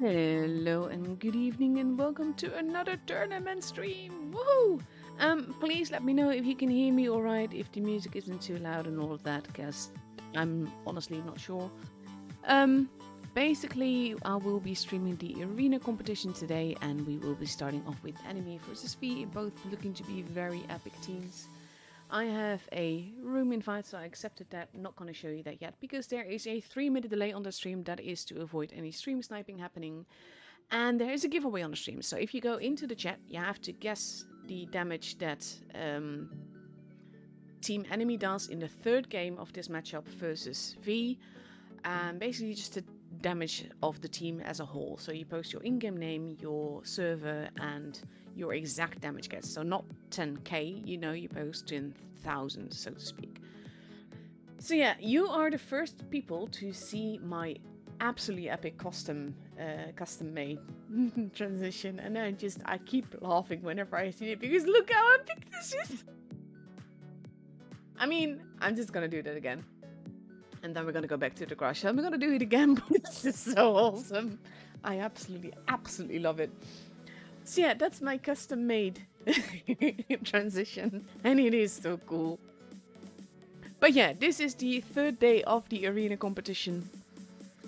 Hello and good evening and welcome to another tournament stream. Woohoo! Please let me know if you can hear me alright, if the music isn't too loud and all of that, because I'm honestly not sure. Um, Basically, I will be streaming the arena competition today, and we will be starting off with Enemy versus V, both looking to be very epic teams. I have a room invite, so I accepted that. Not going to show you that yet because there is a 3-minute delay on the stream. That is to avoid any stream sniping happening. And there is a giveaway on the stream. So if you go into the chat, you have to guess the damage that Team Enemy does in the third game of this matchup versus V. And basically just the damage of the team as a whole. So you post your in-game name, your server, and your exact damage gets. So not 10k, you post in thousands, so to speak. So yeah, you are the first people to see my absolutely epic custom made transition, and I keep laughing whenever I see it because look how epic this is. I mean, I'm just gonna do that again. And then we're gonna go back to the crash. I'm gonna do it again, but this is so awesome. I absolutely love it. So yeah, that's my custom made transition. And it is so cool. But yeah, this is the third day of the arena competition.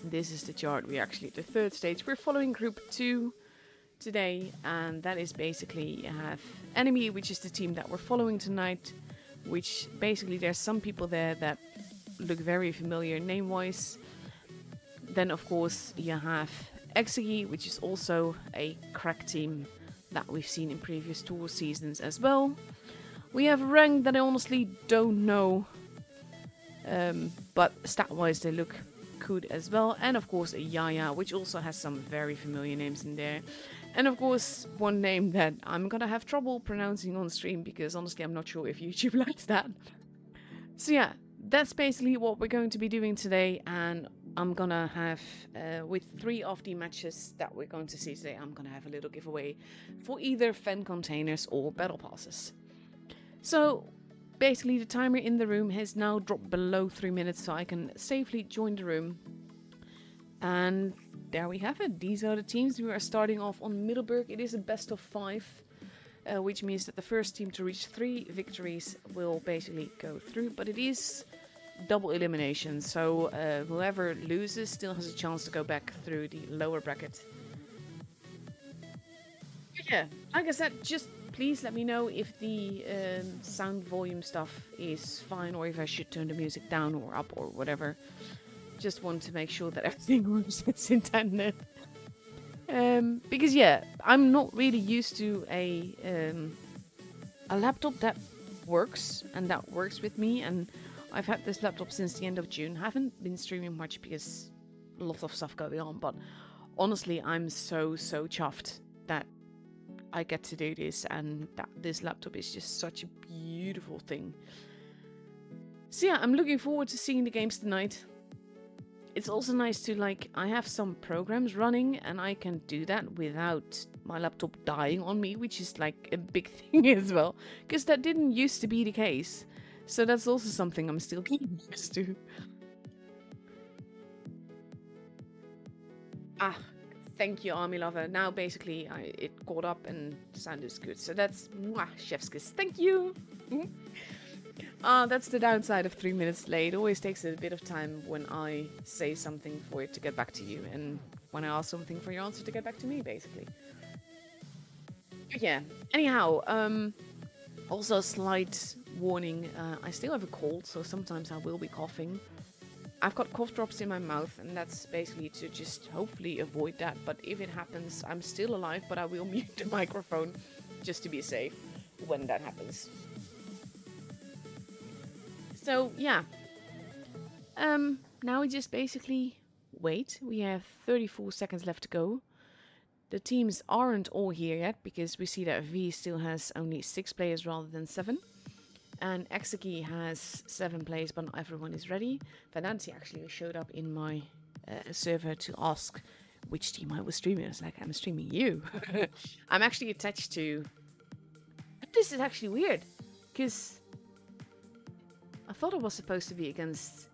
This is the chart. We're actually at the third stage. We're following group 2 today. And that is basically, you have Enemy, which is the team that we're following tonight. Which basically there's some people there that look very familiar name-wise. Then of course you have Exegi, which is also a crack team that we've seen in previous tour seasons as well. We have Rank that I honestly don't know, but stat-wise they look good as well. And of course a Yaya, which also has some very familiar names in there. And of course one name that I'm gonna have trouble pronouncing on stream because honestly I'm not sure if YouTube likes that. So yeah, that's basically what we're going to be doing today, and I'm gonna have, with 3 of the matches that we're going to see today, I'm gonna have a little giveaway for either fan containers or battle passes. So basically the timer in the room has now dropped below 3 minutes so I can safely join the room. And there we have it. These are the teams. We are starting off on Middelburg. It is a best of 5. Which means that the first team to reach 3 victories will basically go through, but it is double elimination, so whoever loses still has a chance to go back through the lower bracket. Yeah, like I said, just please let me know if the sound volume stuff is fine, or if I should turn the music down or up or whatever. Just want to make sure that everything works as intended. Because yeah, I'm not really used to a laptop that works with me, and I've had this laptop since the end of June. Haven't been streaming much because a lot of stuff going on, but honestly, I'm so chuffed that I get to do this, and that this laptop is just such a beautiful thing. So yeah, I'm looking forward to seeing the games tonight. It's also nice to, I have some programs running and I can do that without my laptop dying on me, which is a big thing as well, because that didn't used to be the case. So that's also something I'm still getting used to. Ah, thank you, Army Lover. Now basically it caught up and sounded good. So that's chef's kiss. Thank you. That's the downside of 3 minutes late. It always takes a bit of time when I say something for it to get back to you, and when I ask something for your answer to get back to me, basically. But yeah, anyhow, also a slight warning, I still have a cold, so sometimes I will be coughing. I've got cough drops in my mouth, and that's basically to just hopefully avoid that, but if it happens, I'm still alive, but I will mute the microphone just to be safe when that happens. So yeah, now we just basically wait. We have 34 seconds left to go. The teams aren't all here yet because we see that V still has only 6 players rather than 7. And Exeki has 7 players, but not everyone is ready. Vananti actually showed up in my server to ask which team I was streaming. I was like, I'm streaming you. I'm actually attached to... This is actually weird, because I thought it was supposed to be against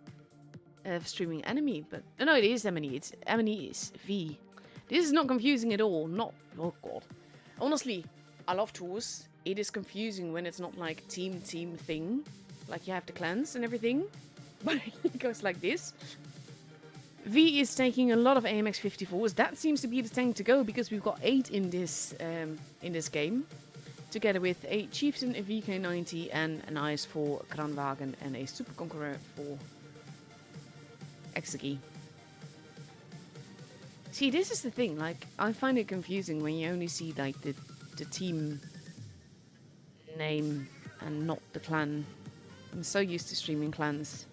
streaming Enemy, but no, it is Enemy. It's Enemy is V. This is not confusing at all. Not... Oh, God. Honestly, I love tours. It is confusing when it's not like team thing. Like you have the clans and everything. But it goes like this. V is taking a lot of AMX 54s. That seems to be the tank to go because we've got 8 in this game. Together with a Chieftain, a VK90 and an IS-4 Kranwagen and a Super Conqueror for Exegi. See, this is the thing, like, I find it confusing when you only see, like, the team name and not the clan. I'm so used to streaming clans.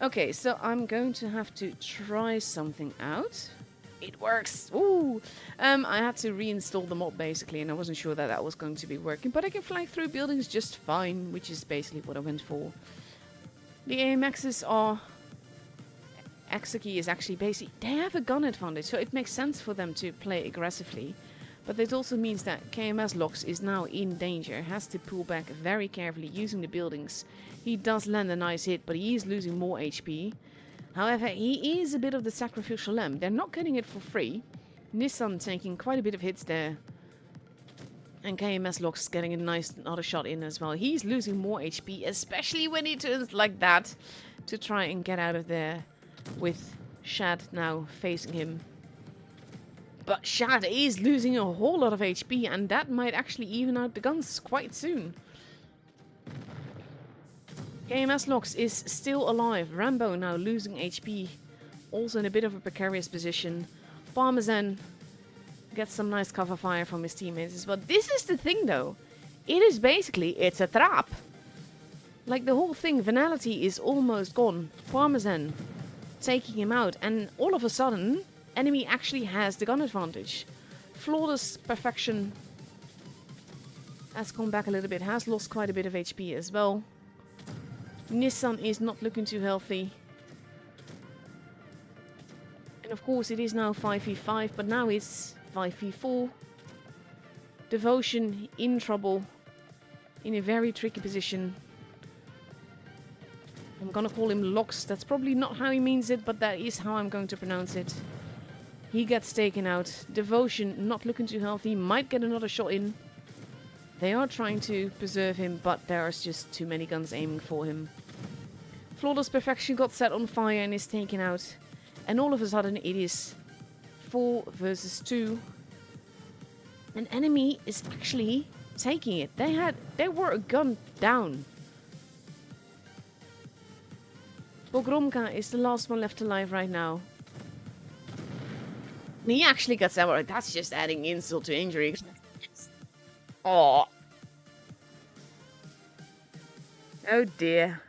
Okay, so I'm going to have to try something out. It works! Ooh! I had to reinstall the mod, basically, and I wasn't sure that that was going to be working, but I can fly through buildings just fine, which is basically what I went for. The AMXs are... Exegi is actually basically, they have a gun advantage, so it makes sense for them to play aggressively. But it also means that KMS Lox is now in danger, has to pull back very carefully using the buildings. He does land a nice hit, but he is losing more HP. However, he is a bit of the sacrificial lamb. They're not getting it for free. Nissan taking quite a bit of hits there. And KMS Lox getting a nice another shot in as well. He's losing more HP, especially when he turns like that to try and get out of there. With Shad now facing him. But Shad is losing a whole lot of HP, and that might actually even out the guns quite soon. KMS Lox is still alive. Rambo now losing HP. Also in a bit of a precarious position. Parmesan gets some nice cover fire from his teammates as well. This is the thing though. It is basically, it's a trap. Like the whole thing, venality is almost gone. Parmesan taking him out, and all of a sudden enemy actually has the gun advantage. Flawless perfection has come back a little bit, has lost quite a bit of HP as well. Nissan is not looking too healthy, and of course it is now 5v5, but now it's 5v4. Devotion in trouble, in a very tricky position. I'm gonna call him Lox. That's probably not how he means it, but that is how I'm going to pronounce it. He gets taken out. Devotion not looking too healthy. Might get another shot in. They are trying to preserve him, but there's just too many guns aiming for him. Flawless Perfection got set on fire and is taken out. And all of a sudden it is 4 versus 2. An enemy is actually taking it. They were a gun down. Pogromka is the last one left alive right now. And he actually got samurai. That's just adding insult to injury. Oh. Oh dear.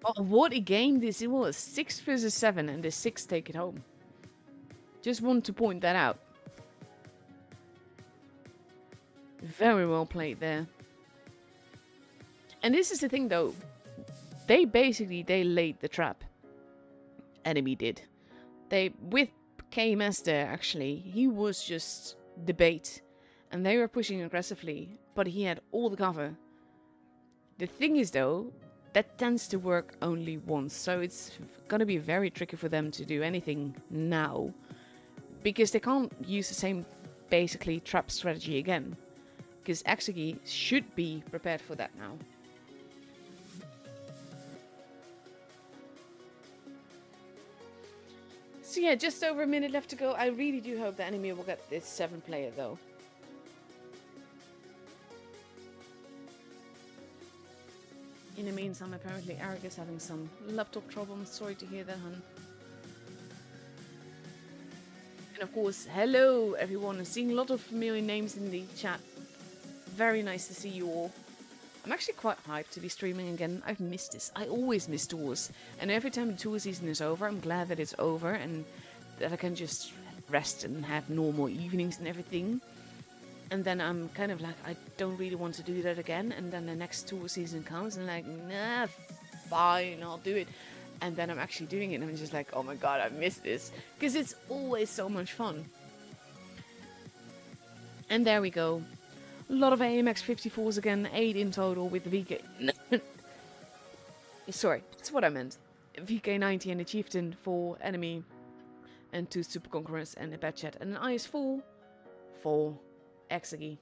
Oh, what a game this was. 6 versus 7 and the 6 take it home. Just want to point that out. Very well played there. And this is the thing though, they laid the trap. Enemy did. With KMS there actually, he was just the bait. And they were pushing aggressively, but he had all the cover. The thing is though, that tends to work only once. So it's gonna be very tricky for them to do anything now. Because they can't use the same basically trap strategy again. Because Exegi should be prepared for that now. So yeah, just over a minute left to go. I really do hope the enemy will get this 7 player though. In the meantime, apparently Eric is having some laptop problems. Sorry to hear that, hun. And of course, hello everyone. I'm seeing a lot of familiar names in the chat. Very nice to see you all. I'm actually quite hyped to be streaming again. I've missed this. I always miss tours. And every time the tour season is over, I'm glad that it's over and that I can just rest and have normal evenings and everything. And then I'm kind of like, I don't really want to do that again. And then the next tour season comes and I'm like, nah, fine, I'll do it. And then I'm actually doing it and I'm just like, oh my god, I missed this. Because it's always so much fun. And there we go. A lot of AMX 54s again, 8 in total with the VK. Sorry, that's what I meant. VK90 and a chieftain for enemy, and 2 super conquerors and a bad chat, and an eye is full for Exegi.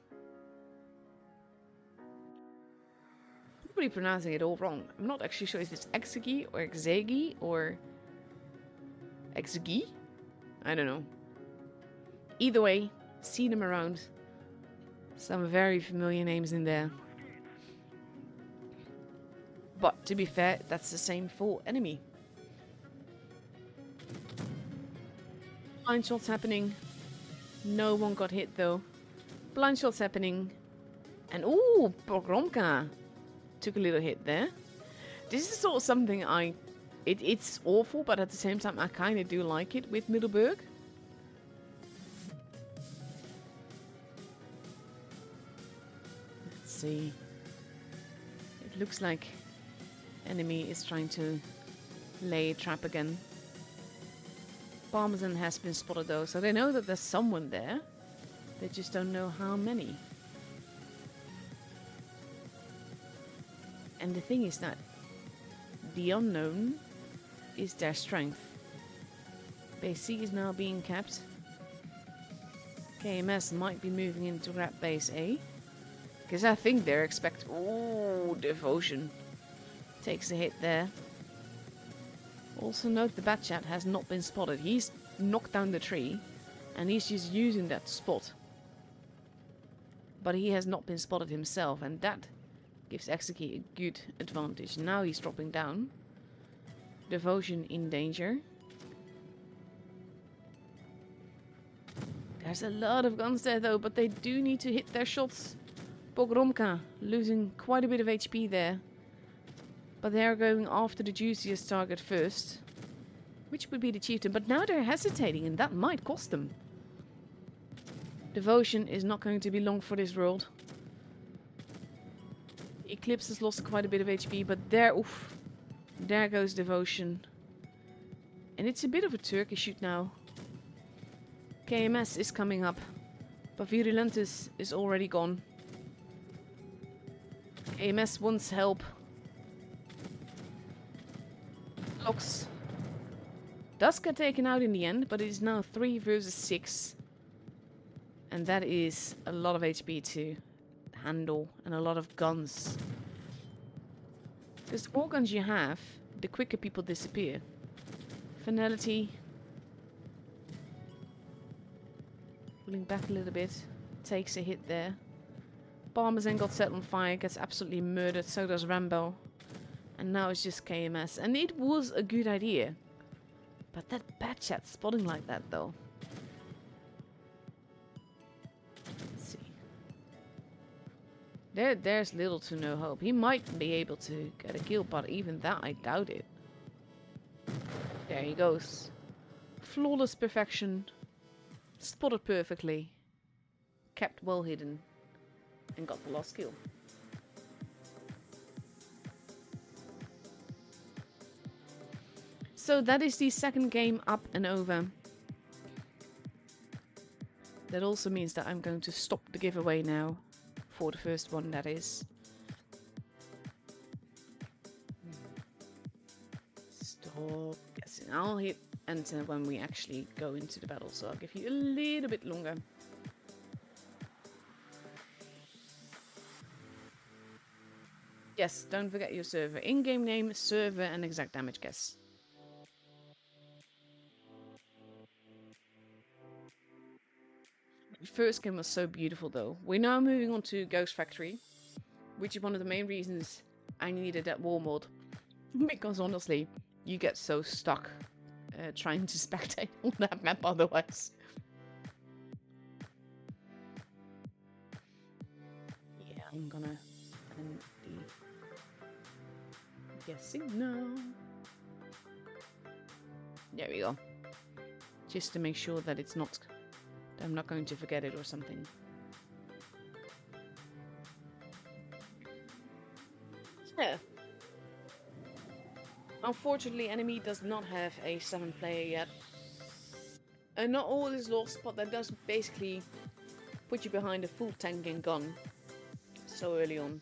Probably pronouncing it all wrong. I'm not actually sure if it's Exegi or Exegi or Exegi. I don't know. Either way, see them around. Some very familiar names in there. But to be fair, that's the same for enemy. Blind shots happening. No one got hit though. Blind shots happening. And ooh, Pogromka took a little hit there. This is sort of something it's awful, but at the same time I kind of do like it with Middelburg. Let's see. It looks like enemy is trying to lay a trap again. Parmesan has been spotted though, so they know that there's someone there. They just don't know how many. And the thing is that the unknown is their strength. Base C is now being kept. KMS might be moving in to grab base A. Because I think they're expecting... Oh, Devotion takes a hit there. Also note the Batchat has not been spotted. He's knocked down the tree and he's just using that spot. But he has not been spotted himself, and that gives Exeki a good advantage. Now he's dropping down. Devotion in danger. There's a lot of guns there though, but they do need to hit their shots. Pogromka losing quite a bit of HP there. But they are going after the juiciest target first, which would be the chieftain. But now they're hesitating, and that might cost them. Devotion is not going to be long for this world. Eclipse has lost quite a bit of HP, but there goes Devotion. And it's a bit of a turkey shoot now. KMS is coming up, but Virulentus is already gone. KMS wants help. Locks does get taken out in the end, but it is now 3 versus 6. And that is a lot of HP to handle and a lot of guns. Because the more guns you have, the quicker people disappear. Finality. Pulling back a little bit. Takes a hit there. Parmesan got set on fire, gets absolutely murdered, so does Rambo. And now it's just KMS. And it was a good idea. But that bad chat spotting like that though. Let's see. There's little to no hope. He might be able to get a kill, but even that I doubt it. There he goes. Flawless perfection. Spotted perfectly. Kept well hidden. And got the last kill. So that is the second game up and over. That also means that I'm going to stop the giveaway now. For the first one, that is. Stop guessing. I'll hit enter when we actually go into the battle, so I'll give you a little bit longer. Yes, don't forget your server. In-game name, server, and exact damage guess. The first game was so beautiful though. We're now moving on to Ghost Factory, which is one of the main reasons I needed that war mod. Because honestly, you get so stuck trying to spectate on that map otherwise. Yeah, I'm gonna end the guessing now. There we go. Just to make sure that it's not... I'm not going to forget it or something. Yeah. Unfortunately, enemy does not have a 7-player yet. And not all is lost, but that does basically put you behind a full tank and gun so early on.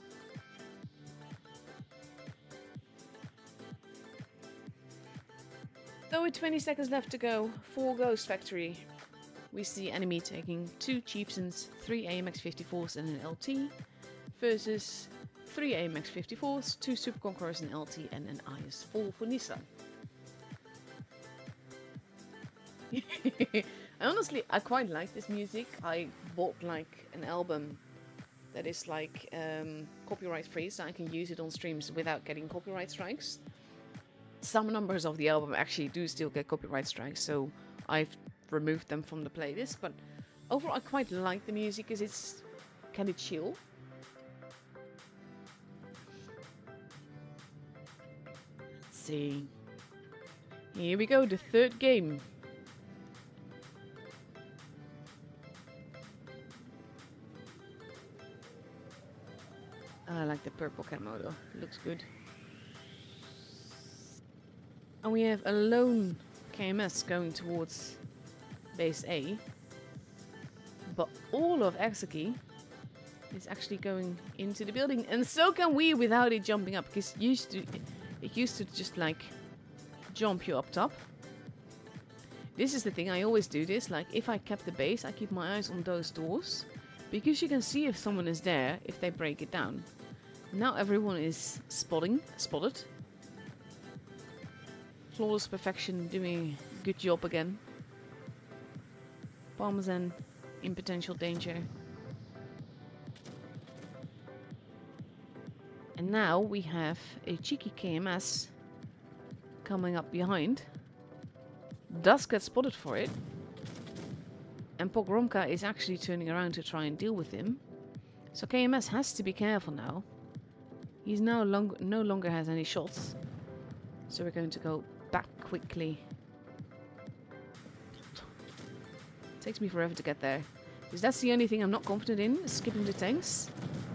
So with 20 seconds left to go for Ghost Factory, we see enemy taking 2 Chieftains, 3 AMX 54s and an LT, versus 3 AMX 54s, 2 Super Conquerors, an LT and an IS-4 for Nissan. Honestly, I quite like this music. I bought like an album that is like copyright free, so I can use it on streams without getting copyright strikes. Some numbers of the album actually do still get copyright strikes, so I've removed them from the playlist. But overall, I quite like the music because it's kind of chill. Let's see. Here we go, the third game. I like the purple camo though, looks good. And we have a lone KMS going towards base A. But all of Exaki is actually going into the building. And so can we without it jumping up. Because it used to just like jump you up top. This is the thing, I always do this. Like if I kept the base, I keep my eyes on those doors. Because you can see if someone is there if they break it down. Now everyone is spotted. Flawless Perfection doing a good job again. Parmesan in potential danger. And now we have a cheeky KMS coming up behind. Does get spotted for it. And Pogromka is actually turning around to try and deal with him. So KMS has to be careful now. He's now no longer has any shots. So we're going to go back quickly. Takes me forever to get there. Because that's the only thing I'm not confident in, skipping the tanks.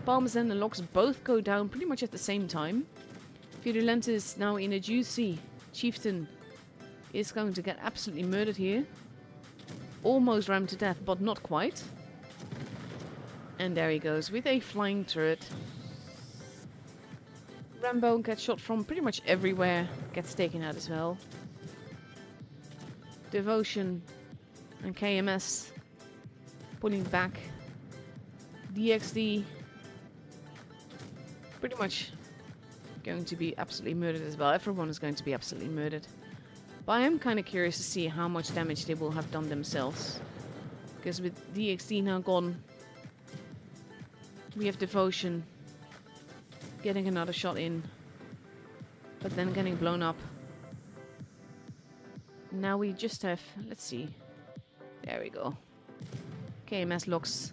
Parmesan and Lox both go down pretty much at the same time. Virulent is now in a juicy. Chieftain is going to get absolutely murdered here. Almost rammed to death, but not quite. And there he goes with a flying turret. Rambo gets shot from pretty much everywhere, gets taken out as well. Devotion and KMS pulling back. DXD pretty much going to be absolutely murdered as well. Everyone is going to be absolutely murdered. But I am kind of curious to see how much damage they will have done themselves. Because with DXD now gone, we have Devotion getting another shot in, but then getting blown up. Now we just have, let's see, there we go. KMS Lox.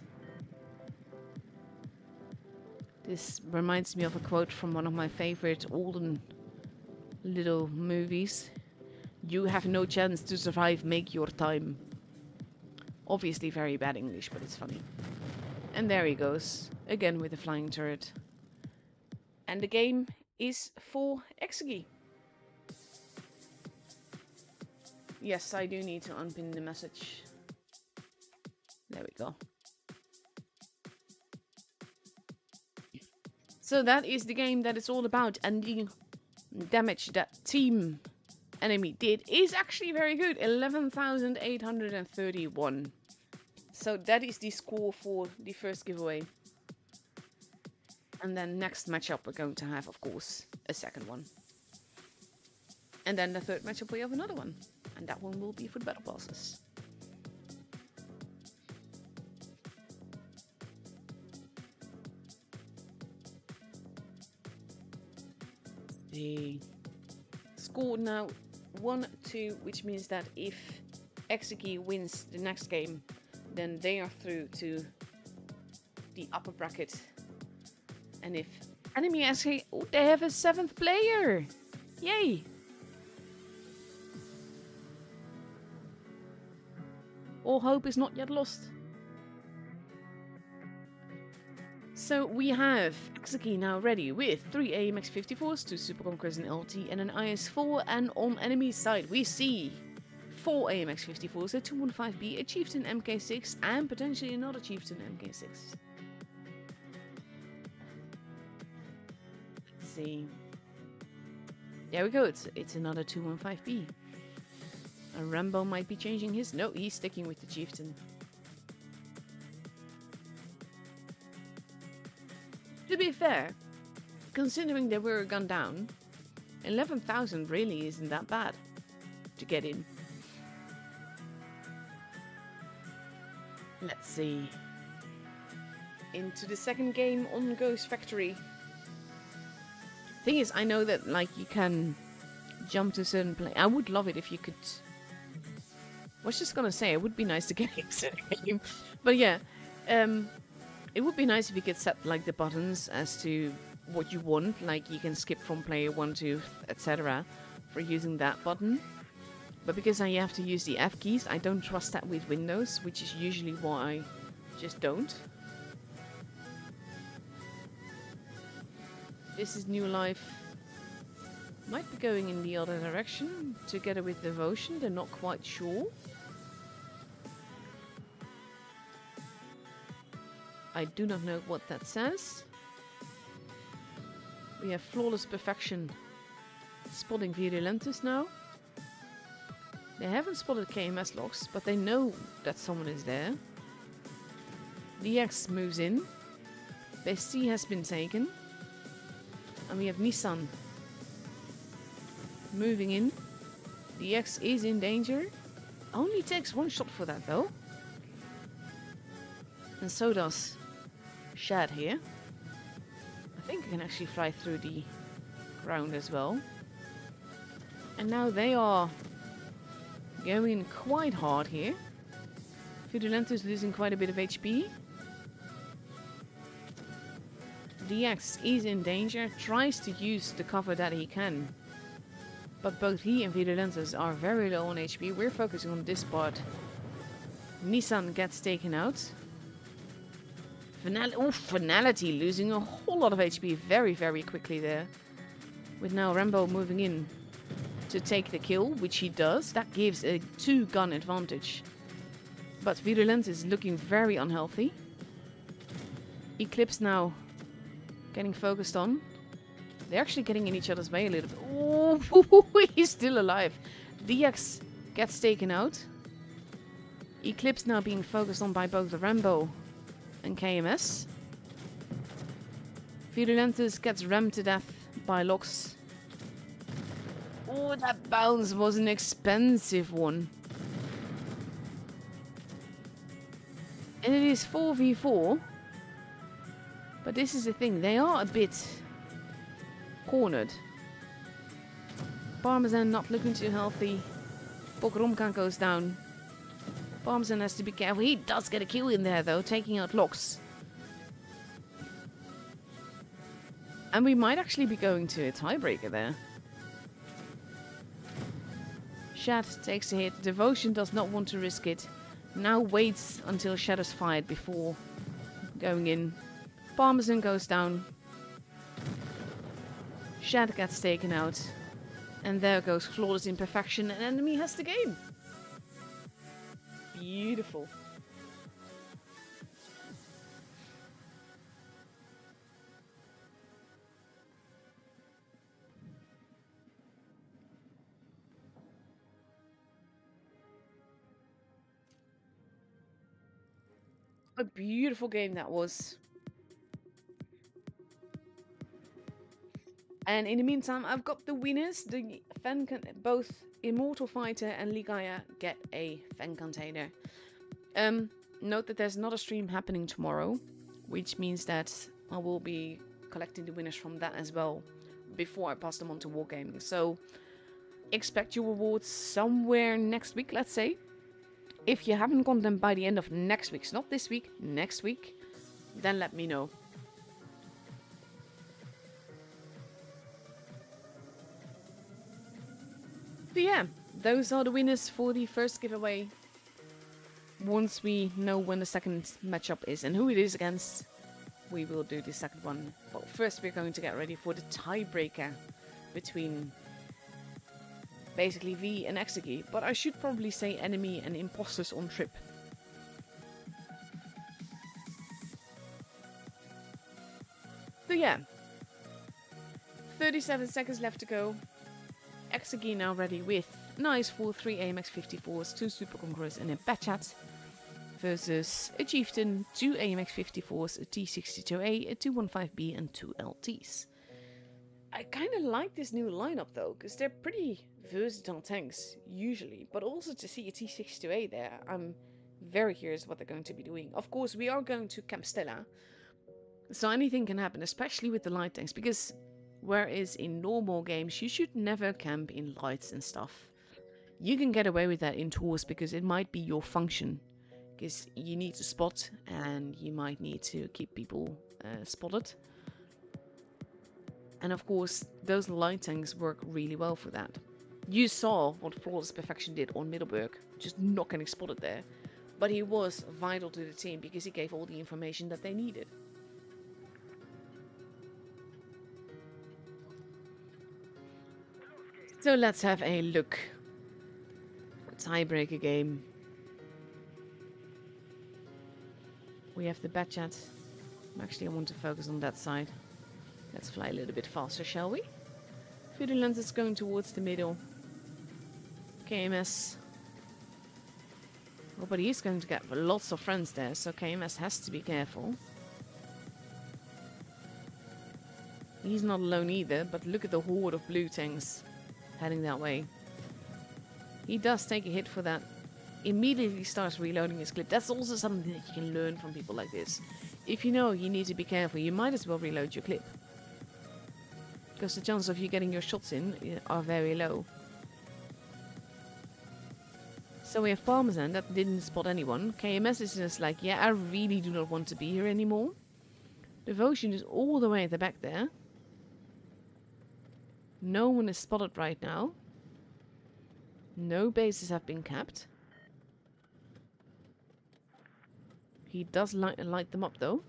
This reminds me of a quote from one of my favorite olden little movies. You have no chance to survive, make your time. Obviously very bad English, but it's funny. And there he goes, again with the flying turret. And the game is for Exegi. Yes, I do need to unpin the message. There we go. So that is the game that it's all about, and the damage that team enemy did is actually very good. 11,831. So that is the score for the first giveaway. And then next matchup we're going to have, of course, a second one. And then the third matchup we have another one. And that one will be for the battle passes. The score now 1-2, which means that if Exegi wins the next game, then they are through to the upper bracket. And if enemy actually, oh, they have a 7th player! Yay! All hope is not yet lost. So we have Exegi now ready with 3 AMX 54s, 2 Super Conquerors, an LT and an IS-4, and on enemy side we see 4 AMX 54s, a 215B, a Chieftain MK6, and potentially another Chieftain MK6. Let's see. There we go, it's another 215B. Rambo might be changing his. No, he's sticking with the chieftain. To be fair, considering they were gunned down, 11,000 really isn't that bad to get in. Let's see. Into the second game on Ghost Factory. Thing is, I know that like you can jump to a certain place. I would love it if you could. I was just gonna say it would be nice to get into the game, but yeah, it would be nice if you could set like the buttons as to what you want. Like you can skip from player 1 to etc. for using that button. But because I have to use the F keys, I don't trust that with Windows, which is usually why I just don't. This is New Life. Might be going in the other direction, together with Devotion, they're not quite sure. I do not know what that says. We have Flawless Perfection spotting Virulentus now. They haven't spotted KMS logs, but they know that someone is there. DX moves in. Base C has been taken. And we have Nissan moving in. DX is in danger. Only takes one shot for that though. And so does Shad here. I think I can actually fly through the ground as well. And now they are going quite hard here. Virulentus losing quite a bit of HP. DX is in danger, tries to use the cover that he can. But both he and Virulentus are very low on HP. We're focusing on this part. Nissan gets taken out. Finality losing a whole lot of HP very, very quickly there. With now Rambo moving in to take the kill, which he does. That gives a 2-gun advantage. But Virulentus is looking very unhealthy. Eclipse now getting focused on. They're actually getting in each other's way a little bit. Oh, he's still alive. DX gets taken out. Eclipse now being focused on by both the Rambo and KMS. Virulentus gets rammed to death by Lox. Oh, that bounce was an expensive one. And it is 4v4. But this is the thing, they are a bit cornered. Parmesan not looking too healthy. Pokromka goes down. Parmesan has to be careful. He does get a kill in there though, taking out Lox. And we might actually be going to a tiebreaker there. Shad takes a hit. Devotion does not want to risk it. Now waits until Shadow's fired before going in. Parmesan goes down. Shad gets taken out. And there goes Flawless Imperfection. An enemy has the game. Beautiful. A beautiful game that was. And in the meantime, I've got the winners. The both Immortal Fighter and Ligaya get a fan container. Note that there's not a stream happening tomorrow, which means that I will be collecting the winners from that as well before I pass them on to Wargaming. So expect your rewards somewhere next week, let's say. If you haven't got them by the end of next week, so not this week, next week, then let me know. But yeah, those are the winners for the first giveaway. Once we know when the second matchup is and who it is against, we will do the second one. But first we're going to get ready for the tiebreaker between basically V and Exegi. But I should probably say enemy and imposters on trip. So yeah, 37 seconds left to go. Exegi now ready with nice for 3 AMX 54s, 2 Super Conquerors, and a Batchat. Versus a Chieftain, 2 AMX 54s, a T62A, a 215B, and 2 LTs. I kind of like this new lineup though, because they're pretty versatile tanks, usually. But also to see a T62A there, I'm very curious what they're going to be doing. Of course, we are going to Camp Stella, so anything can happen, especially with the light tanks, because whereas in normal games, you should never camp in lights and stuff. You can get away with that in tours, because it might be your function. Because you need to spot, and you might need to keep people spotted. And of course, those light tanks work really well for that. You saw what Flawless Perfection did on Middleburg, just not getting spotted there. But he was vital to the team because he gave all the information that they needed. So let's have a look. Tiebreaker game. We have the Batchat. Actually, I want to focus on that side. Let's fly a little bit faster, shall we? Fudulence is going towards the middle. KMS. Oh, but he's going to get lots of friends there, so KMS has to be careful. He's not alone either, but look at the horde of blue tanks heading that way. He does take a hit for that. Immediately starts reloading his clip. That's also something that you can learn from people like this. If you know you need to be careful, you might as well reload your clip. Because the chances of you getting your shots in are very low. So we have Parmesan that didn't spot anyone. KMS is just like, yeah, I really do not want to be here anymore. Devotion is all the way at the back there. No one is spotted right now. No bases have been capped. He does light them up though.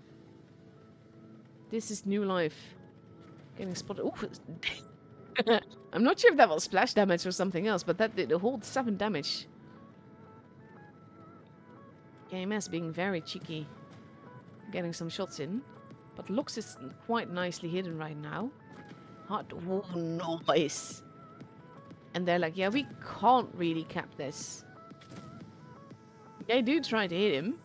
This is new life. Getting spotted. Ooh. I'm not sure if that was splash damage or something else, but that did a whole 7 damage. KMS being very cheeky. Getting some shots in. But Lux is quite nicely hidden right now. Hard. Oh, nice. And they're like, yeah, we can't really cap this. They do try to hit him.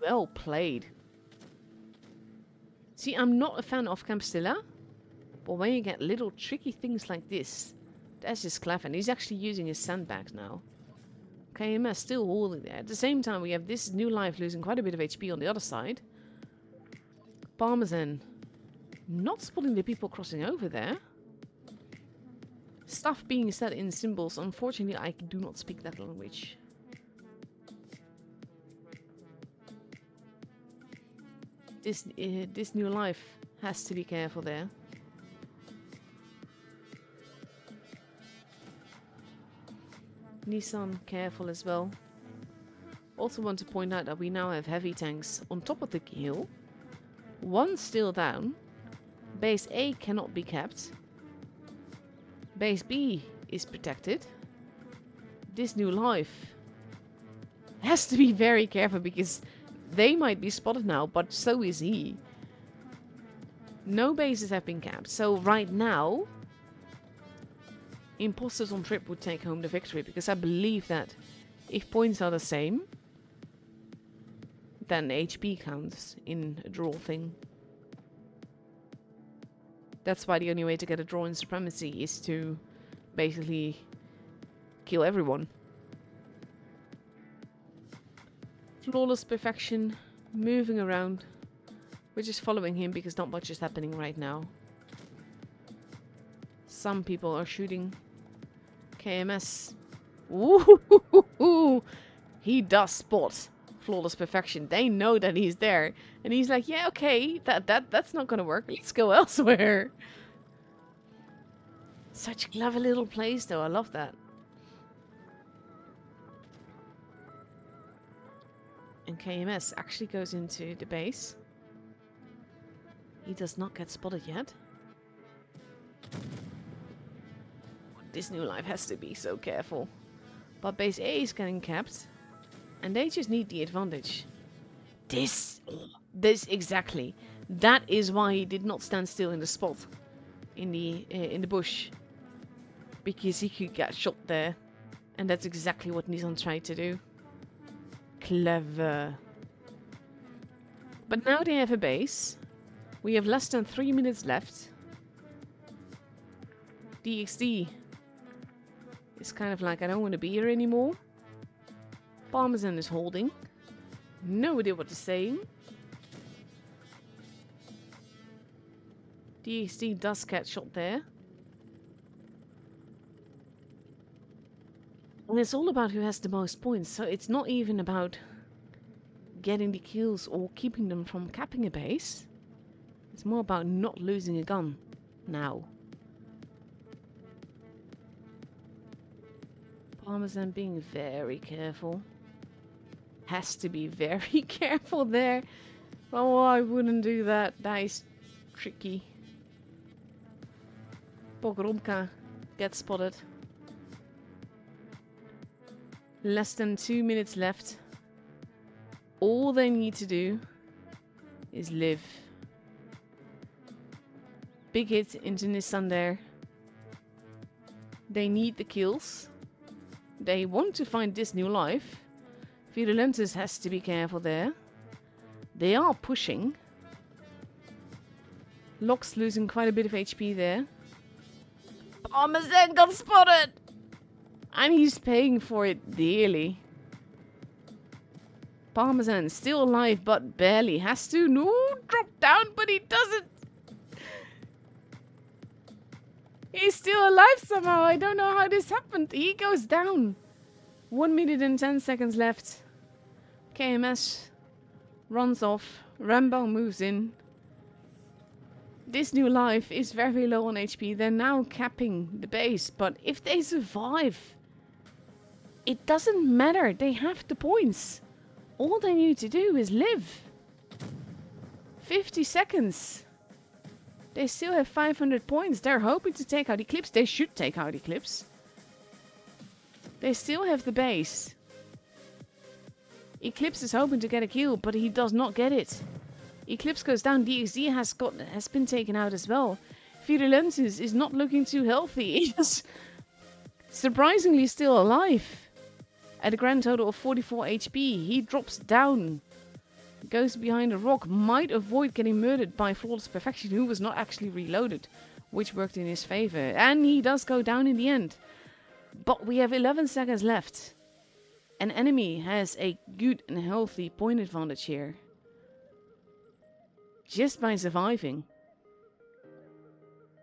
Well played. See, I'm not a fan of Camp Stella, but when you get little tricky things like this, that's just clever. And he's actually using his sandbags now. KMS still holding there. At the same time, we have this new life losing quite a bit of HP on the other side. Parmesan not spotting the people crossing over there. Stuff being said in symbols. Unfortunately, I do not speak that language. This new life has to be careful there. Nissan careful as well. Also want to point out that we now have heavy tanks on top of the hill. One still down. Base A cannot be capped. Base B is protected. This new life has to be very careful because they might be spotted now, but so is he. No bases have been capped, so right now Imposters on Trip would take home the victory, because I believe that if points are the same, then HP counts in a draw thing. That's why the only way to get a draw in Supremacy is to basically kill everyone. Flawless Perfection, moving around. We're just following him because not much is happening right now. Some people are shooting. KMS. Ooh, he does spot Flawless Perfection. They know that he's there. And he's like, yeah, okay, that's not gonna work. Let's go elsewhere. Such clever little plays though, I love that. And KMS actually goes into the base. He does not get spotted yet. This new life has to be so careful. But base A is getting capped. And they just need the advantage. This exactly. That is why he did not stand still in the spot. in the bush because he could get shot there, and that's exactly what Nissan tried to do. Clever. But now they have a base. We have less than 3 minutes left. DXD is kind of like, I don't want to be here anymore. Parmesan is holding. No idea what they're saying. DXD does get shot there. And it's all about who has the most points, so it's not even about getting the kills or keeping them from capping a base. It's more about not losing a gun now. Parmesan being very careful. Has to be very careful there. Oh, I wouldn't do that. That is tricky. Pogromka gets spotted. Less than 2 minutes left. All they need to do is live. Big hit into Nissan there. They need the kills. They want to find this new life. Virulentus has to be careful there. They are pushing. Locke's losing quite a bit of HP there. Parmesan got spotted! And he's paying for it dearly. Parmesan still alive, but barely. Has to drop down, but he doesn't. He's still alive somehow. I don't know how this happened. He goes down. 1 minute and 10 seconds left. KMS runs off. Rambo moves in. This new life is very low on HP. They're now capping the base. But if they survive, it doesn't matter. They have the points. All they need to do is live. 50 seconds. They still have 500 points. They're hoping to take out Eclipse. They should take out Eclipse. They still have the base. Eclipse is hoping to get a kill, but he does not get it. Eclipse goes down. DXD has been taken out as well. Virulentus is not looking too healthy. He is surprisingly still alive. At a grand total of 44 HP. He drops down. Goes behind a rock. Might avoid getting murdered by Flawless Perfection, who was not actually reloaded, which worked in his favor. And he does go down in the end. But we have 11 seconds left. An enemy has a good and healthy point advantage here. Just by surviving.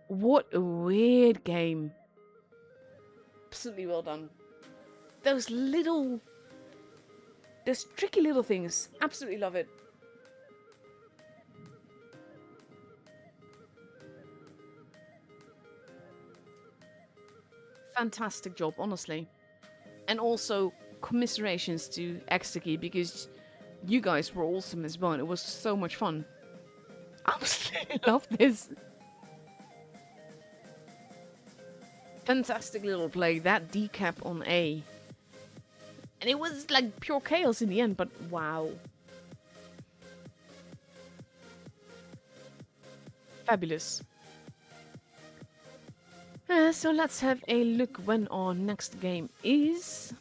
What a weird game. Absolutely well done. Those tricky little things. Absolutely love it. Fantastic job, honestly. And also, commiserations to Extaki, because you guys were awesome as well. It was so much fun. I absolutely love this. Fantastic little play. That decap on A. And it was like pure chaos in the end, but wow. Fabulous. So let's have a look when our next game is.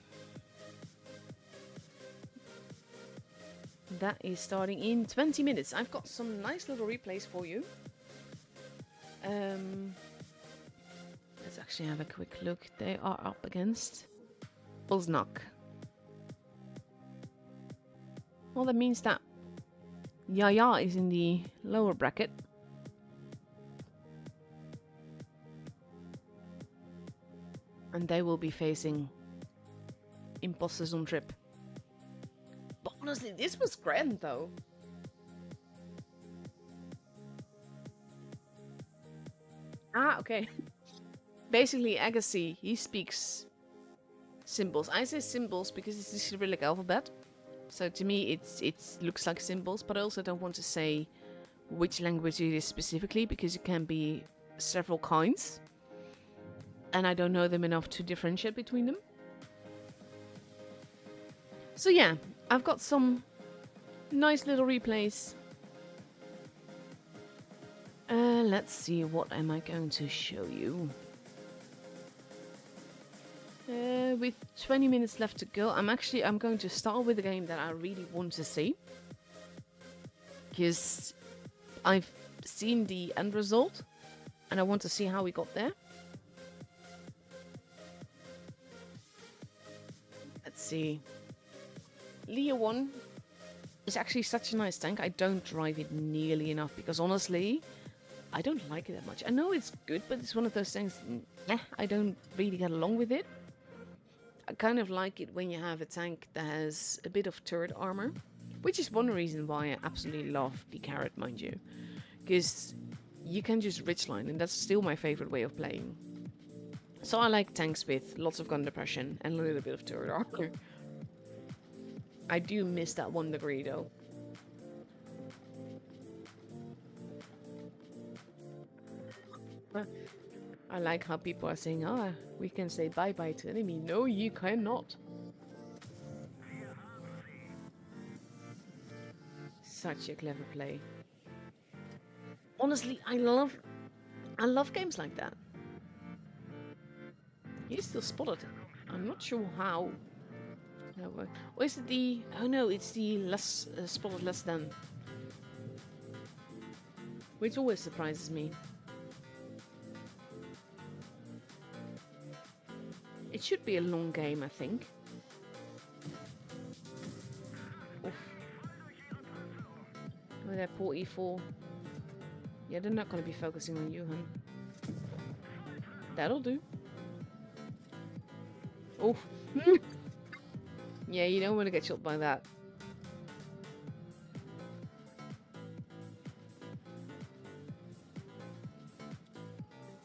That is starting in 20 minutes. I've got some nice little replays for you. Let's actually have a quick look. They are up against Uznak. Well, that means that Yaya is in the lower bracket. And they will be facing Imposters on Trip. But honestly, this was grand though. Ah, okay. Basically, Agassi, he speaks symbols. I say symbols because it's the Cyrillic alphabet. So to me, it looks like symbols, but I also don't want to say which language it is specifically because it can be several kinds. And I don't know them enough to differentiate between them. So yeah, I've got some nice little replays. Let's see, what am I going to show you? With 20 minutes left to go, I'm going to start with a game that I really want to see. Because I've seen the end result, and I want to see how we got there. Let's see. Leo 1 is actually such a nice tank. I don't drive it nearly enough because honestly, I don't like it that much. I know it's good, but it's one of those things, I don't really get along with it. I kind of like it when you have a tank that has a bit of turret armor, which is one reason why I absolutely love the carrot, mind you. Because you can just ridgeline, and that's still my favorite way of playing. So I like tanks with lots of gun depression and a little bit of turret armor. I do miss that 1 degree though. I like how people are saying, we can say bye-bye to enemy. No, you cannot. Such a clever play. Honestly, I love games like that. He's still spotted. I'm not sure how. No, or is it the... Oh no, it's the less spotted less than. Which always surprises me. It should be a long game, I think. Oof. Oh, they're port E4. Yeah, they're not going to be focusing on you, hun. That'll do. Oof. Yeah, you don't want to get shot by that.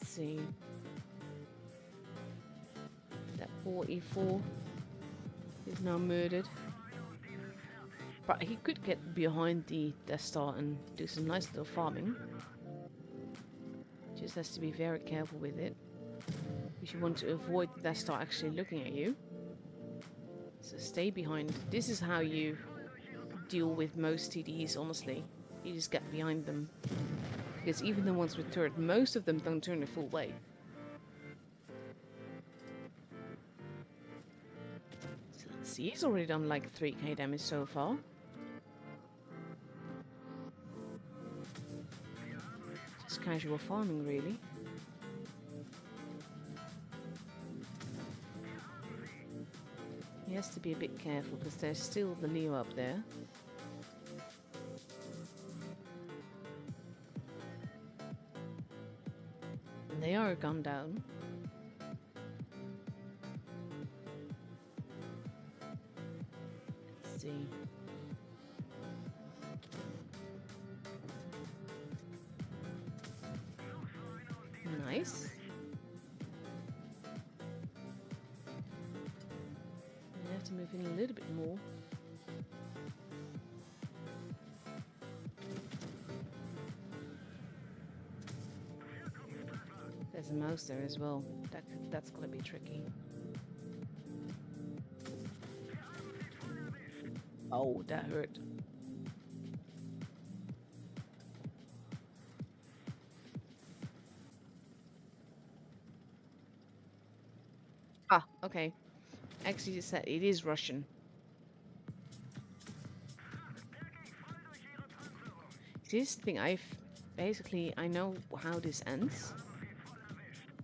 Let's see. That 44 is now murdered. But he could get behind the Death Star and do some nice little farming. Just has to be very careful with it. Because you want to avoid the Death Star actually looking at you. So stay behind. This is how you deal with most TDs, honestly. You just get behind them. Because even the ones with turret, most of them don't turn the full way. So let's see, he's already done like 3k damage so far. Just casual farming, really. He has to be a bit careful because there's still the Leo up there. And they are gunned down. Let's see. Nice. I have to move in a little bit more. There's a mouse there as well. That's gonna be tricky. Oh, that hurt. Ah, okay. Actually, it said it is Russian. This thing, I know how this ends.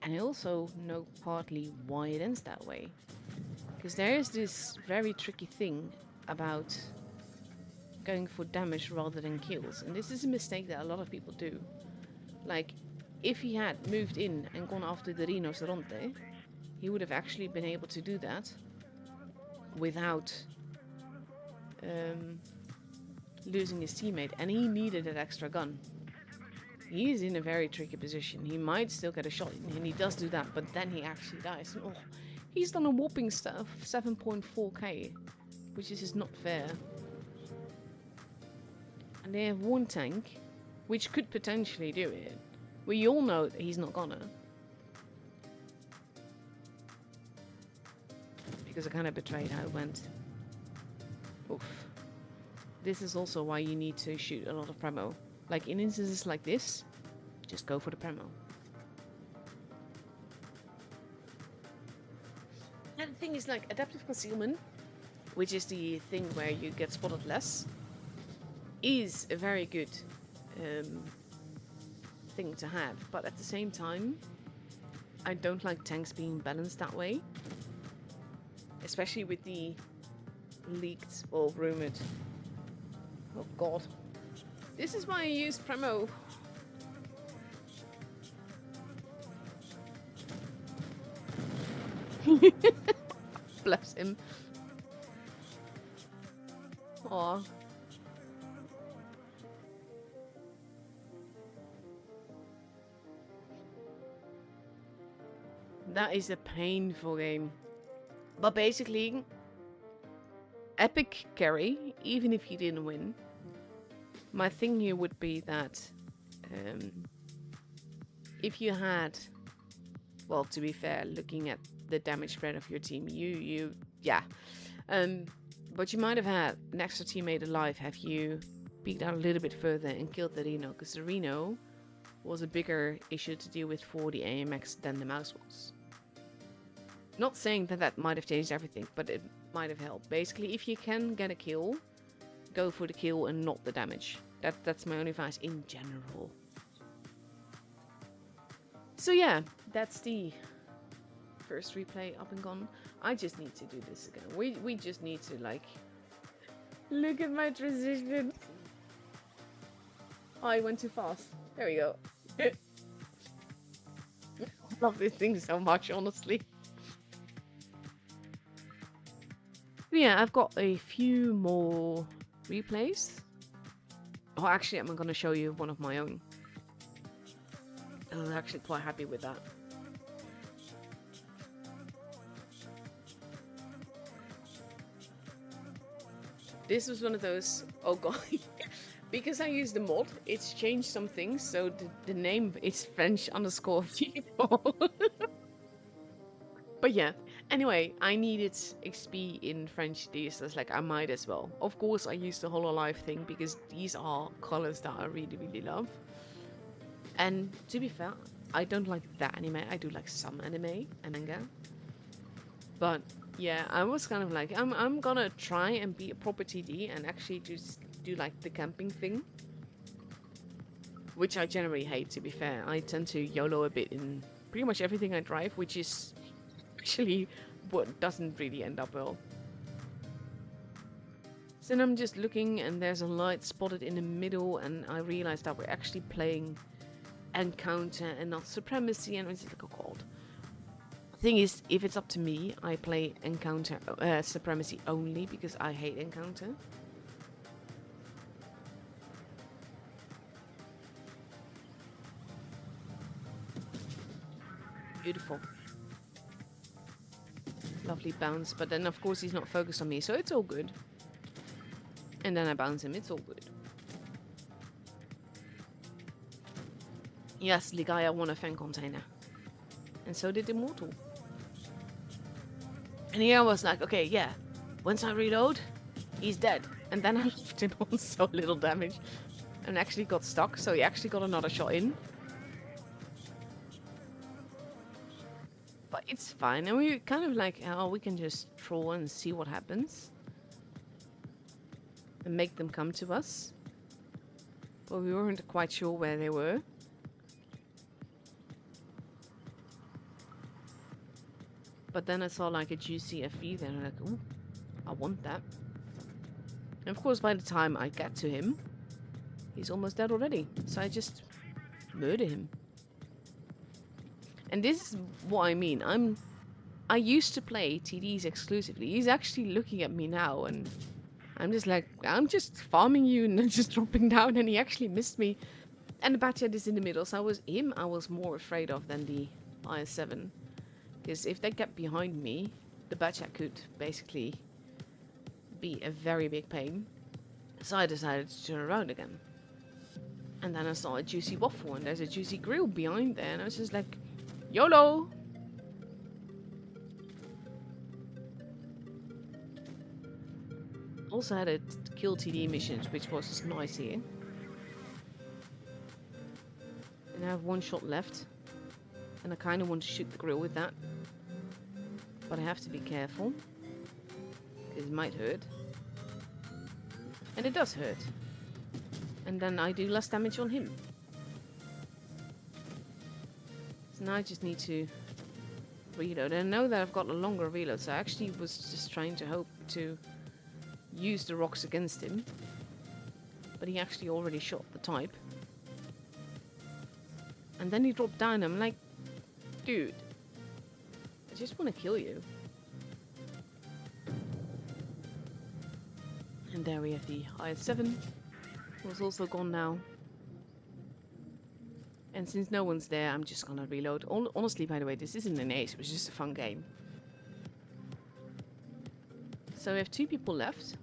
And I also know partly why it ends that way. Because there is this very tricky thing about going for damage rather than kills. And this is a mistake that a lot of people do. Like, if he had moved in and gone after the Rinoceronte, he would have actually been able to do that without losing his teammate. And he needed that extra gun. He is in a very tricky position. He might still get a shot, and he does do that, but then he actually dies. And, oh, he's done a whopping stuff, 7.4k, which is just not fair. And they have one tank, which could potentially do it. We all know that he's not gonna. Because I kind of betrayed how it went. Oof. This is also why you need to shoot a lot of promo. Like in instances like this, just go for the Premo. And the thing is, like, adaptive concealment, which is the thing where you get spotted less, is a very good thing to have. But at the same time, I don't like tanks being balanced that way. Especially with the leaked or rumored... Oh god. This is why I use Premo. Bless him. Aw. That is a painful game. But basically, epic carry, even if you didn't win. My thing here would be that if you had, well, to be fair, looking at the damage spread of your team, yeah. But you might have had an extra teammate alive, have you peeked out a little bit further and killed the Reno, because the Reno was a bigger issue to deal with for the AMX than the mouse was. Not saying that that might have changed everything, but it might have helped. Basically, if you can get a kill, go for the kill and not the damage. That's my only advice in general. So yeah, that's the first replay up and gone. I just need to do this again. We just need to, like, look at my transition. Oh, I went too fast. There we go. I love this thing so much, honestly. Yeah, I've got a few more replays. Oh, actually, I'm going to show you one of my own. I'm actually quite happy with that. This was one of those, oh god, because I used the mod, it's changed some things, so the name is French_people. But yeah, anyway, I needed XP in French these, so I was like, I might as well. Of course, I used the Hololive thing, because these are colors that I really, really love. And to be fair, I don't like that anime, I do like some anime and manga. But yeah, I was kind of like, I'm gonna try and be a proper TD and actually just do like the camping thing. Which I generally hate, to be fair. I tend to YOLO a bit in pretty much everything I drive, which is actually what doesn't really end up well. So then I'm just looking and there's a light spotted in the middle and I realized that we're actually playing Encounter and not Supremacy, and it's like, oh god. Thing is, if it's up to me, I play Encounter Supremacy only because I hate Encounter. Beautiful. Lovely bounce, but then of course he's not focused on me, so it's all good. And then I bounce him, it's all good. Yes, Ligaya won a fan container. And so did Immortal. And here I was like, okay, yeah. Once I reload, he's dead. And then I left him on so little damage. And actually got stuck, so he actually got another shot in. But it's fine. And we kind of like, oh, we can just troll and see what happens. And make them come to us. But we weren't quite sure where they were. But then I saw like a juicy FE there and I'm like, ooh, I want that. And of course by the time I get to him, he's almost dead already. So I just murder him. And this is what I mean. I used to play TDs exclusively. He's actually looking at me now and I'm just like, I'm just farming you and then just dropping down, and he actually missed me. And the Batchat is in the middle, so I was more afraid of than the IS-7. Because if they get behind me, the Batchat could basically be a very big pain. So I decided to turn around again. And then I saw a juicy waffle and there's a juicy grill behind there. And I was just like, YOLO! Also had a kill TD missions, which was nice here. And I have one shot left. And I kind of want to shoot the grill with that. But I have to be careful. Because it might hurt. And it does hurt. And then I do less damage on him. So now I just need to reload. And I know that I've got a longer reload, so I actually was just trying to hope to use the rocks against him. But he actually already shot the type. And then he dropped down. I'm like, dude, I just want to kill you. And there we have the IS-7. Was also gone now. And since no one's there, I'm just gonna reload. Honestly, by the way, this isn't an ace, it was just a fun game. So we have 2 people left.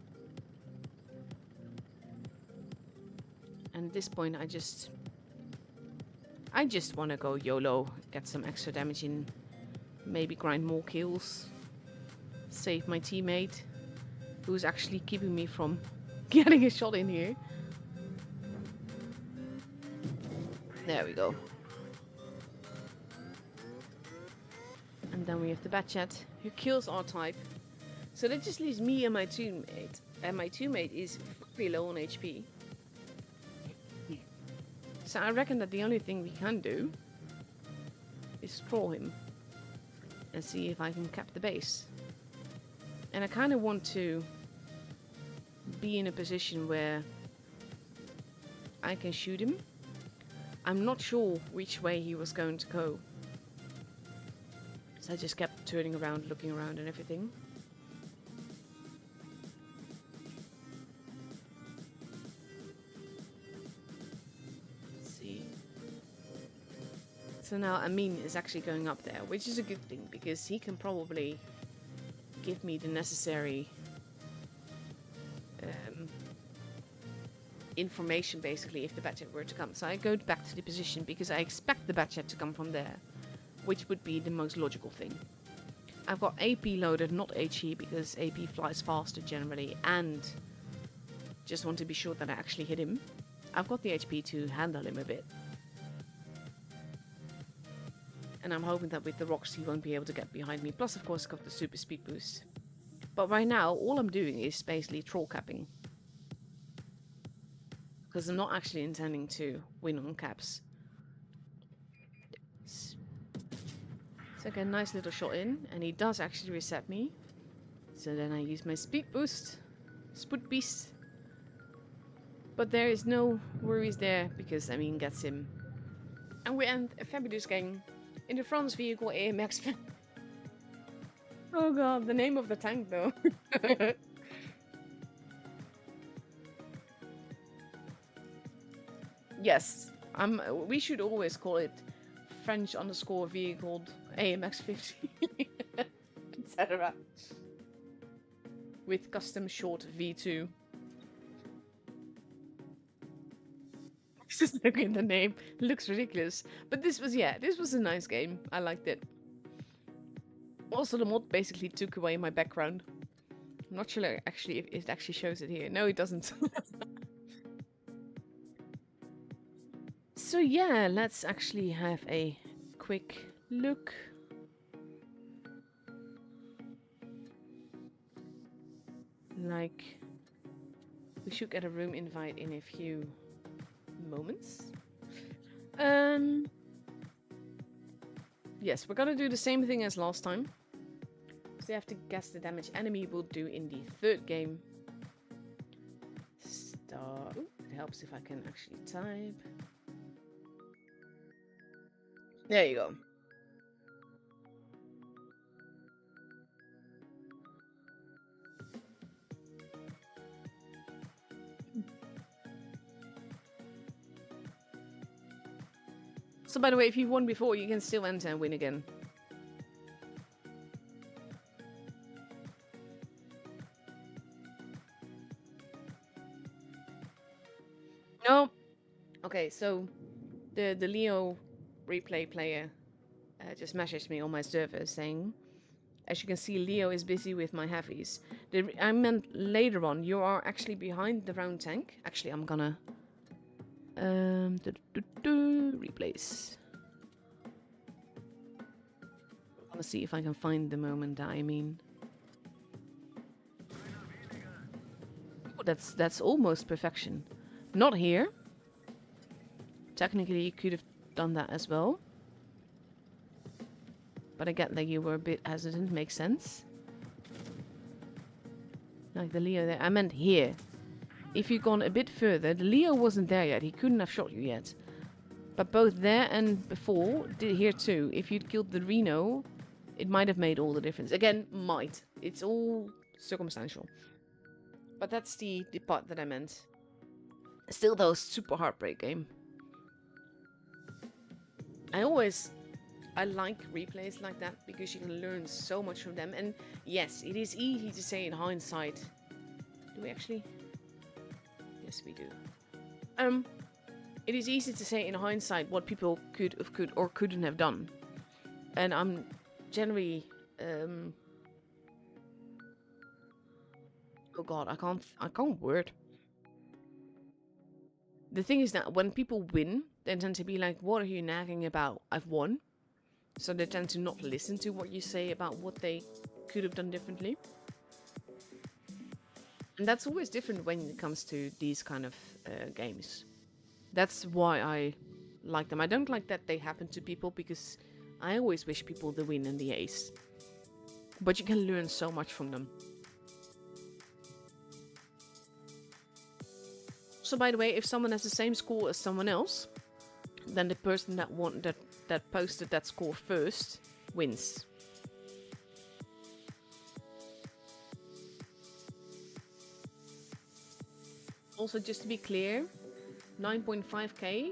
And at this point, I just want to go YOLO, get some extra damage in, maybe grind more kills, save my teammate, who's actually keeping me from getting a shot in here. There we go. And then we have the Batchat, who kills our type. So that just leaves me and my teammate. And my teammate is pretty low on HP. So I reckon that the only thing we can do is troll him. And see if I can cap the base. And I kind of want to be in a position where I can shoot him. I'm not sure which way he was going to go. So I just kept turning around, looking around and everything. Let's see. So now Amin is actually going up there, which is a good thing, because he can probably give me the necessary information, basically, if the Batchat were to come. So I go back to the position because I expect the Batchat to come from there, which would be the most logical thing. I've got AP loaded, not HE, because AP flies faster generally, and just want to be sure that I actually hit him. I've got the HP to handle him a bit. And I'm hoping that with the rocks he won't be able to get behind me. Plus, of course, I've got the super speed boost. But right now, all I'm doing is basically troll capping. Because I'm not actually intending to win on caps. So I get a nice little shot in, and he does actually reset me. So then I use my speed boost. Spoot beast. But there is no worries there, because Amin gets him. And we end a fabulous game in the France vehicle AMX. Oh god, the name of the tank though. Yes, we should always call it French underscore vehicle AMX 50, etc. With custom short V2. Just look at the name, it looks ridiculous. But this was a nice game. I liked it. Also, the mod basically took away my background. I'm not sure actually if it actually shows it here. No, it doesn't. So yeah, let's actually have a quick look. Like, we should get a room invite in a few moments. Yes, we're gonna do the same thing as last time. So you have to guess the damage enemy will do in the third game. Ooh, it helps if I can actually type. There you go. So by the way, if you've won before, you can still enter and win again. No. Okay, so the Leo replay player just messaged me on my server saying, as you can see, Leo is busy with my heavies. I meant later on, you are actually behind the round tank. Actually, I'm gonna Replace. I'm gonna see if I can find the moment I mean. Oh, that's almost perfection. Not here. Technically, you could have done that as well. But I get that you were a bit hesitant. Makes sense. Like the Leo there. I meant here. If you'd gone a bit further, the Leo wasn't there yet. He couldn't have shot you yet. But both there and before, did here too. If you'd killed the Reno, it might have made all the difference. Again, might. It's all circumstantial. But that's the part that I meant. Still, though, super heartbreak game. I like replays like that because you can learn so much from them. And yes, it is easy to say in hindsight. Do we actually? Yes, we do. It is easy to say in hindsight what people could or couldn't have done. And I'm generally, oh god, I can't word. The thing is that when people win, they tend to be like, what are you nagging about? I've won. So they tend to not listen to what you say about what they could have done differently. And that's always different when it comes to these kind of games. That's why I like them. I don't like that they happen to people because I always wish people the win and the ace. But you can learn so much from them. So by the way, if someone has the same score as someone else, then the person that that posted that score first wins. Also, just to be clear, 9.5k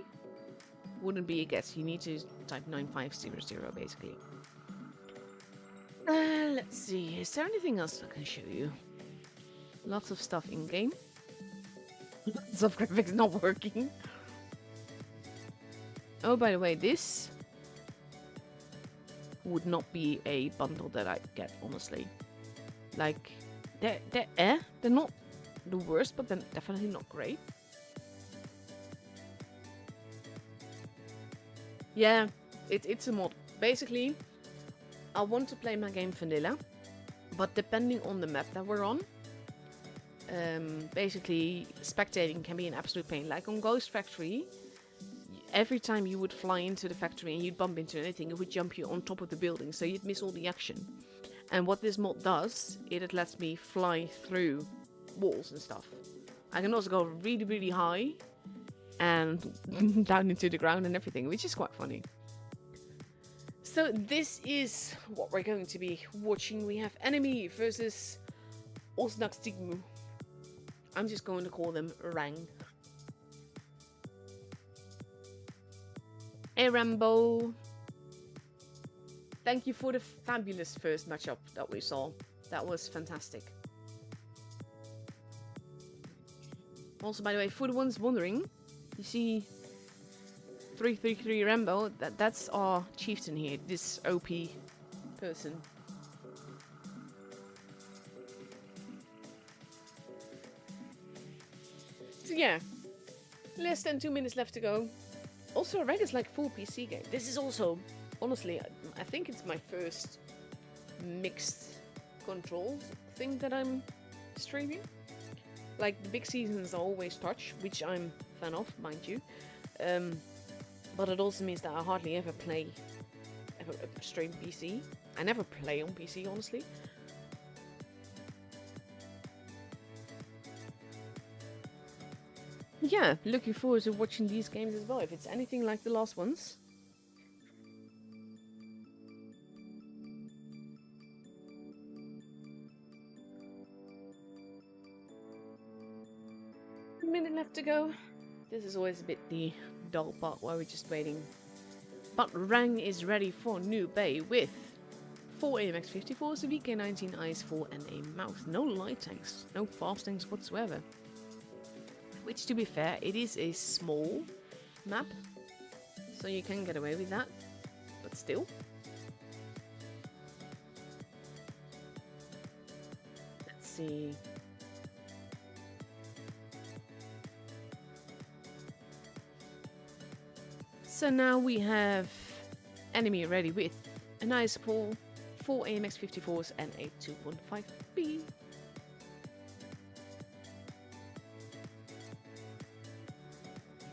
wouldn't be a guess. You need to type 9500 basically. Let's see. Is there anything else I can show you? Lots of stuff in game. Lots of graphics not working. Oh, by the way, this would not be a bundle that I get, honestly. Like, they're not the worst, but they're definitely not great. Yeah, it's a mod. Basically, I want to play my game vanilla, but depending on the map that we're on, basically spectating can be an absolute pain. Like on Ghost Factory, every time you would fly into the factory and you'd bump into anything, it would jump you on top of the building, so you'd miss all the action. And what this mod does, it lets me fly through walls and stuff. I can also go really, really high and down into the ground and everything, which is quite funny. So this is what we're going to be watching. We have Enemy versus Osnagstigmu. I'm just going to call them Rang. Hey Rambo. Thank you for the fabulous first matchup that we saw. That was fantastic. Also, by the way, for the ones wondering, you see 333 Rambo, that's our chieftain here, this OP person. So yeah, less than 2 minutes left to go. Also, Reg is like full PC game. This is also, honestly, I think it's my first mixed controls thing that I'm streaming. Like, the big seasons are always touch, which I'm a fan of, mind you. But it also means that I hardly ever stream PC. I never play on PC, honestly. Yeah, looking forward to watching these games as well, if it's anything like the last ones. A minute left to go. This is always a bit the dull part where we're just waiting. But Rang is ready for New Bay with 4 AMX 54s, a VK19 IS4 and a mouth. No light tanks, no fast tanks whatsoever. Which, to be fair, it is a small map, so you can get away with that, but still. Let's see. So now we have enemy ready with a nice pole, 4 AMX 54s and a 215B. You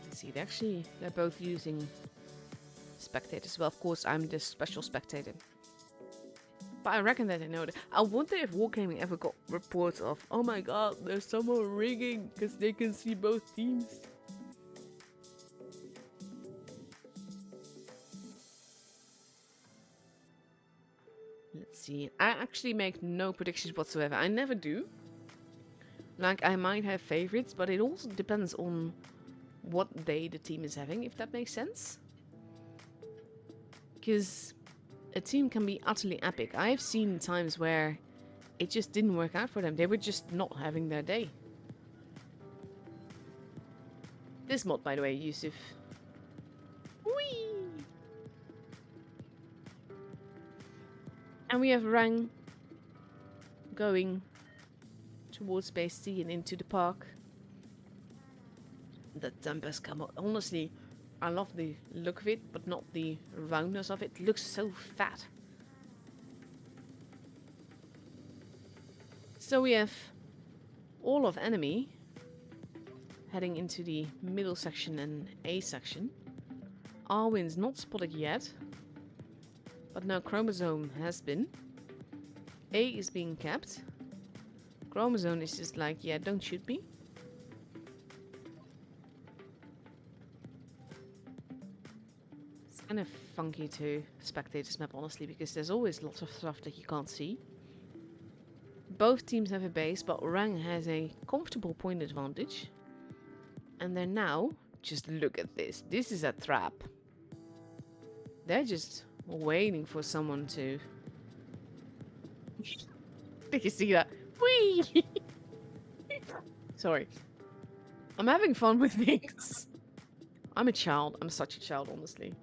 can see they're both using spectators. Well, of course, I'm the special spectator. But I reckon that they know that. I wonder if Wargaming ever got reports of, oh my god, there's someone rigging because they can see both teams. Let's see. I actually make no predictions whatsoever. I never do. Like, I might have favorites, but it also depends on what day the team is having, if that makes sense. Because a team can be utterly epic. I've seen times where it just didn't work out for them. They were just not having their day. This mod, by the way, Yusuf. Whee! And we have Rang going towards base C and into the park. The dumpers come out. Honestly, I love the look of it, but not the roundness of it. It looks so fat. So we have all of enemy heading into the middle section and A section. Arwin's not spotted yet, but now Chromosome has been. A is being kept. Chromosome is just like, yeah, don't shoot me. It's kind of funky to spectate this map, honestly, because there's always lots of stuff that you can't see. Both teams have a base, but Rang has a comfortable point advantage. And they're now, just look at this. This is a trap. They're just waiting for someone to... Did you see that? Whee! Sorry. I'm having fun with things. I'm a child. I'm such a child, honestly.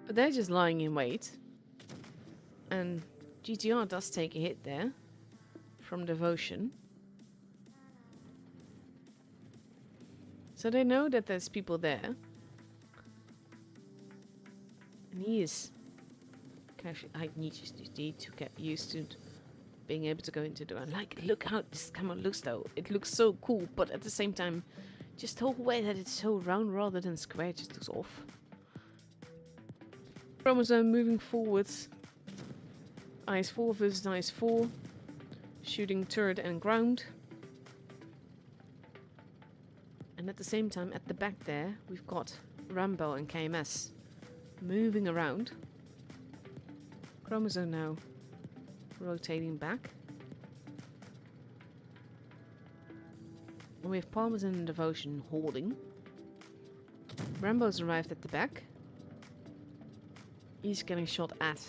But they're just lying in wait. And GTR does take a hit there. From Devotion. So they know that there's people there. And he is... Actually, I need to get used to being able to go into the... Like, look how this camera looks though. It looks so cool, but at the same time, just the whole way that it's so round rather than square just looks off. Chromosome moving forwards. IS-4 versus IS-4. Shooting turret and ground. And at the same time, at the back there, we've got Rambo and KMS moving around. Chromosome now rotating back. And we have Parmesan and Devotion holding. Rambo's arrived at the back. He's getting shot at.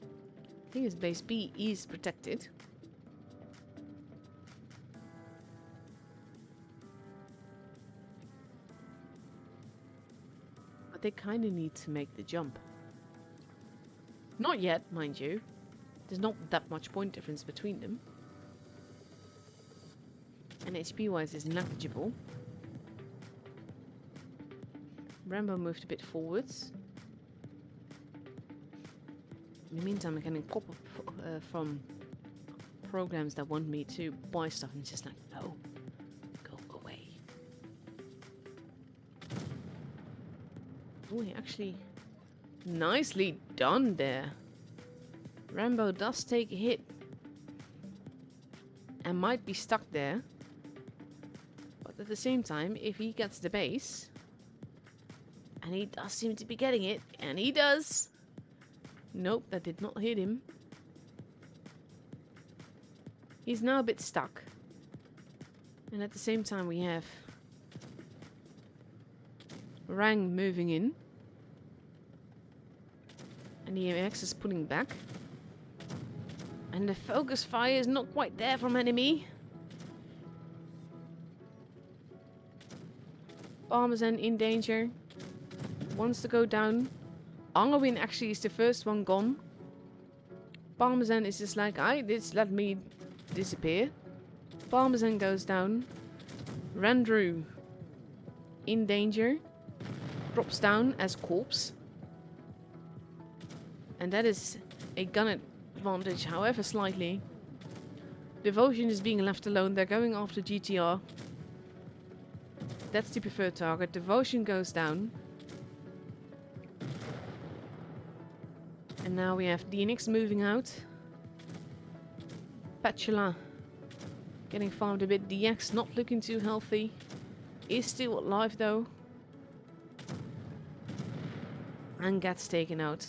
I think his base B is protected. But they kind of need to make the jump. Not yet, mind you. There's not that much point difference between them. And HP-wise is negligible. Rambo moved a bit forwards. In the meantime, I'm getting pop-up from programs that want me to buy stuff, and it's just like, no, go away. Oh, he actually... Nicely done there. Rambo does take a hit. And might be stuck there. But at the same time, if he gets the base... And he does seem to be getting it. And he does. Nope, that did not hit him. He's now a bit stuck. And at the same time we have... Rang moving in. And the AMX is pulling back. And the focus fire is not quite there from enemy. Parmesan in danger. Wants to go down. Arwin actually is the first one gone. Parmesan is just like, just let me disappear. Parmesan goes down. Randrew in danger, drops down as corpse. And that is a gun advantage, however slightly. Devotion is being left alone. They're going after GTR. That's the preferred target. Devotion goes down. And now we have DNX moving out. Petula getting farmed a bit. DX not looking too healthy. Is still alive though. And gets taken out.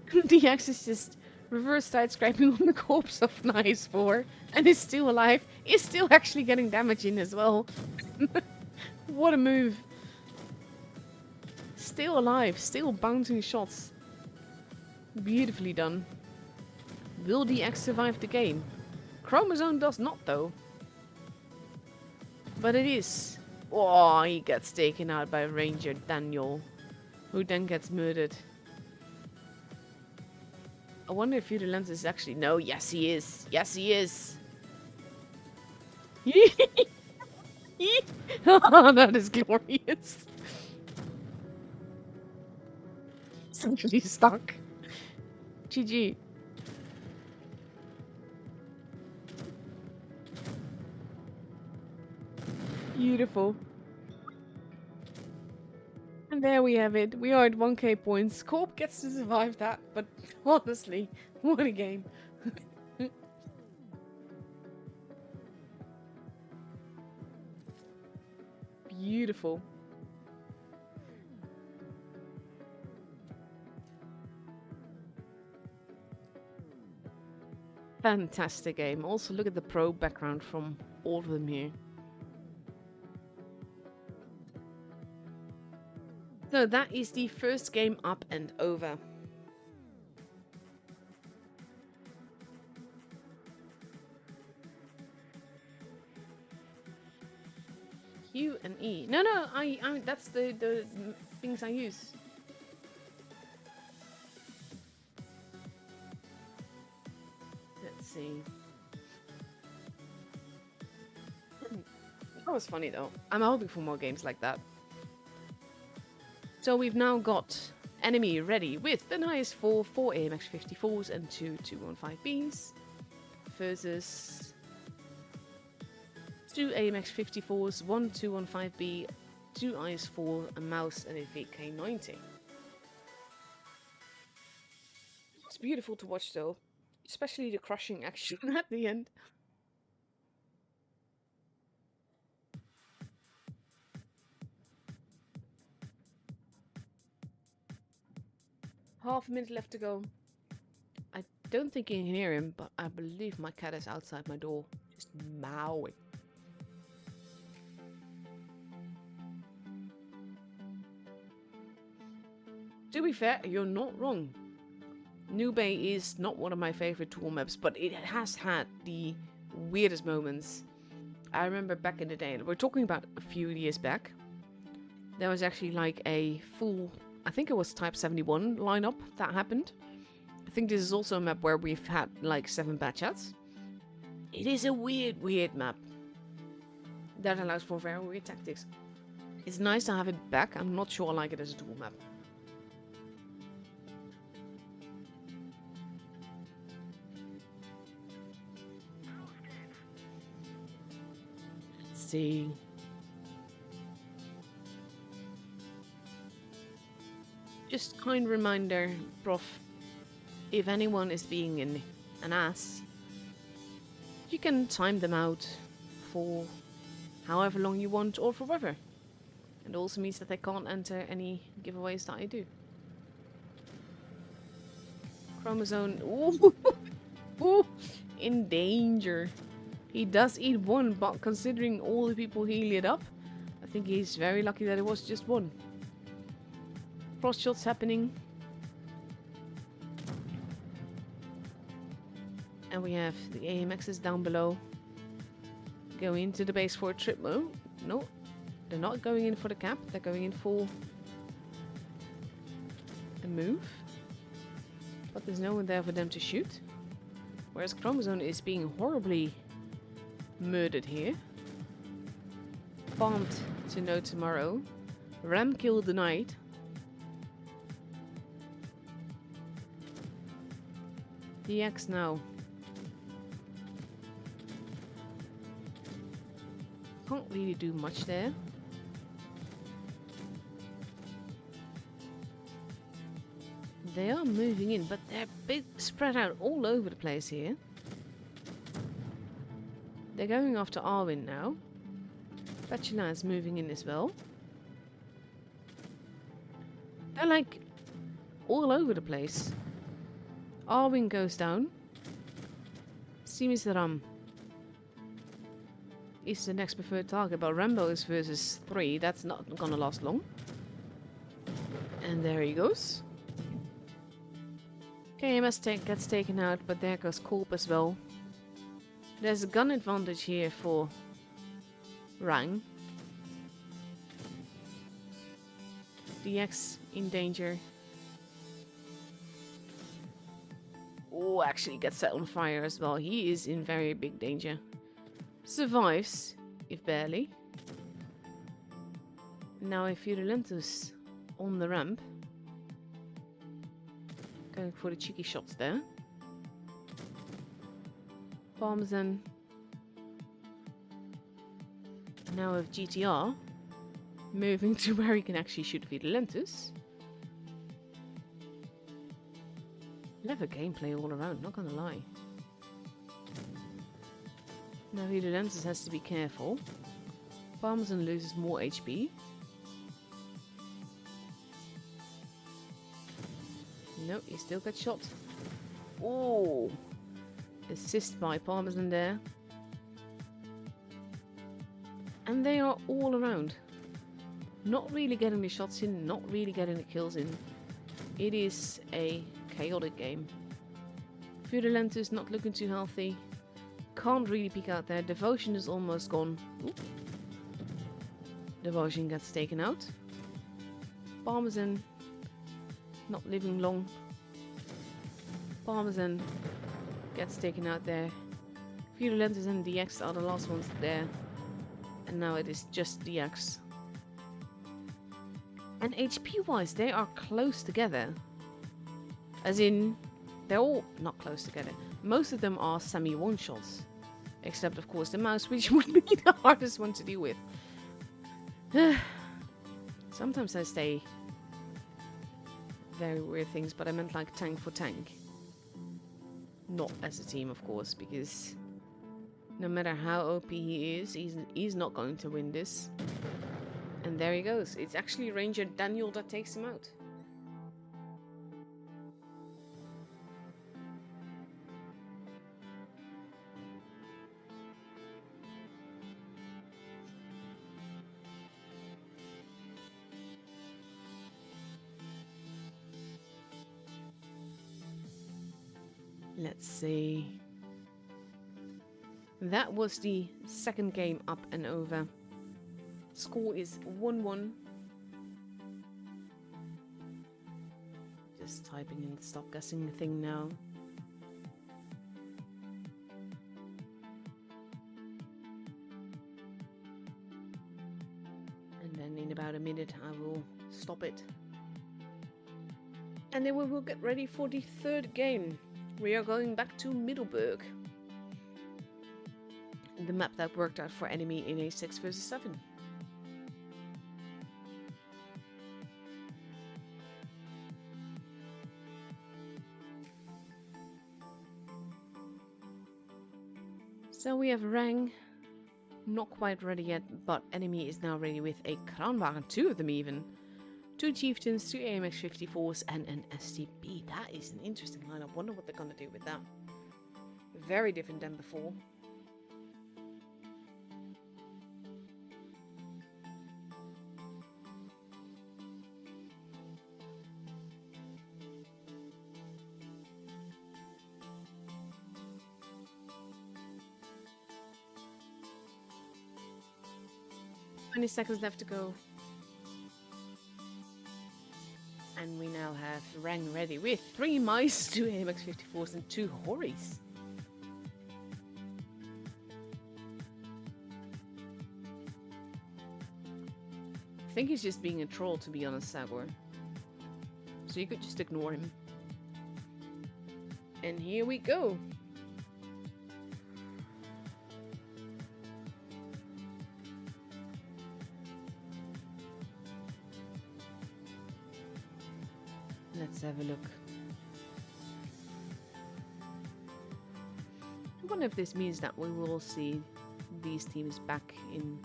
DX is just reverse side scraping on the corpse of Nice 4 and is still alive. Is still actually getting damage in as well. What a move. Still alive, still bouncing shots. Beautifully done. Will DX survive the game? Chromosome does not though. But it is. Oh, he gets taken out by Ranger Daniel, who then gets murdered. I wonder if Virulence is actually... No, yes he is. Yes he is. Oh, that is glorious. It's actually stuck. GG. Beautiful. And there we have it. We are at 1k points. Corp gets to survive that, but honestly, what a game. Beautiful. Fantastic game. Also look at the pro background from all of them here. So that is the first game up and over. Q and E. No, I that's the things I use. Let's see. That was funny though. I'm hoping for more games like that. So we've now got enemy ready with the Nice 4 AMX 54s and 2 215Bs versus 2 AMX 54s, 1 215B, 2 IS4, a mouse and a VK90. It's beautiful to watch though, especially the crushing action at the end. Half a minute left to go. I don't think you can hear him, but I believe my cat is outside my door, just meowing. To be fair, you're not wrong. Nube is not one of my favorite tool maps, but it has had the weirdest moments. I remember back in the day, we're talking about a few years back, there was actually like a full, I think it was Type 71 lineup that happened. I think this is also a map where we've had like 7 bad chats. It is a weird map that allows for very weird tactics. It's nice to have it back. I'm not sure I like it as a tool map. Let's see. Just kind reminder, Prof, if anyone is being an ass, you can time them out for however long you want or forever. It also means that they can't enter any giveaways that I do. Chromosome, ooh, ooh, in danger. He does eat one, but considering all the people he lit up, I think he's very lucky that it was just one. Cross shots happening. And we have the AMXs down below. Going into the base for a trip. Oh, no. They're not going in for the cap. They're going in for a move. But there's no one there for them to shoot. Whereas Chromosome is being horribly murdered here. Farmed to no tomorrow. Ram kill denied. DX now. Can't really do much there. They are moving in, but they're big, spread out all over the place here. They're going after Arwen now. Bachelor is moving in as well. They're like all over the place. Arwen goes down. Simisaram is the next preferred target, but Rambo is versus 3. That's not gonna last long. And there he goes. KMS gets taken out, but there goes Corp as well. There's a gun advantage here for Rang. DX in danger. Oh, actually gets set on fire as well. He is in very big danger. Survives, if barely. Now a Fiorulentus on the ramp. Going for the cheeky shots there. Parmesan. Now with GTR. Moving to where he can actually shoot Fiorulentus. Clever gameplay all around, not gonna lie. Now Fiorulentus has to be careful. Parmesan loses more HP. No, he still got shot. Oh! Assist by Parmesan there. And they are all around. Not really getting the shots in, not really getting the kills in. It is a chaotic game. Fiorulentus not looking too healthy. Can't really peek out there. Devotion is almost gone. Oop. Devotion gets taken out. Parmesan not living long. Parmesan gets taken out there. Fiorulentus and DX are the last ones there. And now it is just DX. And HP wise, they are close together. As in, they're all not close together. Most of them are semi one shots. Except of course the mouse, which would be the hardest one to deal with. Sometimes I say very weird things, but I meant like tank for tank. Not as a team, of course, because no matter how OP he is, he's not going to win this. And there he goes. It's actually Ranger Daniel that takes him out. Let's see. That was the second game up and over. Score is 1-1. Just typing in the stop guessing thing now. And then in about a minute I will stop it. And then we will get ready for the third game. We are going back to Middelburg. The map that worked out for enemy in a 6 vs 7. So we have Rang, not quite ready yet, but enemy is now ready with a Kranwagen, 2 of them even. 2 Chieftains, 2 AMX-54s and an STB. That is an interesting lineup. Wonder what they're gonna do with that. Very different than before. Seconds left to go. And we now have Rang ready with 3 mice, 2 AMX-54s and 2 Horis. think he's just being a troll, to be honest, Sagor. So you could just ignore him. And here we go. Let's have a look. I wonder if this means that we will see these teams back in...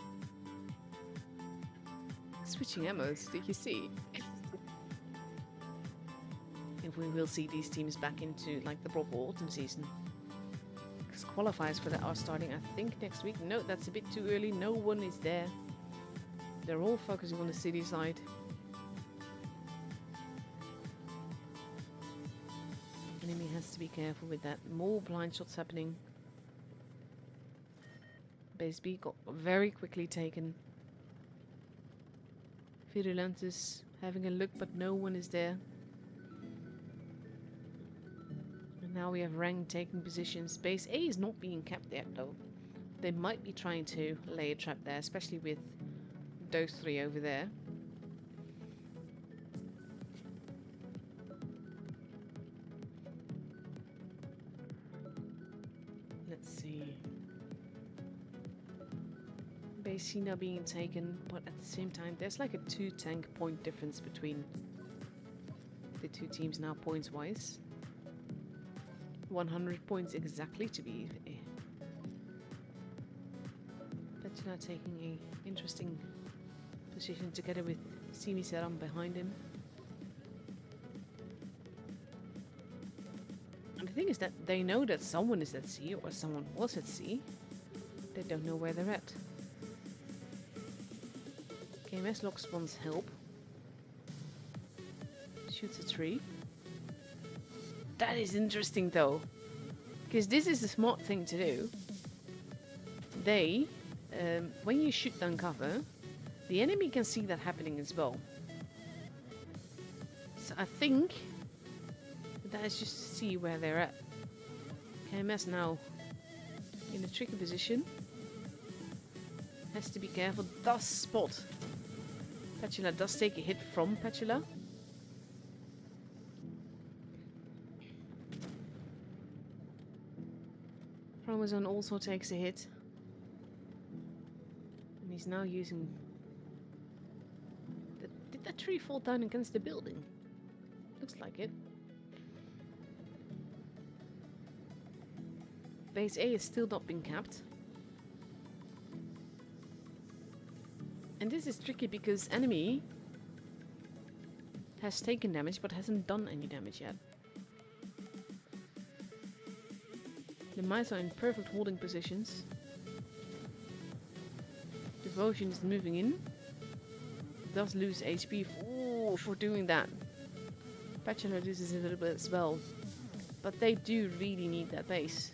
Switching ammos, did you see? If we will see these teams back into like the proper autumn season. Because qualifiers for that are starting, I think, next week. No, that's a bit too early. No one is there. They're all focusing on the city side. Enemy has to be careful with that. More blind shots happening. Base B got very quickly taken. Virulentus having a look, but no one is there. And now we have Rang taking positions. Base A is not being kept there though. They might be trying to lay a trap there, especially with those three over there. Let's see. Base C now being taken, but at the same time there's like a 2 tank point difference between the two teams now points wise. 100 points exactly to be. Petra taking a interesting position together with Simi Seram behind him. And the thing is that they know that someone is at sea or someone was at sea. They don't know where they're at. KMS locks one's help. Shoots a tree. That is interesting though. Because this is the smart thing to do. They, when you shoot down cover, the enemy can see that happening as well. So I think that is just to see where they're at. KMS now in a tricky position. Has to be careful. Does spot. Petula does take a hit from Petula. Promozone also takes a hit. And he's now using... Did that tree fall down against the building? Looks like it. Base A is still not being capped. And this is tricky because enemy has taken damage but hasn't done any damage yet. The mice are in perfect holding positions. Devotion is moving in. Does lose HP for doing that. Petula loses a little bit as well. But they do really need that base.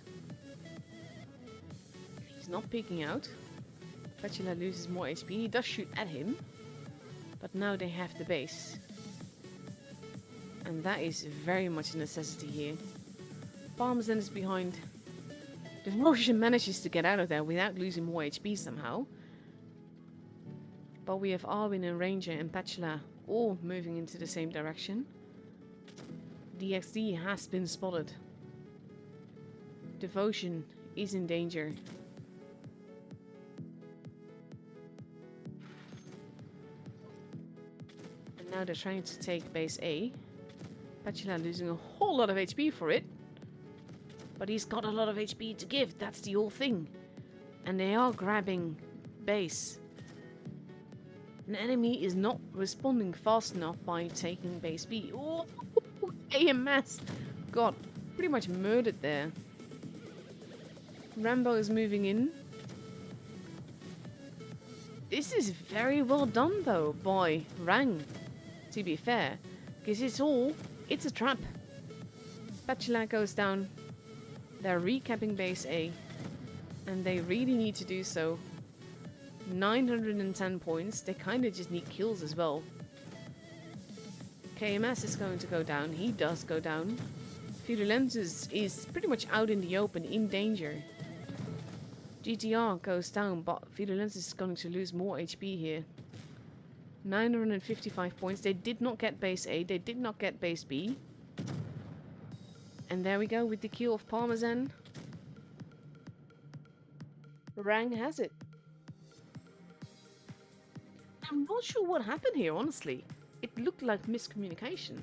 He's not peeking out. Petula loses more HP. He does shoot at him. But now they have the base. And that is very much a necessity here. Palmerston is behind. Devotion manages to get out of there without losing more HP somehow. But we have Arwin and Ranger and Petula all moving into the same direction. DXD has been spotted. Devotion is in danger. And now they're trying to take base A. Petula losing a whole lot of HP for it. But he's got a lot of HP to give. That's the whole thing. And they are grabbing base. An enemy is not responding fast enough by taking base B. Oh, AMS got pretty much murdered there. Rambo is moving in. This is very well done though by Rang, to be fair. Because it's a trap. Petula goes down. They're recapping base A. And they really need to do so. 910 points. They kind of just need kills as well. KMS is going to go down. He does go down. Virulentus is pretty much out in the open, in danger. GTR goes down, but Virulentus is going to lose more HP here. 955 points. They did not get base A. They did not get base B. And there we go with the kill of Parmesan. Rang has it. I'm not sure what happened here, honestly. It looked like miscommunication.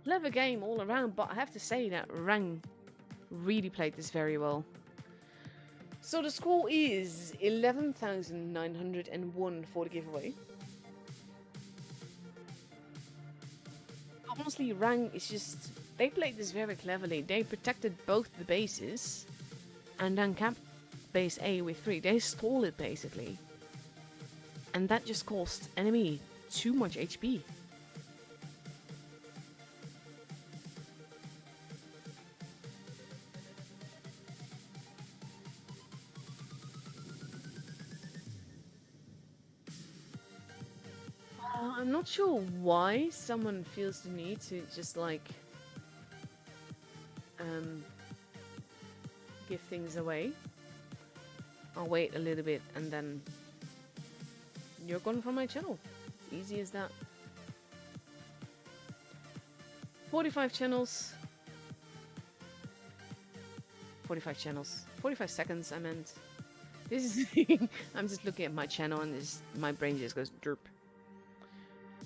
Clever game all around, but I have to say that Rang really played this very well. So the score is 11,901 for the giveaway. Honestly, Rang is just... They played this very cleverly. They protected both the bases and then capped base A with 3. They stole it, basically. And that just cost enemy too much HP. I'm not sure why someone feels the need to just like give things away. I'll wait a little bit and then you're gone from my channel. Easy as that. 45 channels. 45 channels. 45 seconds, I meant. This is... I'm just looking at my channel and my brain just goes derp.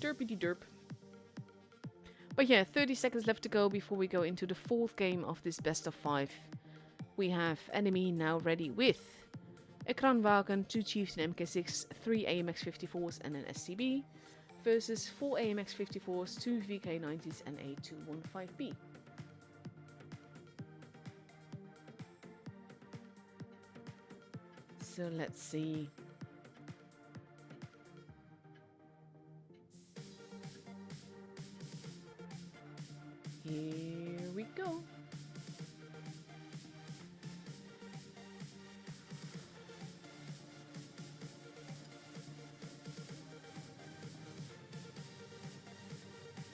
Derpity derp. But yeah, 30 seconds left to go before we go into the fourth game of this best of 5. We have enemy now ready with a Kranwagen, 2 Chieftain MK6, 3 AMX 54s and an SCB versus 4 AMX 54s, 2 VK90s and a 215B. So let's see. Here we go.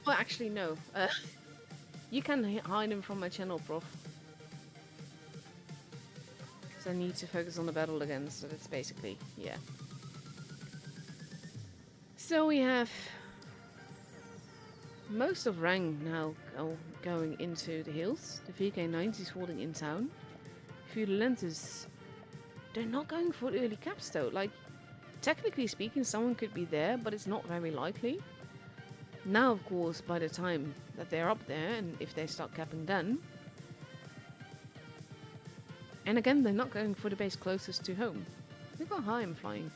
Well, actually, no. You can hide him from my channel, prof. Because I need to focus on the battle again, so that's basically, yeah. So we have most of Rang now going into the hills. The VK90 is holding in town. Fraudulentus, they're not going for early caps though. Like, technically speaking, someone could be there, but it's not very likely. Now, of course, by the time that they're up there, and if they start capping then... And again, they're not going for the base closest to home. Look how high I'm flying.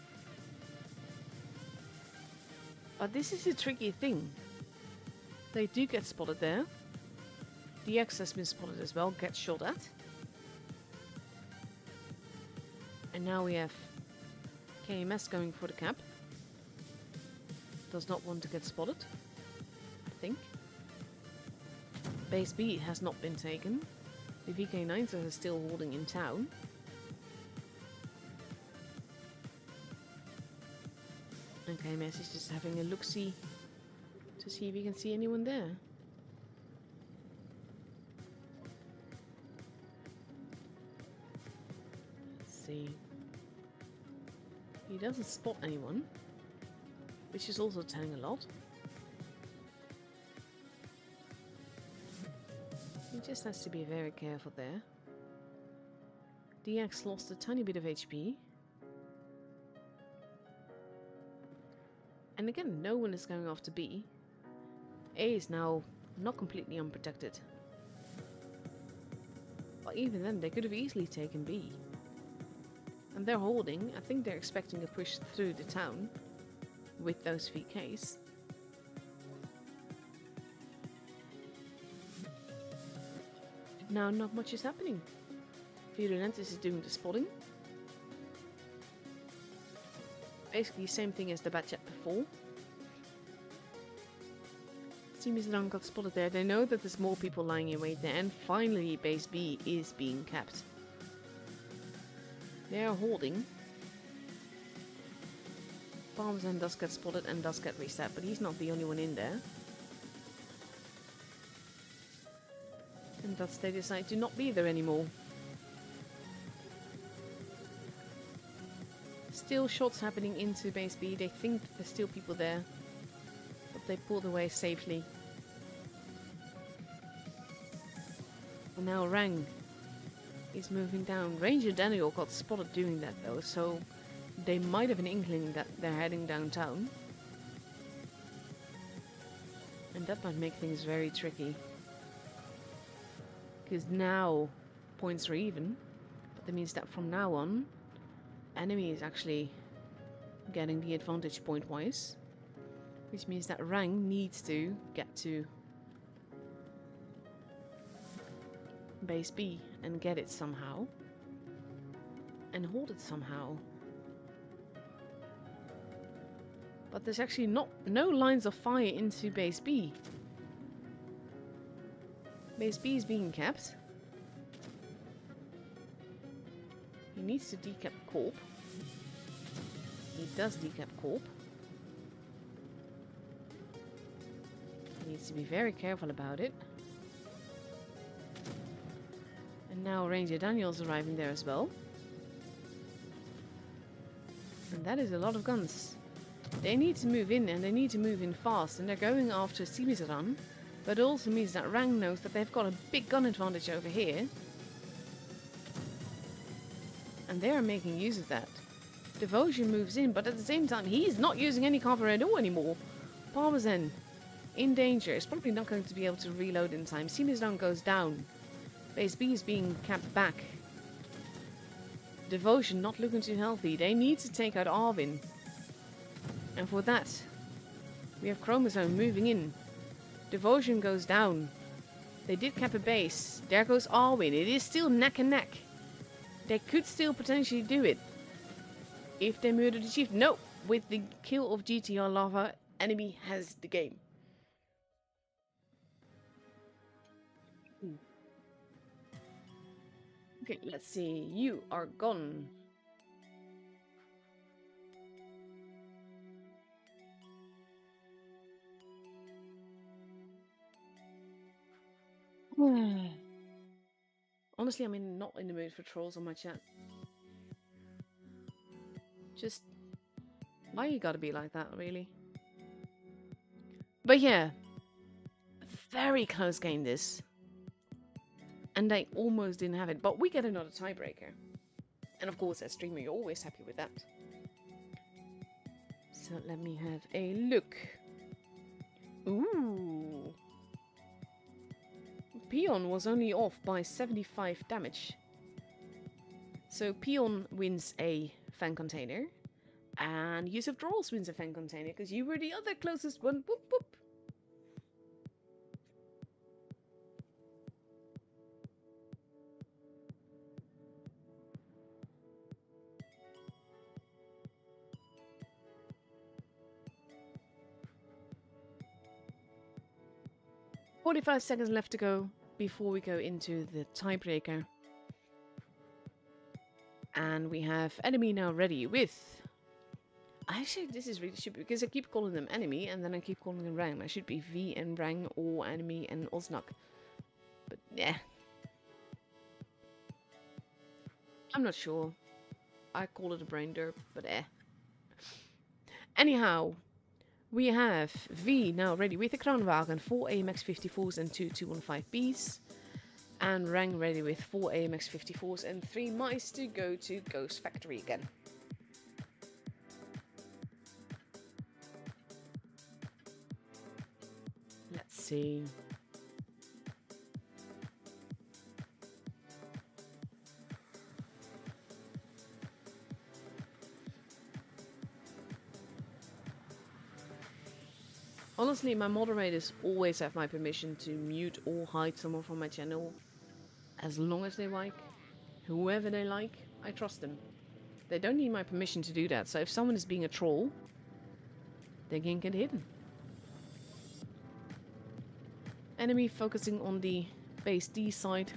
But this is a tricky thing. They do get spotted there. DX has been spotted as well, gets shot at. And now we have KMS going for the cap. Does not want to get spotted, I think. Base B has not been taken. The VK90s are still holding in town. And KMS is just having a look-see to see if we can see anyone there. Let's see. He doesn't spot anyone, which is also telling a lot. He just has to be very careful there. DX lost a tiny bit of HP. And again, no one is going after B. A is now not completely unprotected. But even then, they could have easily taken B. And they're holding. I think they're expecting a push through the town with those VKs. Now not much is happening. Fraudulentus is doing the spotting. Basically same thing as the bad chat before. Team is now got spotted there. They know that there's more people lying in wait there, and finally base B is being capped. They are holding. Parmesan does get spotted and does get reset, but he's not the only one in there. And thus they decide to not be there anymore. still shots happening into base B. They think there's still people there, but they pulled away safely. And now Rang is moving down. Ranger Daniel got spotted doing that though, so they might have an inkling that they're heading downtown. And that might make things very tricky. Because now points are even, but that means that from now on, enemy is actually getting the advantage point-wise. Which means that Rang needs to get to base B and get it somehow. And hold it somehow. But there's actually no lines of fire into base B. Base B is being kept. He needs to decap Corp. He does decap Corp. He needs to be very careful about it. And now Ranger Daniel's arriving there as well. And that is a lot of guns. They need to move in, and they need to move in fast, and they're going after Simisaran. But it also means that Rang knows that they've got a big gun advantage over here. And they're making use of that. Devotion moves in, but at the same time, he's not using any cover at all anymore. Parmesan, in danger. Is probably not going to be able to reload in time. Simisaran goes down. Base B is being capped back. Devotion not looking too healthy. They need to take out Arvin. And for that, we have Chromosome moving in. Devotion goes down. They did cap a base. There goes Arwin. It is still neck and neck. They could still potentially do it. If they murder the chief. No! With the kill of GTR Lava, enemy has the game. Okay, let's see. You are gone. Honestly, I'm not in the mood for trolls on my chat. Just, why you gotta be like that, really? But yeah, very close game this. And I almost didn't have it, but we get another tiebreaker. And of course, as streamer, you're always happy with that. So let me have a look. Ooh. Peon was only off by 75 damage. So Peon wins a fan container. And Yusuf Drolls wins a fan container because you were the other closest one. Boop, boop. "45 seconds left to go before we go into the tiebreaker. And we have enemy now ready with... Actually, this is really stupid because I keep calling them enemy and then I keep calling them Rang. I should be V and Rang or enemy and Osnak. But yeah. I'm not sure. I call it a brain derp, but eh. Anyhow, we have V now ready with the Kranwagen, 4 AMX 54s and 2 215Bs. And Rang ready with 4 AMX 54s and 3 mice to go to Ghost Factory again. Let's see. Honestly, my moderators always have my permission to mute or hide someone from my channel. As long as they like. Whoever they like, I trust them. They don't need my permission to do that, so if someone is being a troll, they can get hidden. Enemy focusing on the base D side.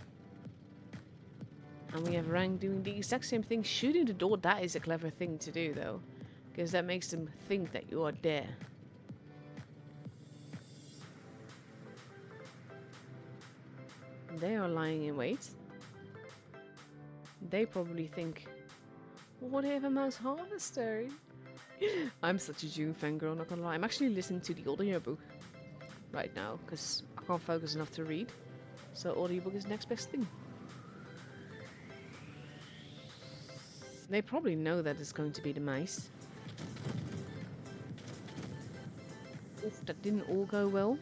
And we have Rang doing the exact same thing. Shooting the door, that is a clever thing to do though. Because that makes them think that you are there. They are lying in wait. They probably think Whatever mouse harvester. I'm such a June fangirl, not gonna lie. I'm actually listening to the audiobook right now because I can't focus enough to read. So audiobook is the next best thing. They probably know that it's going to be the mice. Oof, that didn't all go well.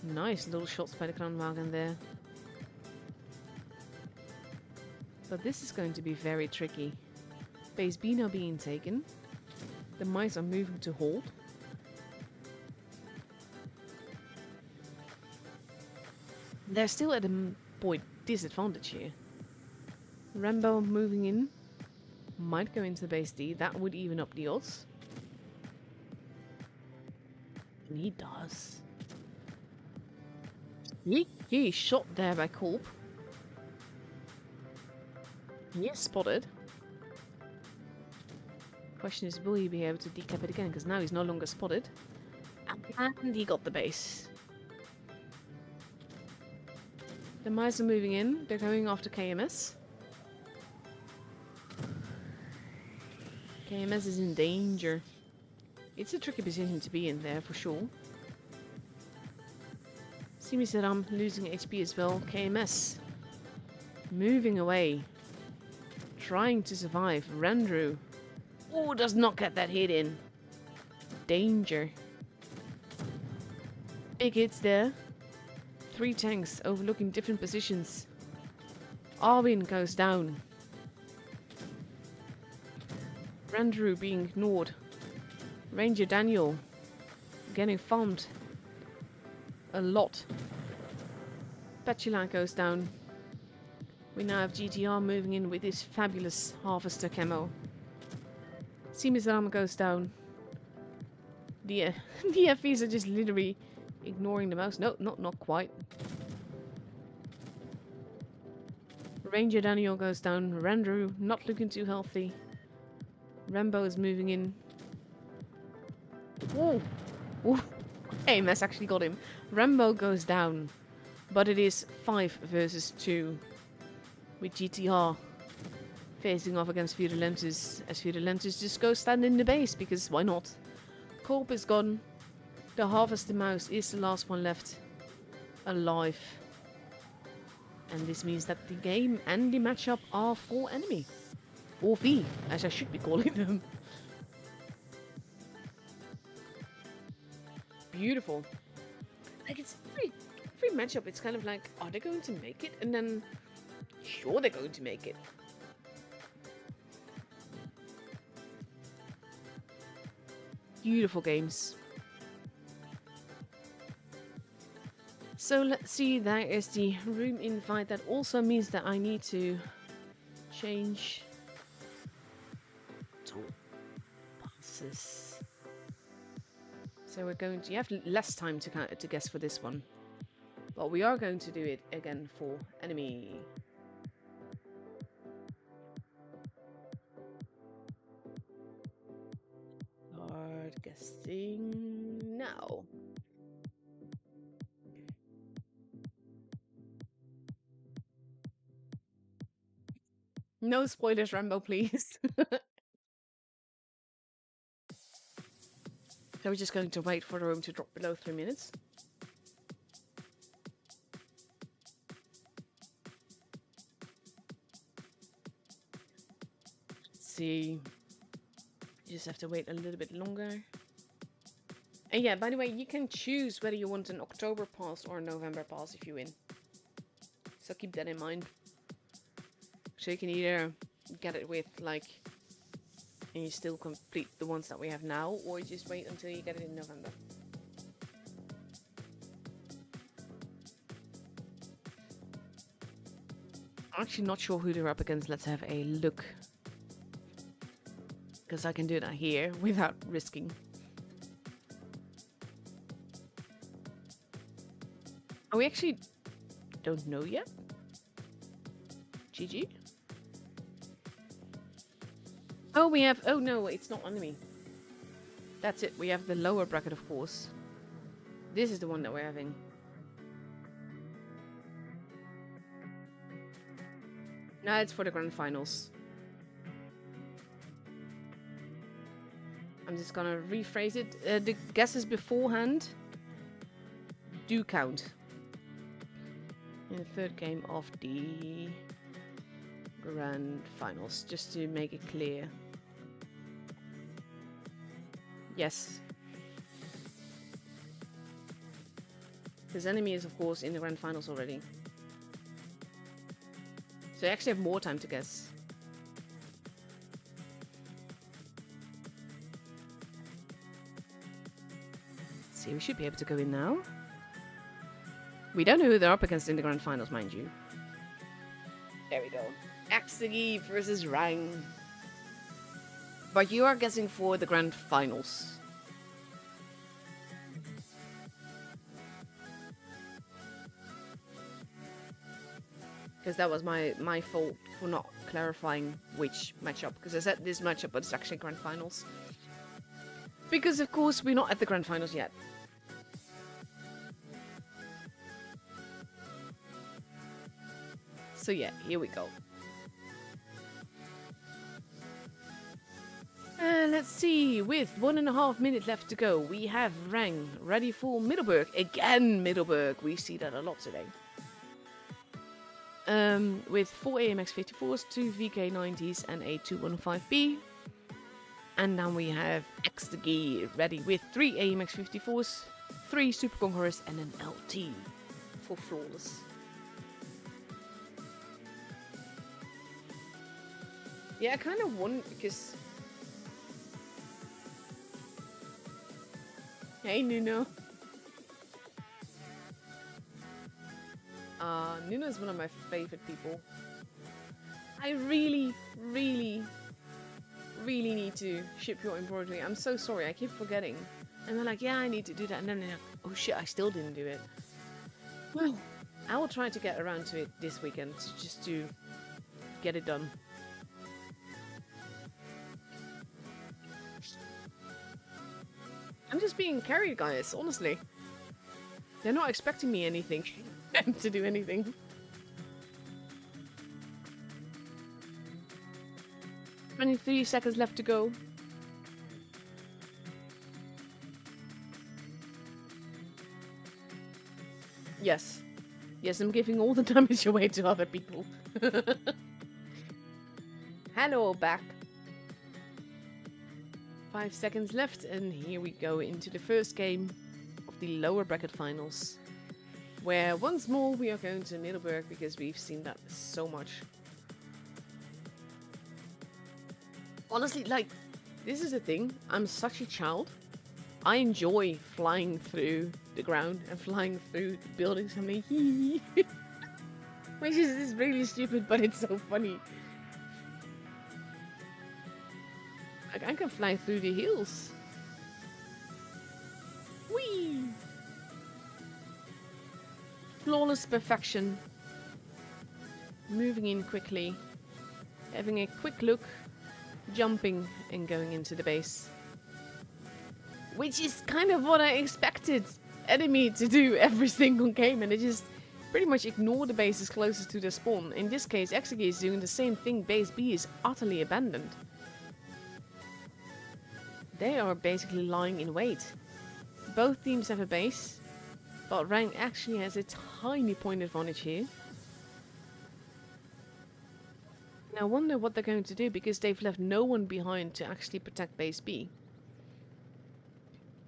Nice little shots by the Kranwagen there. But this is going to be very tricky. Base B now being taken. The mice are moving to hold. They're still at a point disadvantage here. Rambo moving in. Might go into base D. That would even up the odds. And he does. He shot there by Kolb. He is spotted. Question is, will he be able to decap it again? Because now he's no longer spotted. And he got the base. The mice are moving in. They're going after KMS. KMS is in danger. It's a tricky position to be in there for sure. Seems that I'm losing HP as well. KMS moving away. Trying to survive. Randrew. Oh, does not get that hit in. Danger. Big hits there. 3 tanks overlooking different positions. Arwin goes down. Randrew being ignored. Ranger Daniel getting farmed a lot. Petula goes down. We now have GTR moving in with his fabulous harvester camo. Simizarama goes down. The FVs are just literally ignoring the mouse. No, not quite. Ranger Daniel goes down. Randrew not looking too healthy. Rambo is moving in. Whoa! Ooh. AMS actually got him. Rambo goes down. But it is 5 versus 2. With GTR facing off against Virulentus. As Virulentus just goes stand in the base. Because why not? Kolb is gone. The Harvester Mouse is the last one left alive. And this means that the game and the matchup are for enemy. Or V, as I should be calling them. Beautiful. Like, it's every matchup, it's kind of like, are they going to make it? And then, sure, they're going to make it. Beautiful games. So let's see, there is the room invite. That also means that I need to change to passes. So we're going to, you have less time to guess for this one. But we are going to do it again for enemy. Start guessing now. No spoilers, Rambo, please. So we're just going to wait for the room to drop below 3 minutes. Let's see. You just have to wait a little bit longer. And yeah, by the way, you can choose whether you want an October pass or a November pass if you win. So keep that in mind. So you can either get it with, like, and you still complete the ones that we have now, or you just wait until you get it in November. I'm actually not sure who they're up against. Let's have a look. Because I can do that here without risking. Oh, we actually don't know yet. GG. Oh, we have... Oh, no, it's not enemy. That's it. We have the lower bracket, of course. This is the one that we're having. No, it's for the grand finals. I'm just gonna rephrase it. The guesses beforehand do count. In the third game of the grand finals, just to make it clear. Yes. His enemy is, of course, in the grand finals already. So you actually have more time to guess. See, we should be able to go in now. We don't know who they're up against in the grand finals, mind you. There we go. Aksugi versus Rang. But you are guessing for the grand finals. Because that was my fault for not clarifying which matchup. Because I said this matchup, but it's actually grand finals. Because of course we're not at the grand finals yet. So yeah, here we go. Let's see, with 1.5 minutes left to go, we have Rang ready for Middelburg. Again, Middelburg. We see that a lot today. With 4 AMX54s, 2 VK90s and a 215B. And now we have Aksugi ready with 3 AMX54s, 3 Super Conquerors and an LT for Flawless. Yeah, I kind of want, because... Hey, Nuno. Nuno is one of my favorite people. I really need to ship your embroidery. I'm so sorry, I keep forgetting. And they're like, yeah, I need to do that. And then they're like, oh shit, I still didn't do it. Well, I will try to get around to it this weekend, just to get it done. I'm just being carried, guys, honestly. They're not expecting me anything to do anything. Only 3 seconds left to go. Yes. Yes, I'm giving all the damage away to other people. Hello, back. 5 seconds left, and here we go into the first game of the lower bracket finals, where once more we are going to Middelburg because we've seen that so much. Honestly, like, this is the thing, I'm such a child. I enjoy flying through the ground and flying through the buildings. I'm like, hee hee. Which is really stupid, but it's so funny. Like, I can fly through the hills. Whee! Flawless perfection. Moving in quickly. Having a quick look. Jumping and going into the base. Which is kind of what I expected enemy to do every single game. And they just pretty much ignore the bases closest to their spawn. In this case, Aksugi is doing the same thing. Base B is utterly abandoned. They are basically lying in wait. Both teams have a base, but Rang actually has a tiny point advantage here. Now I wonder what they're going to do, because they've left no one behind to actually protect base B.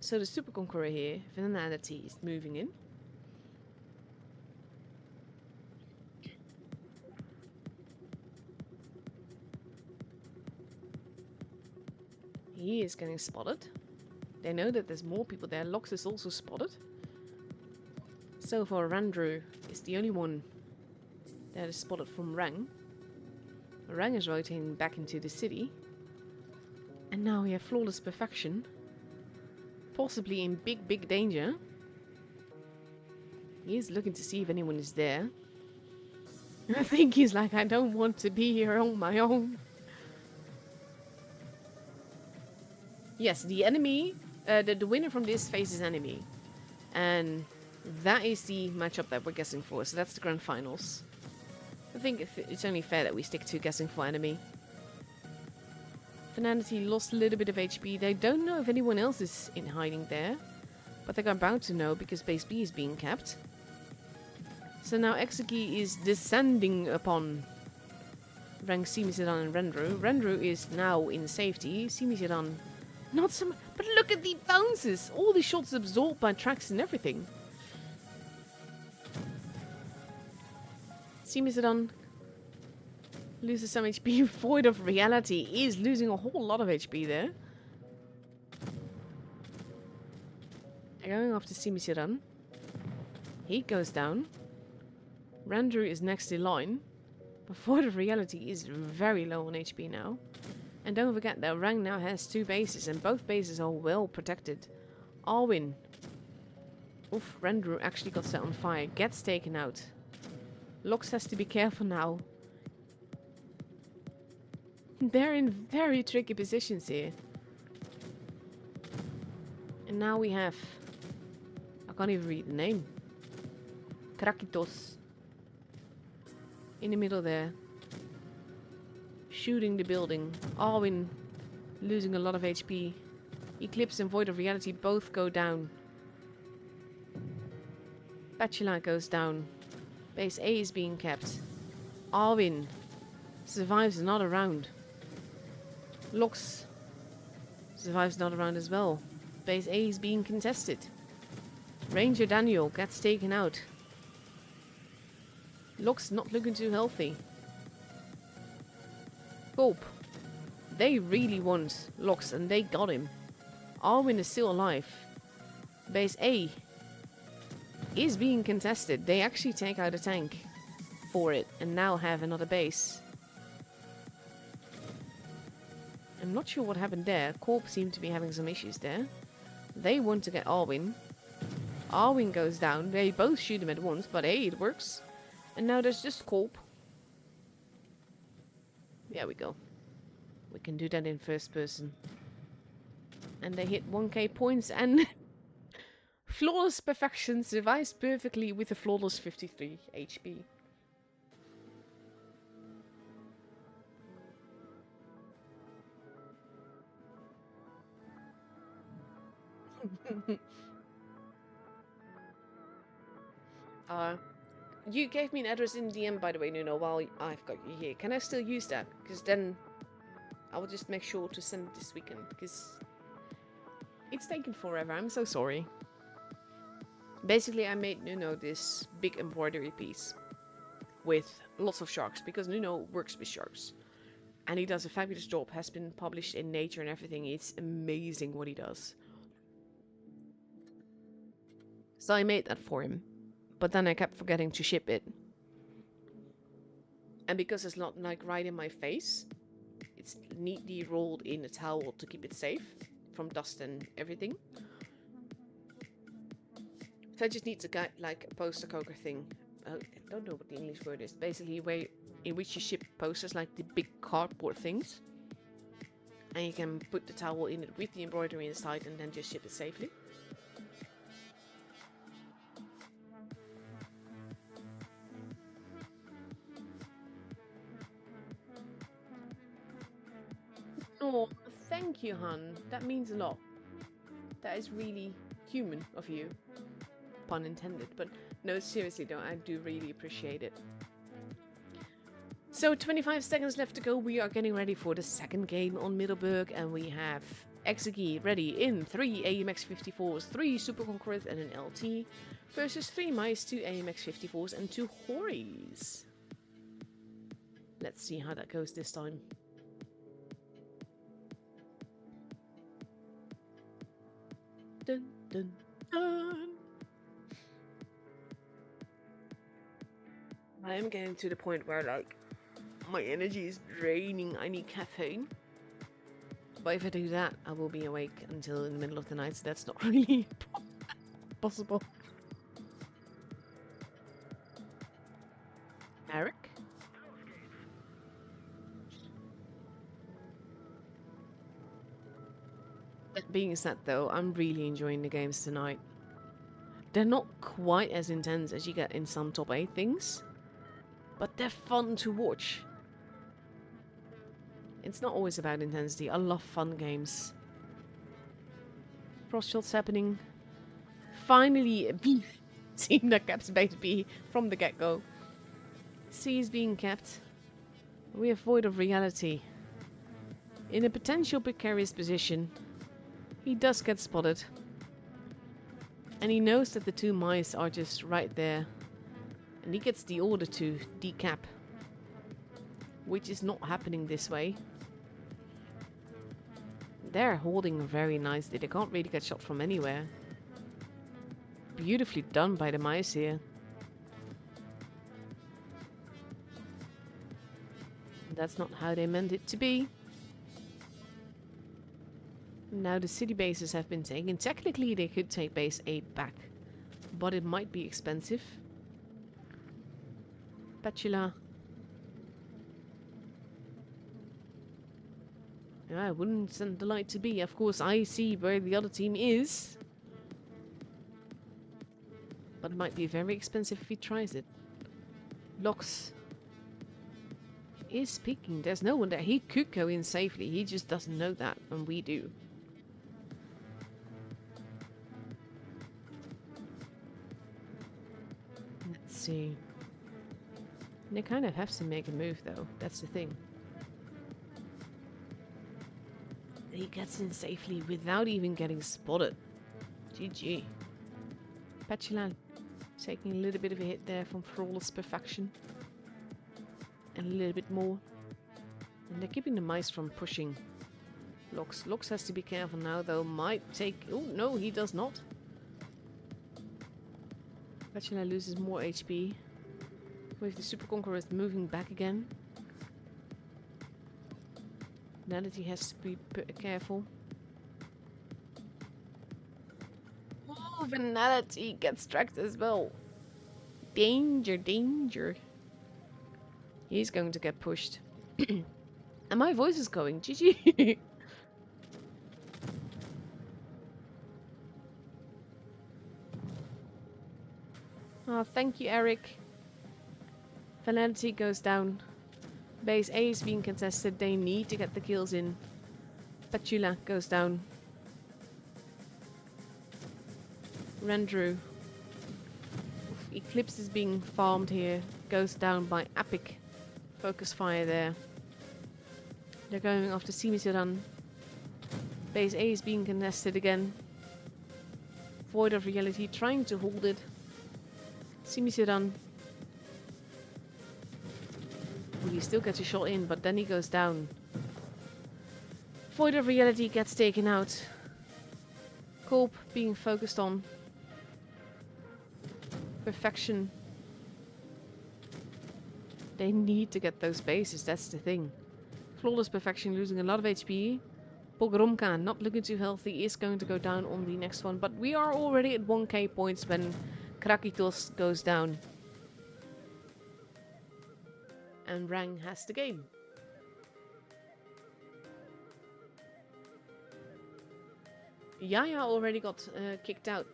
So the Super Conqueror here, Venality, is moving in. He is getting spotted. They know that there's more people there. Lox is also spotted. So far, Randrew is the only one that is spotted from Rang. Rang is rotating back into the city. And now we have Flawless Perfection. Possibly in big danger. He is looking to see if anyone is there. I think he's like, I don't want to be here on my own. Yes, the enemy, the winner from this faces enemy. And that is the matchup that we're guessing for. So that's the grand finals. I think it's only fair that we stick to guessing for enemy. Finality lost a little bit of HP. They don't know if anyone else is in hiding there. But they're bound to know because base B is being kept. So now Exegi is descending upon rank Simisedan and Rendru. Rendru is now in safety. Simisedan, not so much. But look at the bounces! All the shots absorbed by tracks and everything. Simisedan loses some HP. Void of Reality is losing a whole lot of HP there. They're going after Simisedan. He goes down. Rendru is next in line. But Void of Reality is very low on HP now. And don't forget that Rang now has 2 bases, and both bases are well protected. Alwyn. Oof, Rendru actually got set on fire. Gets taken out. Lox has to be careful now. They're in very tricky positions here. And now we have... I can't even read the name. Krakitos. In the middle there. Shooting the building. Alwyn losing a lot of HP. Eclipse and Void of Reality both go down. Bachelor goes down. Base A is being kept. Alwyn survives another round. Lox survives another round as well. Base A is being contested. Ranger Daniel gets taken out. Lox not looking too healthy. Corp. They really want Lox and they got him. Alwyn is still alive. Base A is being contested. They actually take out a tank for it and now have another base. I'm not sure what happened there. Corp seemed to be having some issues there. They want to get Alwyn. Alwyn goes down. They both shoot him at once, but hey, it works. And now there's just Corp. There we go. We can do that in first person. And they hit 1k points and... Flawless Perfection survives perfectly with a flawless 53 HP. You gave me an address in DM, by the way, Nuno, while I've got you here. Can I still use that? Because then I will just make sure to send it this weekend, because it's taken forever. I'm so sorry. Basically, I made Nuno this big embroidery piece with lots of sharks, because Nuno works with sharks. And he does a fabulous job, has been published in Nature and everything. It's amazing what he does. So I made that for him. But then I kept forgetting to ship it. And because it's not like right in my face, it's neatly rolled in a towel to keep it safe from dust and everything. So I just need to get like a poster coker thing. I don't know what the English word is. Basically a way in which you ship posters, like the big cardboard things. And you can put the towel in it with the embroidery inside and then just ship it safely. Oh, thank you, hun. That means a lot. That is really human of you. Pun intended. But no, seriously though, I do really appreciate it. So 25 seconds left to go. We are getting ready for the second game on Middleburg. And we have Exegi ready in 3 AMX 54s, 3 Super Conquerors and an LT. Versus 3 mice, 2 AMX 54s and 2 Hories. Let's see how that goes this time. Dun, dun, dun. I am getting to the point where like my energy is draining. I need caffeine. But if I do that, I will be awake until in the middle of the night, so that's not really possible. Eric? That being said though, I'm really enjoying the games tonight. They're not quite as intense as you get in some top 8 things, but they're fun to watch. It's not always about intensity. I love fun games. Cross shots happening. Finally, a B team that caps base B from the get-go. C is being kept. We have Void of Reality. In a potential precarious position, he does get spotted. And he knows that the two mice are just right there. And he gets the order to decap. Which is not happening this way. They're holding very nicely. They can't really get shot from anywhere. Beautifully done by the mice here. That's not how they meant it to be. Now the city bases have been taken. Technically they could take base A back, but it might be expensive. Spatula. Yeah, I wouldn't send the light to B. Of course I see where the other team is. But it might be very expensive if he tries it. Locks is peeking. There's no one there. He could go in safely. He just doesn't know that, and we do. Let's see. They kind of have to make a move, though. That's the thing. He gets in safely without even getting spotted. GG. Petulant taking a little bit of a hit there from Flawless Perfection. And a little bit more. And they're keeping the mice from pushing. Locks. Locks has to be careful now, though. Might take... Oh, no, he does not. Petulant loses more HP. With the Super Conqueror moving back again. Now that he has to be careful. Oh, Venality gets tracked as well. Danger, danger. He's going to get pushed. And my voice is going. GG. Oh, thank you, Eric. Venality goes down. Base A is being contested. They need to get the kills in. Petula goes down. Rendrew. Eclipse is being farmed here. Goes down by Epic. Focus fire there. They're going after Simisiran. Base A is being contested again. Void of Reality trying to hold it. Simisiran. He still gets a shot in, but then he goes down. Void of Reality gets taken out. Corp being focused on. Perfection. They need to get those bases, that's the thing. Flawless Perfection losing a lot of HP. Pogromka not looking too healthy, is going to go down on the next one. But we are already at 1k points when Krakitos goes down. And Rang has the game. Yaya already got kicked out.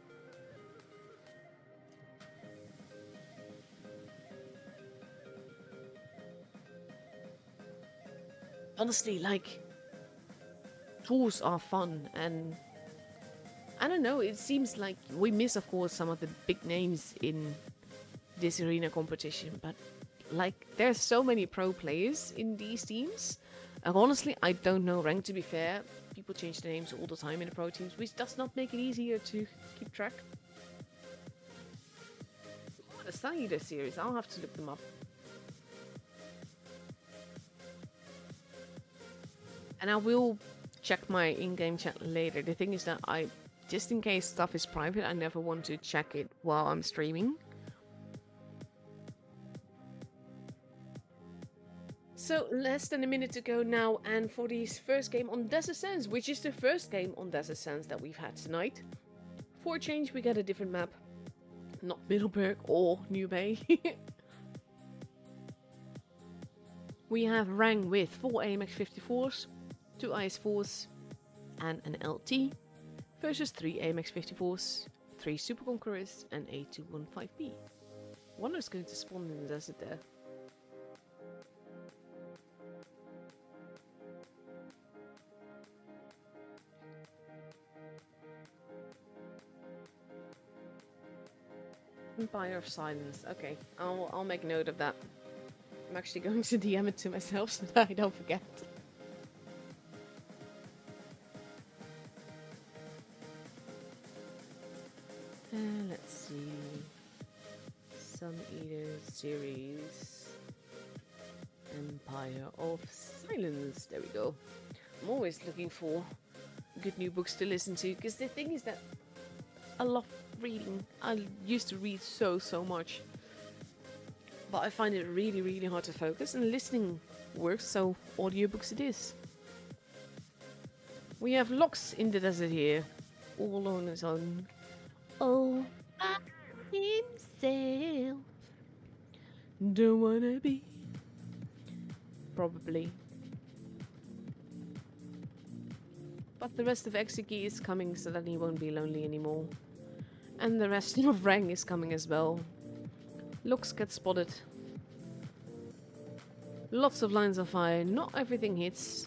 Honestly, like, tours are fun, and I don't know, it seems like we miss, of course, some of the big names in this arena competition, but like, there's so many pro players in these teams. And honestly, I don't know rank, to be fair. People change their names all the time in the pro teams, which does not make it easier to keep track. The Sayida series, I'll have to look them up. And I will check my in-game chat later. The thing is that just in case stuff is private, I never want to check it while I'm streaming. So, less than a minute to go now, and for this first game on Desert Sands, which is the first game on Desert Sands that we've had tonight. For a change, we get a different map. Not Middleburg or New Bay. We have Rang with 4 AMX 54s, 2 IS4s, and an LT, versus 3 AMX 54s, 3 Super Conquerors, and a 215B. Wonder is going to spawn in the desert there. Empire of Silence. Okay, I'll make note of that. I'm actually going to DM it to myself so that I don't forget. Let's see. Sun Eater series. Empire of Silence. There we go. I'm always looking for good new books to listen to, because the thing is that I love reading. I used to read so much, but I find it really hard to focus, and listening works, so audiobooks it is. We have Locks in the desert here, all on his own. All by himself. Don't wanna be. Probably. But the rest of Exegi is coming so that he won't be lonely anymore. And the rest of Rang is coming as well. Lux gets spotted. Lots of lines of fire. Not everything hits.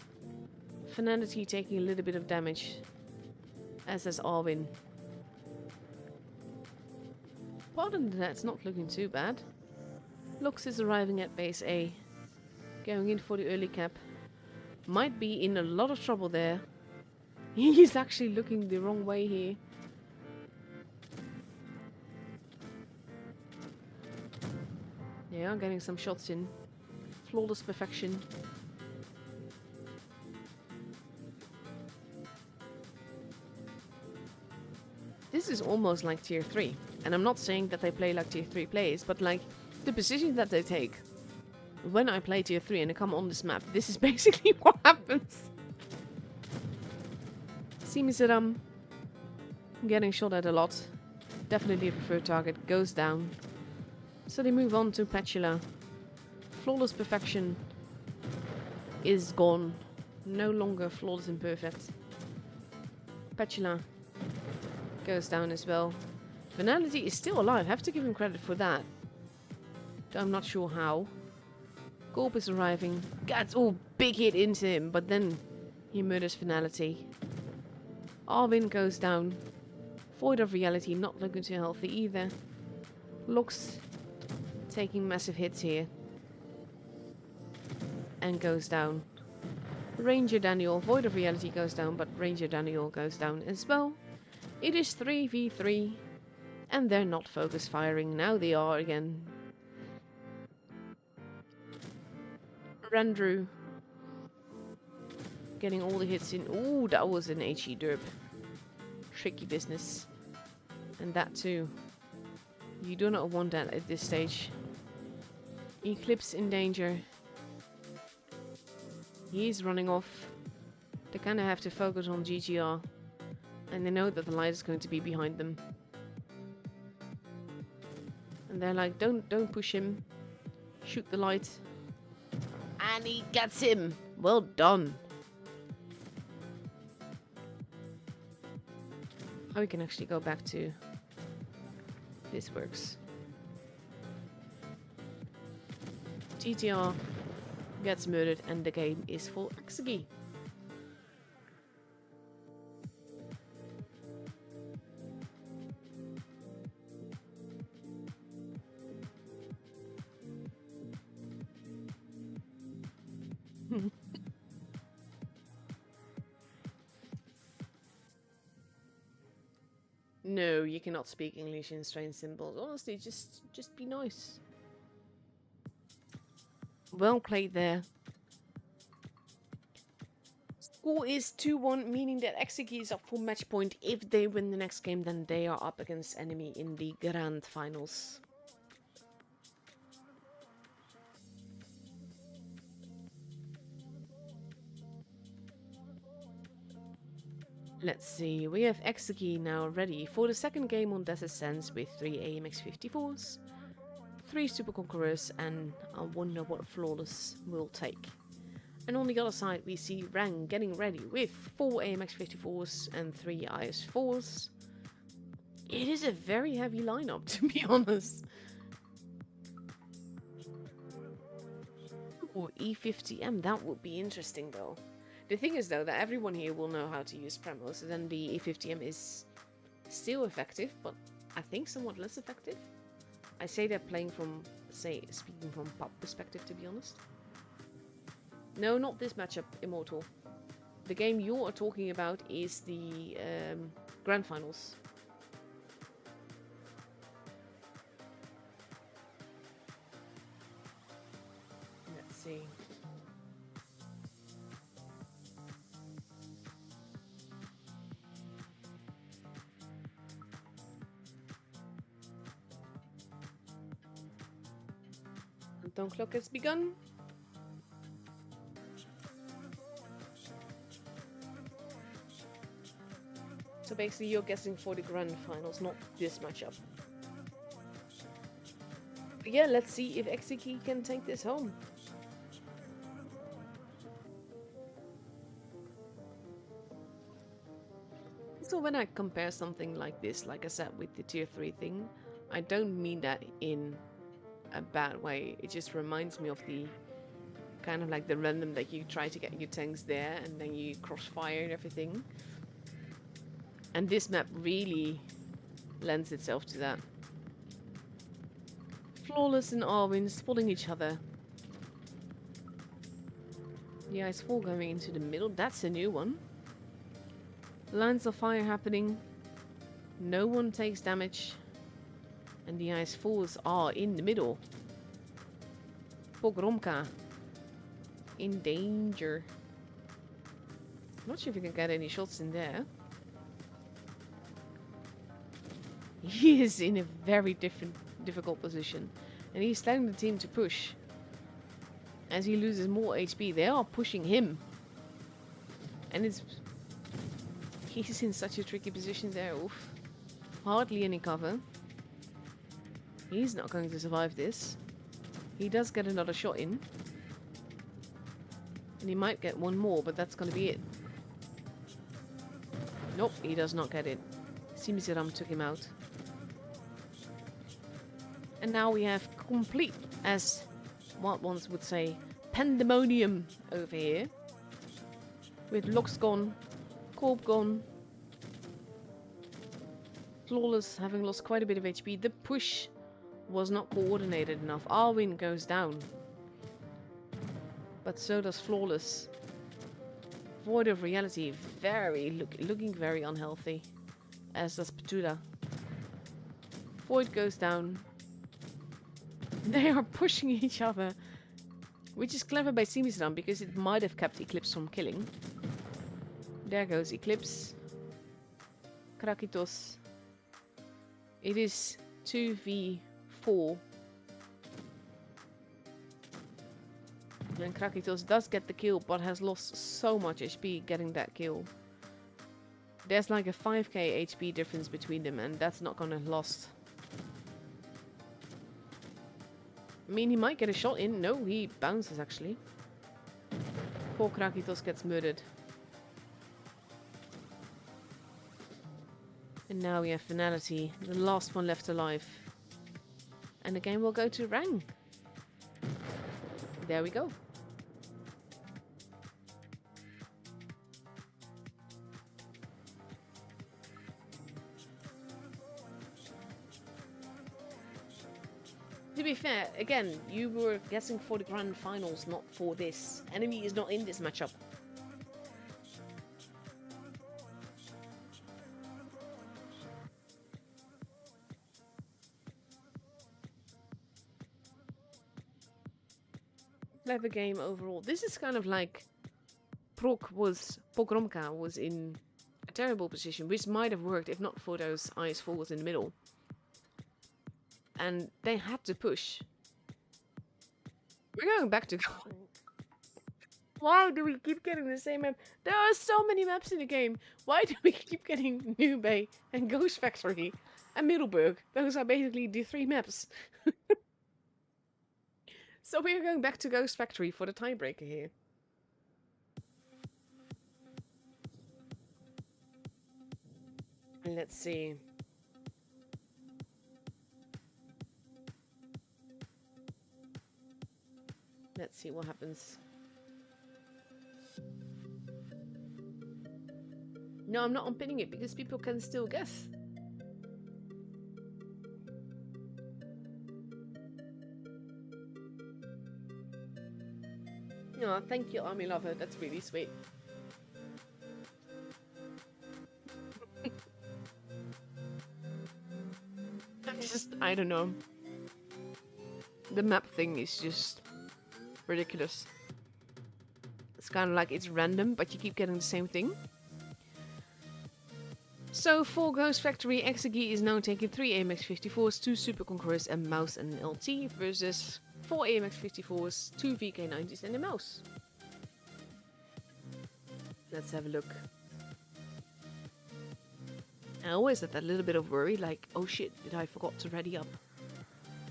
Finality taking a little bit of damage. As does Arvin. Pardon that, it's not looking too bad. Lux is arriving at base A. Going in for the early cap. Might be in a lot of trouble there. He's actually looking the wrong way here. Yeah, getting some shots in. Flawless perfection. This is almost like tier 3. And I'm not saying that they play like tier 3 players, but like the positions that they take. When I play tier 3 and I come on this map, this is basically what happens. Seems that I'm getting shot at a lot. Definitely a preferred target. Goes down. So they move on to Petula. Flawless perfection is gone. No longer flawless and perfect. Petula goes down as well. Finality is still alive. Have to give him credit for that. Though I'm not sure how. Gorp is arriving. Gets all big hit into him, but then he murders Finality. Arvin goes down. Void of Reality not looking too healthy either. Lux taking massive hits here. And goes down. Ranger Daniel. Void of Reality goes down, but Ranger Daniel goes down as well. It is 3v3. And they're not focus firing. Now they are again. Randrew getting all the hits in. Ooh, that was an HE derp. Tricky business. And that too. You do not want that at this stage. Eclipse in danger. He's running off. They kind of have to focus on GGR. And they know that the light is going to be behind them. And they're like, don't push him. Shoot the light. And he gets him. Well done. Oh, we can actually go back to... This works. TTR gets murdered and the game is for Exegi. No, you cannot speak English in strange symbols. Honestly, just be nice. Well played there. Score is 2-1, meaning that Exegi is up for match point. If they win the next game, then they are up against enemy in the Grand Finals. Let's see, we have Exegi now ready for the second game on Desert Sands with 3 AMX-54s, 3 Super Conquerors, and I wonder what Flawless will take. And on the other side we see Rang getting ready with 4 AMX-54s and 3 IS-4s. It is a very heavy lineup, to be honest. Or E50M, that would be interesting though. The thing is though that everyone here will know how to use Premo, so then the E50M is still effective, but I think somewhat less effective. I say that playing from, speaking from pop perspective, to be honest. No, not this matchup, Immortal. The game you are talking about is the Grand Finals. Let's see. Countdown clock has begun. So basically you're guessing for the Grand Finals, not this matchup. But yeah, let's see if Exiki can take this home. So when I compare something like this, like I said with the tier 3 thing, I don't mean that in a bad way. It just reminds me of the kind of like the random that you try to get your tanks there and then you crossfire and everything. And this map really lends itself to that. Flawless and Arwin spotting each other. The Ice 4 going into the middle, that's a new one. Lines of fire happening. No one takes damage. And the Ice 4s are in the middle. Pogromka in danger. Not sure if we can get any shots in there. He is in a very difficult position. And he's telling the team to push. As he loses more HP, they are pushing him. And he's in such a tricky position there. Oof. Hardly any cover. He's not going to survive this. He does get another shot in. And he might get one more, but that's going to be it. Nope, he does not get it. Simiseram took him out. And now we have complete, as what ones would say, pandemonium over here. With Locks gone, Corp gone. Flawless having lost quite a bit of HP. The push was not coordinated enough. Arwin goes down. But so does Flawless. Void of Reality, looking very unhealthy. As does Petuda. Void goes down. They are pushing each other. Which is clever by Simisram because it might have kept Eclipse from killing. There goes Eclipse. Krakitos. It is 2v4. And Krakitos does get the kill, but has lost so much HP getting that kill. There's like a 5k HP difference between them, and that's not gonna last. I mean, he might get a shot in. No, he bounces actually. Poor Krakitos gets murdered. And now we have Finality, the last one left alive. And the game will go to Rang. There we go. To be fair, again, you were guessing for the Grand Finals, not for this. Enemy is not in this matchup. Clever game overall. This is kind of like Pogromka was in a terrible position, which might have worked if not for those Ice Falls in the middle. And they had to push. We're going back to... Why do we keep getting the same map? There are so many maps in the game. Why do we keep getting New Bay and Ghost Factory and Middleburg? Those are basically the 3 maps. So we're going back to Ghost Factory for the tiebreaker here. Let's see. Let's see what happens. No, I'm not unpinning it because people can still guess. Oh, thank you, Army Lover. That's really sweet. I don't know. The map thing is just ridiculous. It's kind of like it's random, but you keep getting the same thing. So, for Ghost Factory, Exegi is now taking 3 AMX-54s, 2 Super Conquerors, a mouse and an LT, versus 4 AMX-54s, 2 VK-90s and a mouse. Let's have a look. I always had that little bit of worry, like, oh shit, did I forgot to ready up?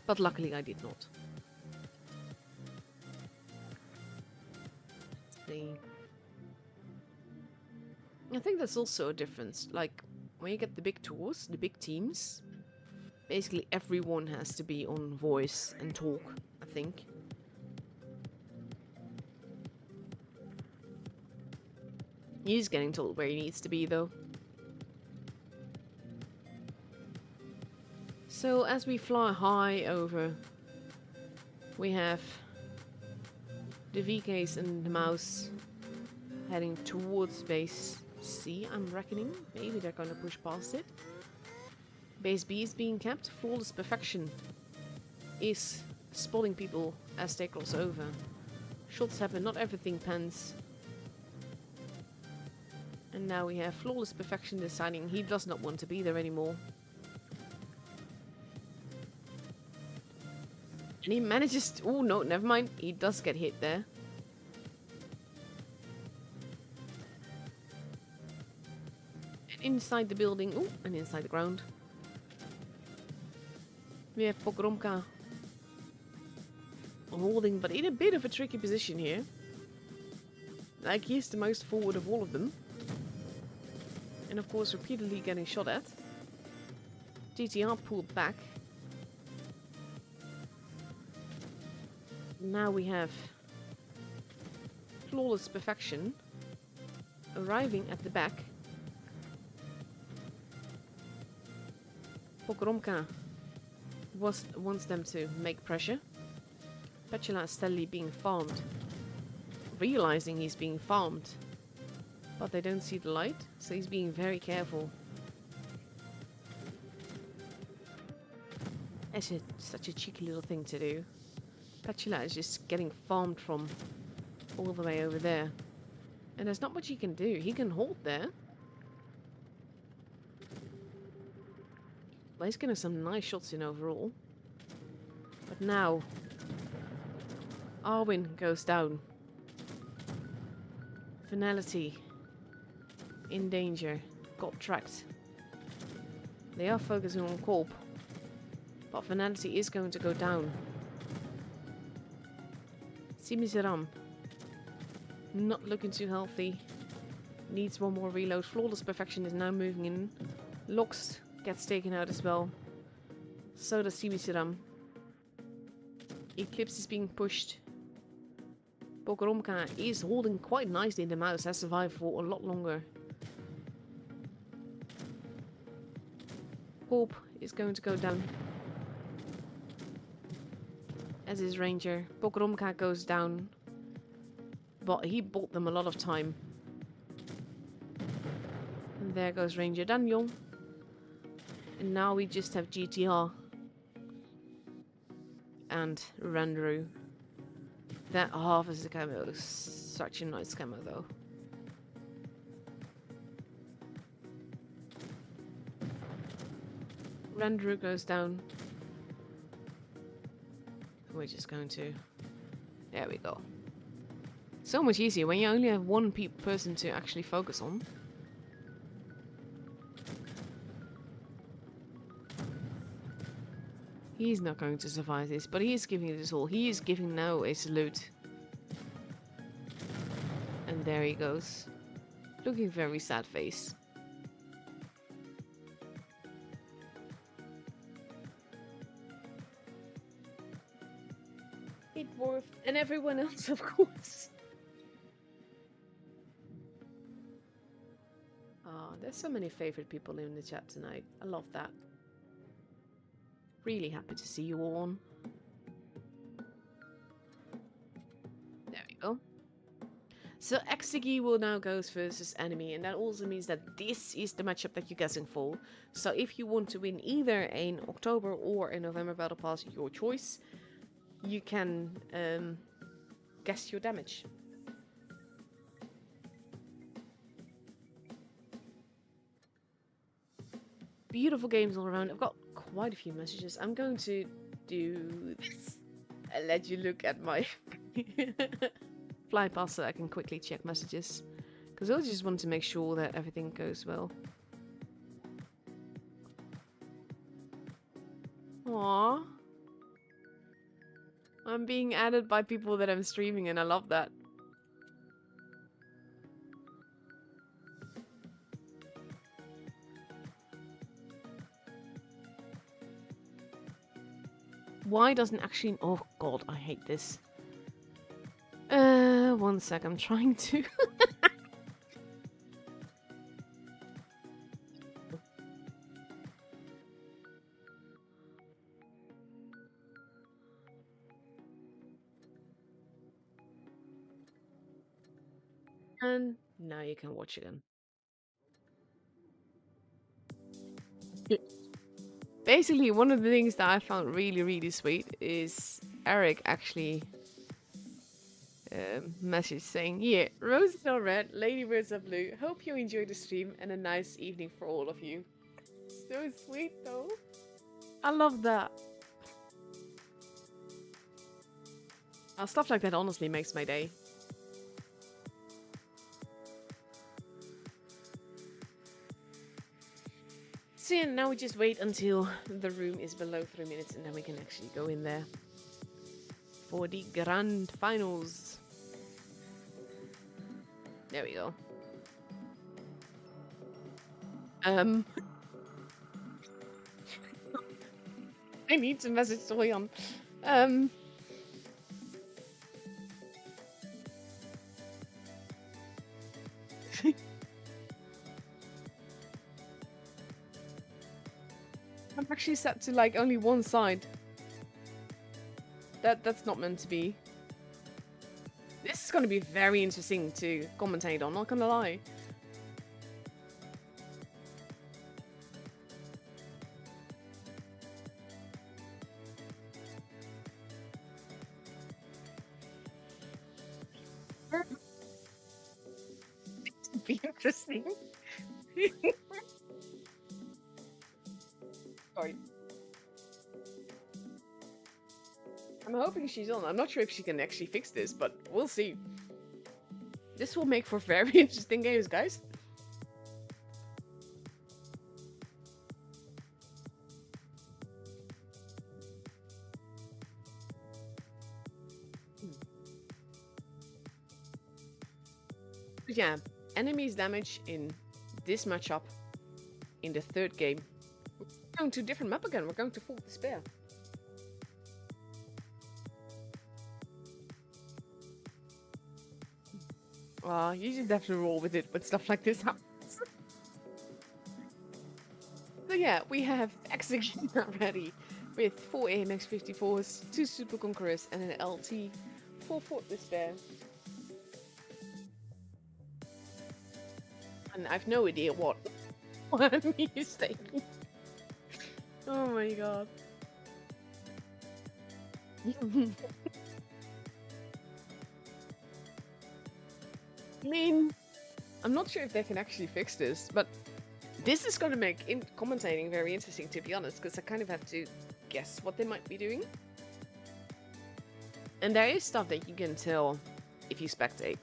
But luckily I did not. Let's see. I think that's also a difference. Like, when you get the big tours, the big teams, basically everyone has to be on voice and talk, I think. He's getting told where he needs to be, though. So, as we fly high over, we have the VKs and the mouse heading towards base C, I'm reckoning. Maybe they're gonna push past it. Base B is being kept. Flawless Perfection is spotting people as they cross over. Shots happen, not everything pans. And now we have Flawless Perfection deciding he does not want to be there anymore. And he manages to... Oh, no, never mind. He does get hit there. And inside the building... Oh, and inside the ground. We have Pogromka holding, but in a bit of a tricky position here. Like, he's the most forward of all of them. And of course, repeatedly getting shot at. GTR pulled back. Now we have Flawless Perfection arriving at the back. Pogromka wants them to make pressure. Petula is steadily being farmed. Realizing he's being farmed. But they don't see the light, so he's being very careful. It's such a cheeky little thing to do. Petula is just getting farmed from all the way over there. And there's not much he can do. He can hold there. Well, he's getting some nice shots in overall. But now, Arwin goes down. Finality in danger. Got tracked. They are focusing on Corp. But Finality is going to go down. Simiseram. Not looking too healthy. Needs one more reload. Flawless Perfection is now moving in. Lox gets taken out as well. So does Simiseram. Eclipse is being pushed. Pogromka is holding quite nicely. The mouse has survived for a lot longer. Corp is going to go down. As is Ranger. Pogromka goes down. But he bought them a lot of time. And there goes Ranger Daniel. And now we just have GTR. And Randru. That half is a camo. Such a nice camo though. Randru goes down. We're just going to... There we go. So much easier when you only have one person to actually focus on. He's not going to survive this, but he is giving it his all. He is giving now a salute. And there he goes. Looking very sad face. It forth, and everyone else, of course. Oh, there's so many favorite people in the chat tonight. I love that. Really happy to see you all on. There we go. So Exegi will now go versus enemy, and that also means that this is the matchup that you're guessing for. So if you want to win either an October or a November Battle Pass, your choice, you can guess your damage. Beautiful games all around. I've got quite a few messages. I'm going to do this and let you look at my fly past so I can quickly check messages, because I just want to make sure that everything goes well. Aww. I'm being added by people that I'm streaming, and I love that. Why doesn't actually... Oh god, I hate this. 1 sec, I'm trying to... And now you can watch again. Basically, one of the things that I found really sweet is Eric actually message saying, yeah, roses are red, ladybirds are blue. Hope you enjoyed the stream and a nice evening for all of you. So sweet though. I love that. Stuff like that honestly makes my day. So yeah, now we just wait until the room is below 3 minutes and then we can actually go in there for the grand finals. There we go. I need to message Soyan. I'm actually set to like only one side. That's not meant to be. This is going to be very interesting to commentate on, not gonna lie. It'll be interesting. Sorry. I'm hoping she's on. I'm not sure if she can actually fix this, but we'll see. This will make for very interesting games, guys. But yeah, enemies damage in this matchup in the third game. We're going to a different map again. We're going to Full Despair. You just have to roll with it when stuff like this happens. So yeah, we have Executioner ready with 4 AMX 54s, 2 Super Conquerors, and an LT for Fort Despair. And I've no idea what one he's taking. Oh my god. I mean, I'm not sure if they can actually fix this, but this is going to make commentating very interesting, to be honest, because I kind of have to guess what they might be doing. And there is stuff that you can tell if you spectate,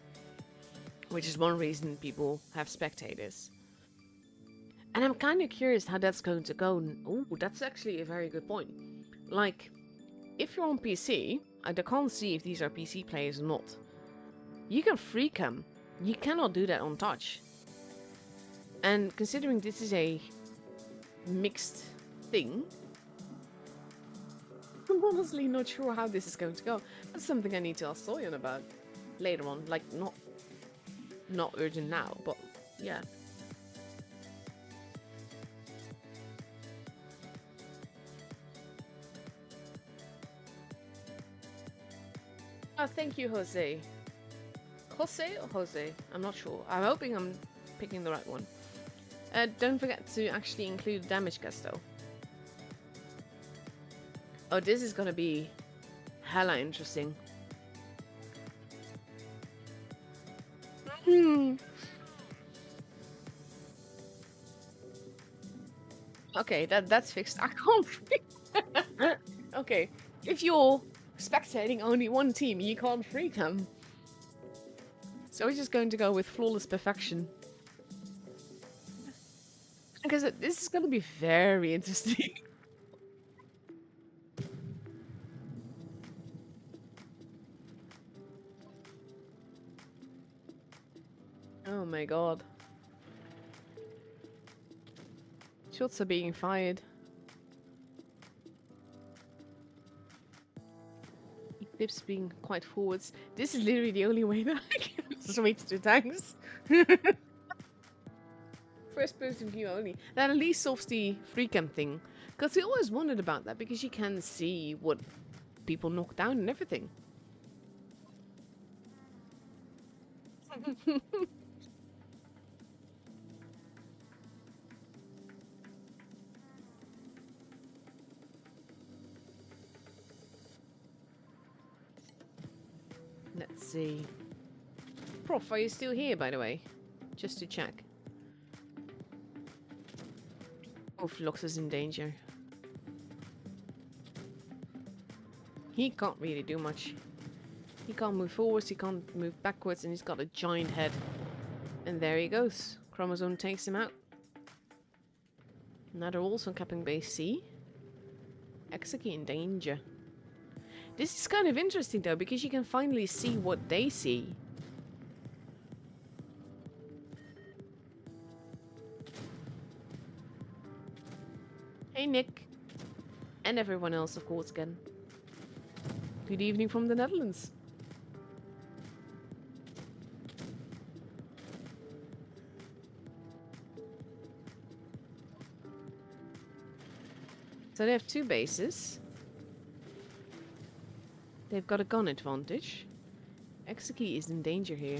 which is one reason people have spectators. And I'm kind of curious how that's going to go. Oh, that's actually a very good point. Like, if you're on PC, I can't see if these are PC players or not. You can free cam. You cannot do that on touch. And considering this is a mixed thing, I'm honestly not sure how this is going to go. That's something I need to ask Soyan about later on. Like, not urgent now, but yeah. Oh, thank you, Jose. Jose or Jose? I'm not sure. I'm hoping I'm picking the right one. Don't forget to actually include damage cast though. Oh, this is gonna be hella interesting. Okay, that's fixed. I can't. Okay, if you're spectating only one team, you can't free them. So we're just going to go with flawless perfection. Because this is going to be very interesting. Oh my god. Shots are being fired. Eclipse being quite forwards. This is literally the only way that I can switch to tanks. First person view only. That at least solves the free cam thing. Because we always wondered about that, because you can see what people knock down and everything. Let's see. Prof, are you still here, by the way? Just to check. Oh, Flux is in danger. He can't really do much. He can't move forwards, he can't move backwards, and he's got a giant head. And there he goes. Chromosome takes him out. Now they're also capping base C. Exeki in danger. This is kind of interesting though, because you can finally see what they see. Hey Nick. And everyone else, of course, again. Good evening from the Netherlands. So they have two bases. They've got a gun advantage. Exeki is in danger here.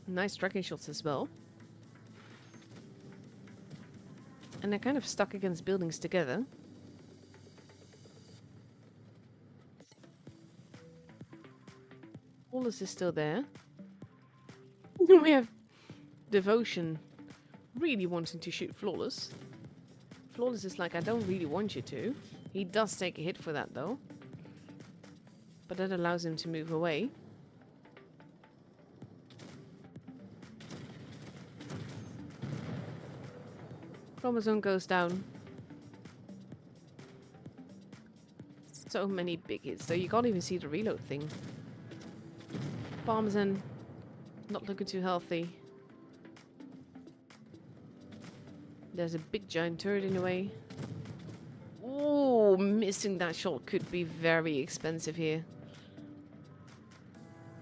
Nice tracking shots as well. And they're kind of stuck against buildings together. Wallace is still there. We have Devotion really wanting to shoot Flawless. Flawless is like, I don't really want you to. He does take a hit for that though. But that allows him to move away. Chromosome goes down. So many big hits, though you can't even see the reload thing. Parmesan, not looking too healthy. There's a big giant turret in the way. Oh, missing that shot could be very expensive here.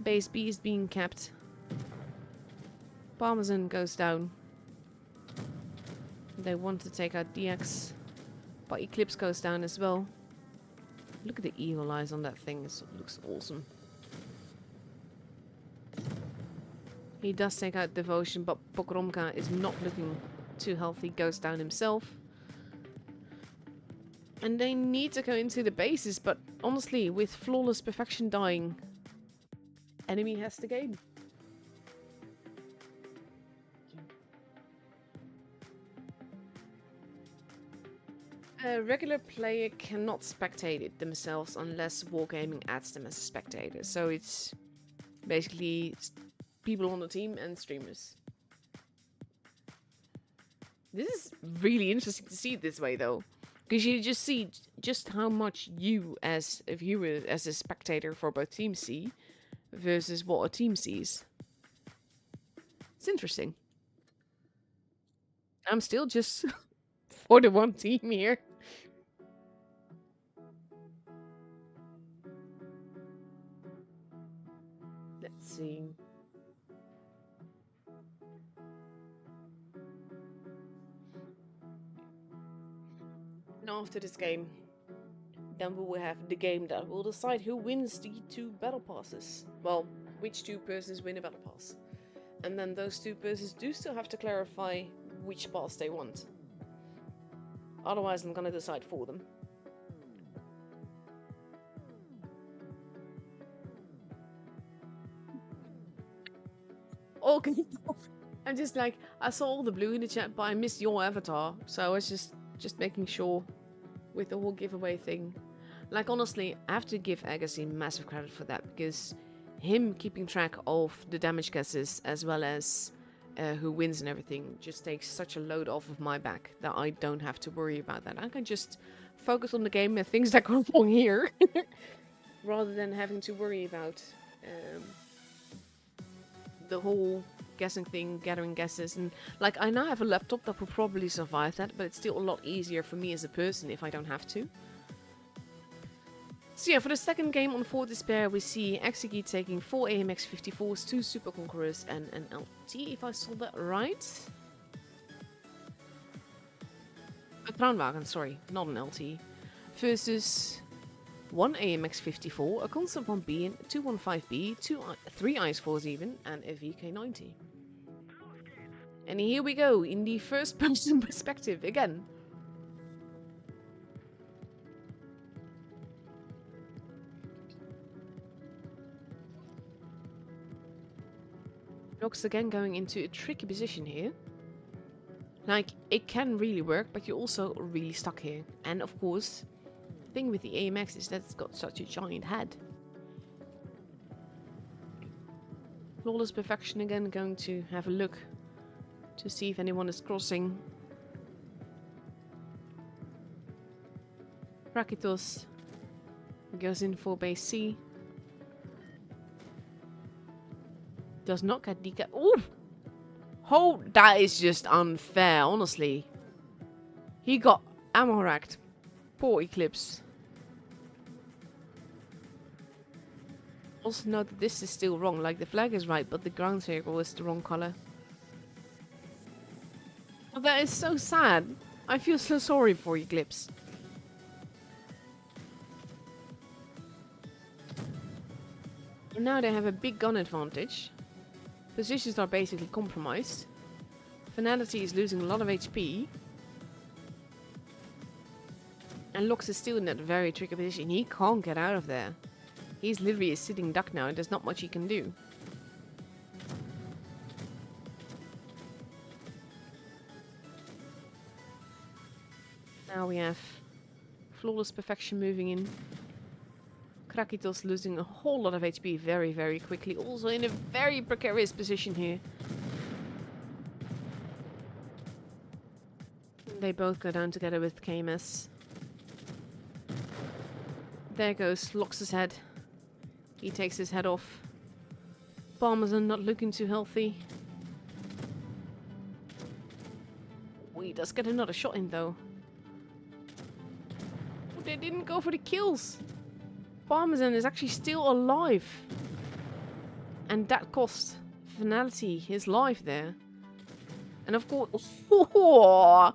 Base B is being capped. Parmesan goes down. They want to take out DX, but Eclipse goes down as well. Look at the evil eyes on that thing, it looks awesome. He does take out Devotion, but Pokromka is not looking too healthy, goes down himself. And they need to go into the bases, but honestly, with Flawless Perfection dying, enemy has the game. A regular player cannot spectate it themselves unless Wargaming adds them as a spectator. So it's basically people on the team and streamers. This is really interesting to see it this way though. Because you just see just how much you as a viewer, as a spectator for both teams see versus what a team sees. It's interesting. I'm still just for the one team here. see. And after this game, then we will have the game that will decide who wins the 2 battle passes. Well, which 2 persons win a battle pass. And then those 2 persons do still have to clarify which pass they want. Otherwise, I'm gonna decide for them. Oh, can you stop? I'm just like, I saw all the blue in the chat, but I missed your avatar. So I was just making sure with the whole giveaway thing. Like, honestly, I have to give Agassi massive credit for that, because him keeping track of the damage guesses as well as who wins and everything just takes such a load off of my back that I don't have to worry about that. I can just focus on the game and things that go wrong here rather than having to worry about the whole guessing thing, gathering guesses. And like, I now have a laptop that will probably survive that, but it's still a lot easier for me as a person if I don't have to. So yeah, for the second game on 4 Despair, we see Exegete taking 4 AMX 54s, 2 Super Conquerors, and an LT, if I saw that right. A Traunwagen, sorry, not an LT. Versus 1 AMX 54, a Constant 1B, and 215B, 3 Ice 4s even, and a VK90. And here we go, in the first person perspective again. Nox again going into a tricky position here. Like, it can really work, but you're also really stuck here. And of course, the thing with the AMX is that it's got such a giant head. Flawless Perfection again going to have a look to see if anyone is crossing. Rakitos goes in for base C. Does not get deca- Ooh! Oh, that is just unfair, honestly. He got ammo racked. Poor Eclipse. Also note that this is still wrong. Like, the flag is right, but the ground vehicle is the wrong color. Oh, that is so sad. I feel so sorry for Eclipse. Now they have a big gun advantage. Positions are basically compromised. Finality is losing a lot of HP. And Lox is still in that very tricky position. He can't get out of there. He's literally a sitting duck now, and there's not much he can do. Now we have Flawless Perfection moving in. Krakitos losing a whole lot of HP very, very quickly. Also in a very precarious position here. They both go down together with KMS. There goes Lox's head. He takes his head off. Parmesan not looking too healthy. Oh, he does get another shot in though. Oh, they didn't go for the kills. Parmesan is actually still alive. And that cost Finality his life there. And of course, oh,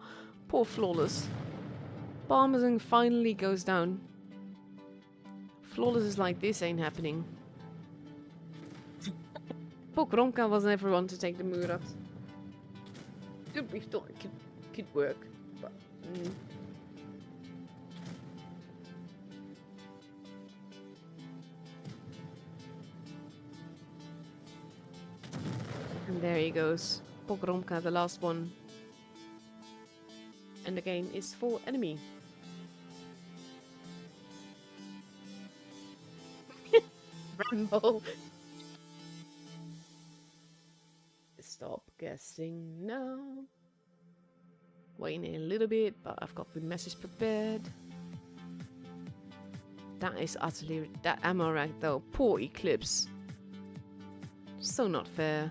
poor Flawless. Parmesan finally goes down. Flawless is like, this ain't happening. Pokromka was never one to take the Murat. We thought it could work, but... And there he goes. Pogromka, the last one. And the game is for enemy. Rambo. Stop guessing now. Waiting a little bit, but I've got the message prepared. That is utterly... That ammo rack though. Poor Eclipse. So not fair.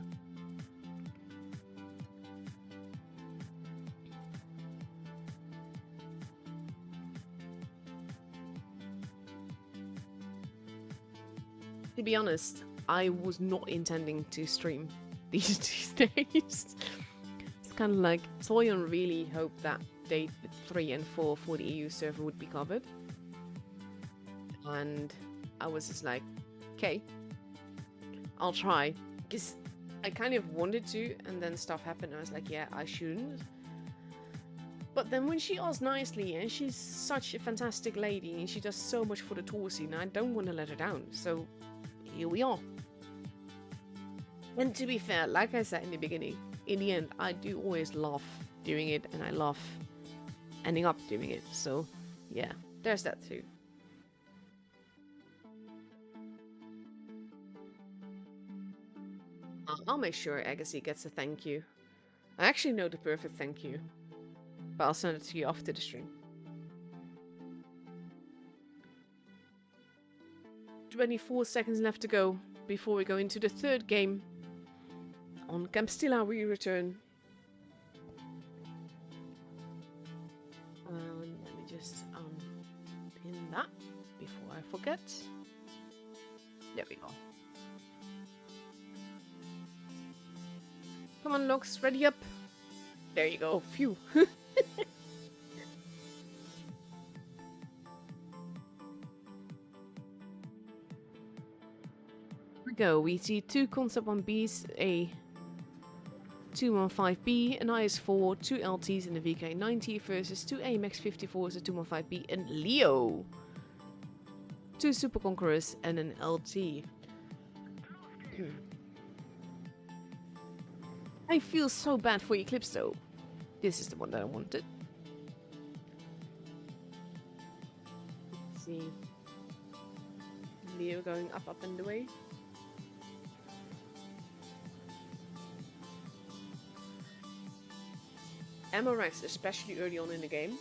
To be honest, I was not intending to stream these days. It's kind of like Toyon really hoped that day 3 and 4 for the EU server would be covered. And I was just like, okay, I'll try. Because I kind of wanted to, and then stuff happened. I was like, yeah, I shouldn't. But then when she asked nicely, and she's such a fantastic lady, and she does so much for the tour scene, I don't want to let her down. So here we are. And to be fair, like I said in the beginning, in the end, I do always love doing it, and I love ending up doing it. So yeah, there's that too. I'll make sure Agassi gets a thank you. I actually know the perfect thank you, but I'll send it to you after the stream. 24 seconds left to go before we go into the third game. On Camp Stilla we return. Let me just pin that before I forget. There we go. Come on, Lux, ready up. There you go. Phew. Here we go. We see 2 Concept 1Bs, a 215B, an IS-4, 2 LTs and a VK90 versus 2 AMX 54s, a 215B, and Leo. 2 Super Conquerors and an LT. I feel so bad for Eclipse though. This is the one that I wanted. Let's see. Leo going up and away. Ammo racks, especially early on in the game,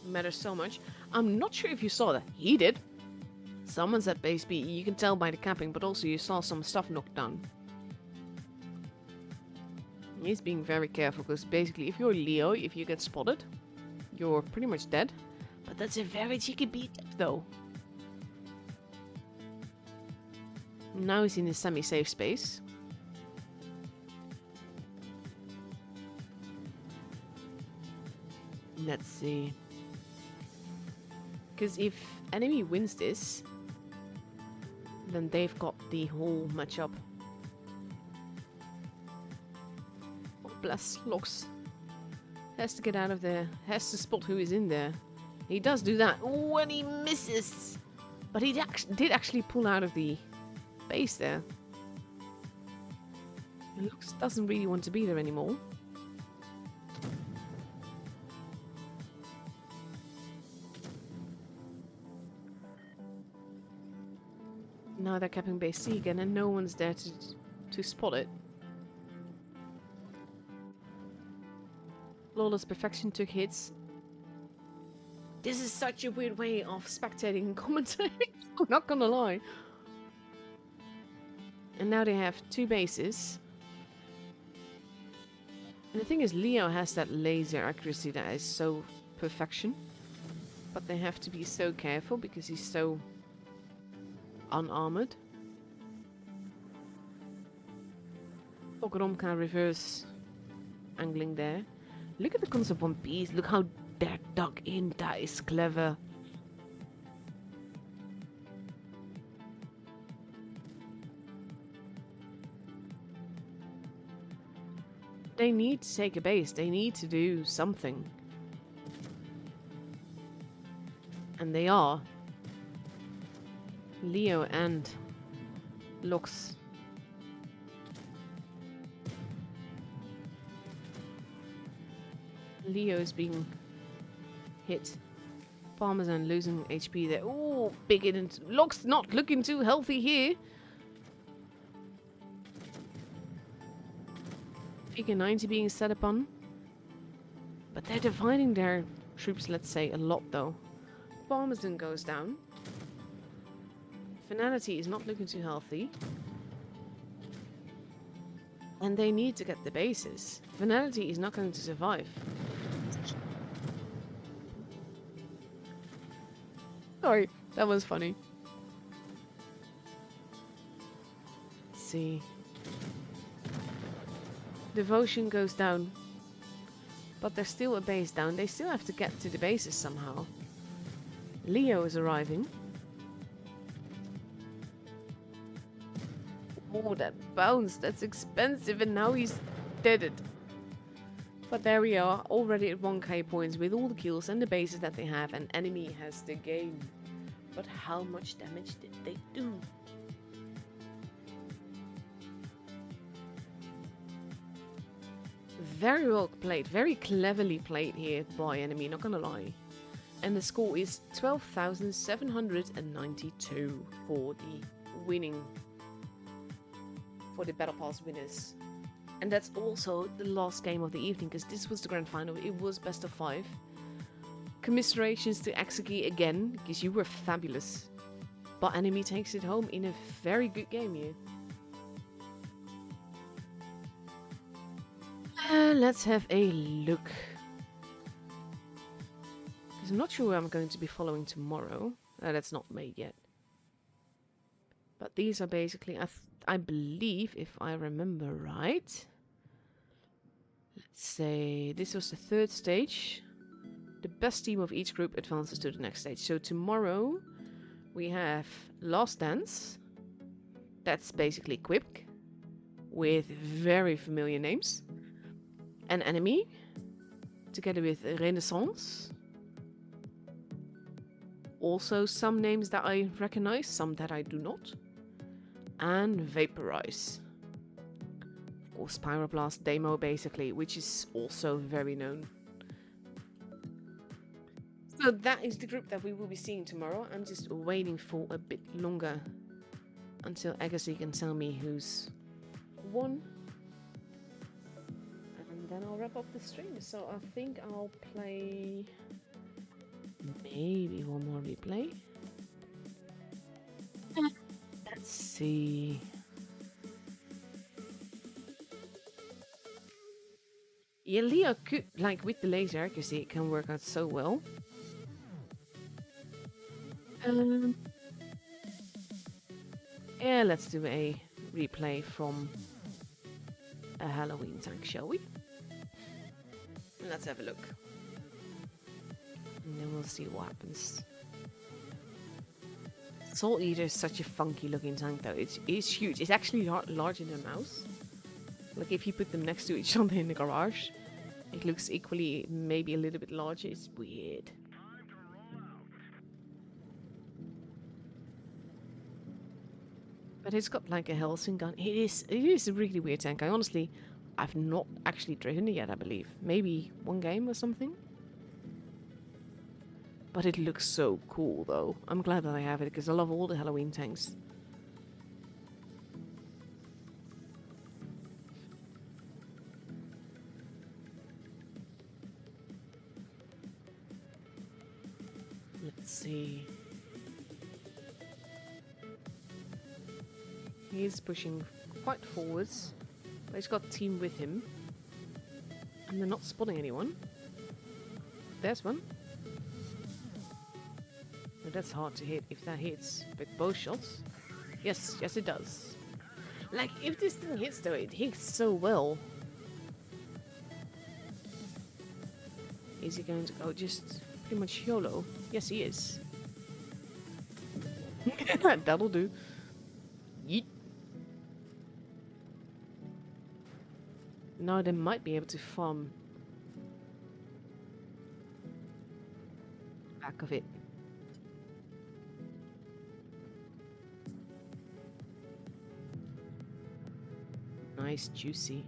matters so much. I'm not sure if you saw that. He did. Someone's at base B. You can tell by the capping, but also you saw some stuff knocked down. He's being very careful, because basically if you're Leo, if you get spotted, you're pretty much dead. But that's a very cheeky beat though. Now he's in his semi-safe space. Let's see. Because if enemy wins this, then they've got the whole matchup. Oh, bless Lux. Has to get out of there. Has to spot who is in there. He does do that. Oh, and he misses. But he did actually pull out of the base there. And Lux doesn't really want to be there anymore. Now they're capping base C again, and no one's there to spot it. Flawless Perfection took hits. This is such a weird way of spectating and commentating. I'm not gonna lie. And now they have 2 bases. And the thing is, Leo has that laser accuracy that is so perfection. But they have to be so careful because he's so unarmored. Pogrom reverse angling there. Look at the Concept 1Bs. Look how they're dug in. That is clever. They need to take a base. They need to do something. And they are. Leo and Lux. Leo is being hit. Parmesan losing HP there. Oh, big hit into Lux, not looking too healthy here. Figure 90 being set upon. But they're dividing their troops, let's say, a lot though. Parmesan goes down. Finality is not looking too healthy. And they need to get the bases. Finality is not going to survive. Sorry, that was funny. see. Devotion goes down. But there's still a base down. They still have to get to the bases somehow. Leo is arriving. Oh, that bounce. That's expensive. And now he's deaded. But there we are. Already at 1k points with all the kills and the bases that they have. And enemy has the game. But how much damage did they do? Very well played. Very cleverly played here by enemy. Not gonna lie. And the score is 12,792 for the winning. For the Battle Pass winners. And that's also the last game of the evening, because this was the grand final. It was best of 5. Commiserations to Exegi again, because you were fabulous. But enemy takes it home in a very good game here. Let's have a look. Because I'm not sure where I'm going to be following tomorrow. That's not made yet. But these are basically, I believe, if I remember right. Let's say this was the 3rd stage. The best team of each group advances to the next stage. So tomorrow we have Last Dance. That's basically Quip with very familiar names. An Enemy together with Renaissance. Also some names that I recognize, some that I do not. And Vaporize. Of course, Pyroblast Demo basically, which is also very known. So that is the group that we will be seeing tomorrow. I'm just waiting for a bit longer until Agassi can tell me who's won. And then I'll wrap up the stream. So I think I'll play maybe one more replay. Let's see. Yeah, Leo could, like with the laser accuracy, it can work out so well. Yeah, let's do a replay from a Halloween tank, shall we? Let's have a look. And then we'll see what happens. Salt Eater is such a funky looking tank though. It's huge. It's actually larger than a mouse. Like if you put them next to each other in the garage, it looks equally, maybe a little bit larger. It's weird. But it's got like a Helsing gun. It is a really weird tank. I've not actually driven it yet, I believe. Maybe one game or something. But it looks so cool though. I'm glad that I have it because I love all the Halloween tanks. Let's see. He's pushing quite forwards, but he's got a team with him. And they're not spotting anyone. There's one. But that's hard to hit if that hits with both shots. Yes, yes it does. Like, if this thing hits though, it hits so well. Is he going to go just pretty much YOLO? Yes, he is. That'll do. Yeet. Now they might be able to farm back of it. Nice, juicy.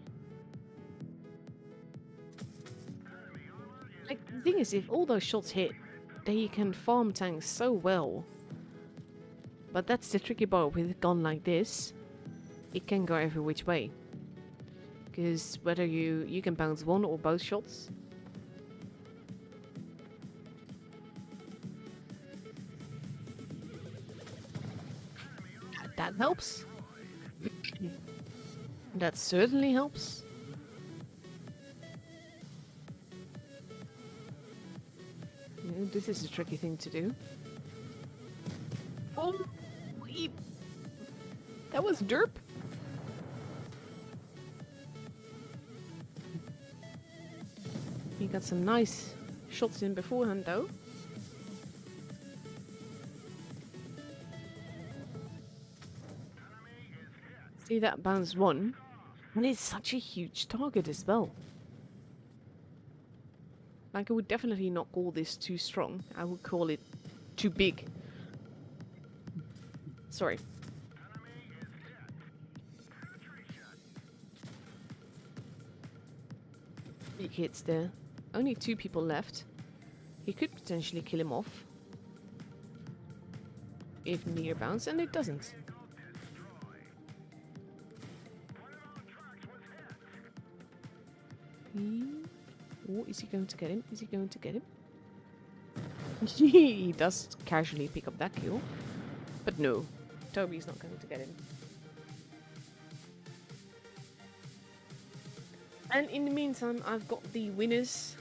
Like, the thing is, if all those shots hit, then you can farm tanks so well. But that's the tricky part with a gun like this. It can go every which way. Because whether you can bounce one or both shots. That helps. That certainly helps. You know, this is a tricky thing to do. Oh, that was derp. He got some nice shots in beforehand though. See that bounce one? And it's such a huge target as well. Like, I would definitely not call this too strong. I would call it too big. Sorry. Big hits there. Only 2 people left. He could potentially kill him off. If near bounce, and it doesn't. Oh, is he going to get him? Is he going to get him? He does casually pick up that kill. But no, Toby's not going to get him. And in the meantime, I've got the winners.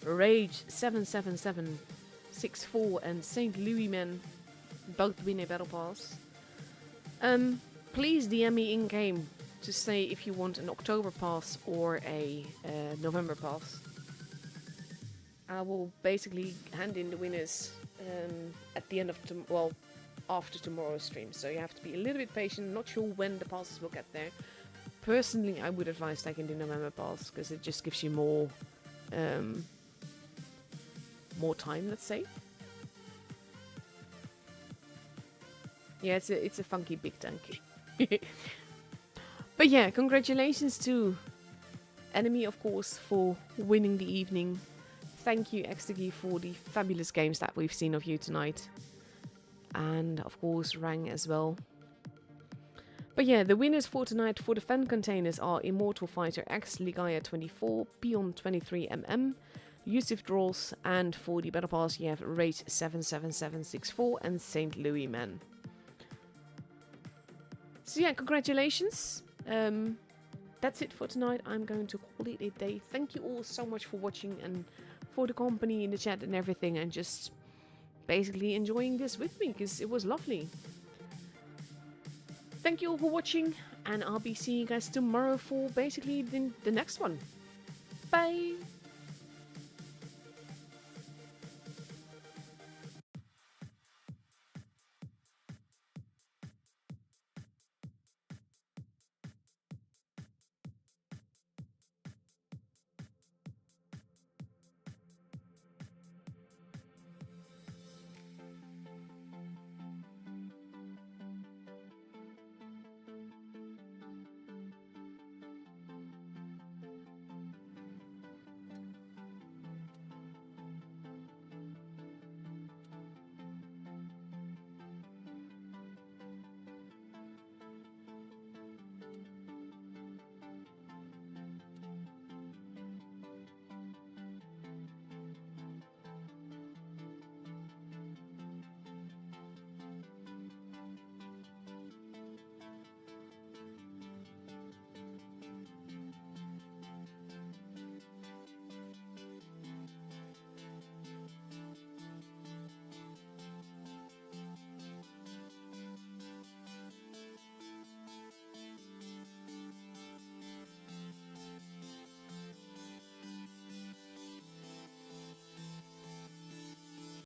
Rage 77764 and St. Louis Men both win a battle pass. Please DM me in game to say if you want an October pass or a November pass. I will basically hand in the winners at the end of after tomorrow's stream. So you have to be a little bit patient. Not sure when the passes will get there. Personally, I would advise taking the November pass because it just gives you more time, let's say. Yeah, it's a funky big tank. But yeah, congratulations to Enemy, of course, for winning the evening. Thank you, Extagi, for the fabulous games that we've seen of you tonight. And, of course, Rang as well. But yeah, the winners for tonight for the fan containers are Immortal Fighter X, Ligaya 24, Pion 23mm, Yusuf Draws, and for the Battle Pass you have Rage 77764 and St. Louis Man. So yeah, congratulations. That's it for tonight. I'm going to call it a day. Thank you all so much for watching and for the company in the chat and everything, and just basically enjoying this with me because it was lovely. Thank you all for watching, and I'll be seeing you guys tomorrow for basically the next one. Bye!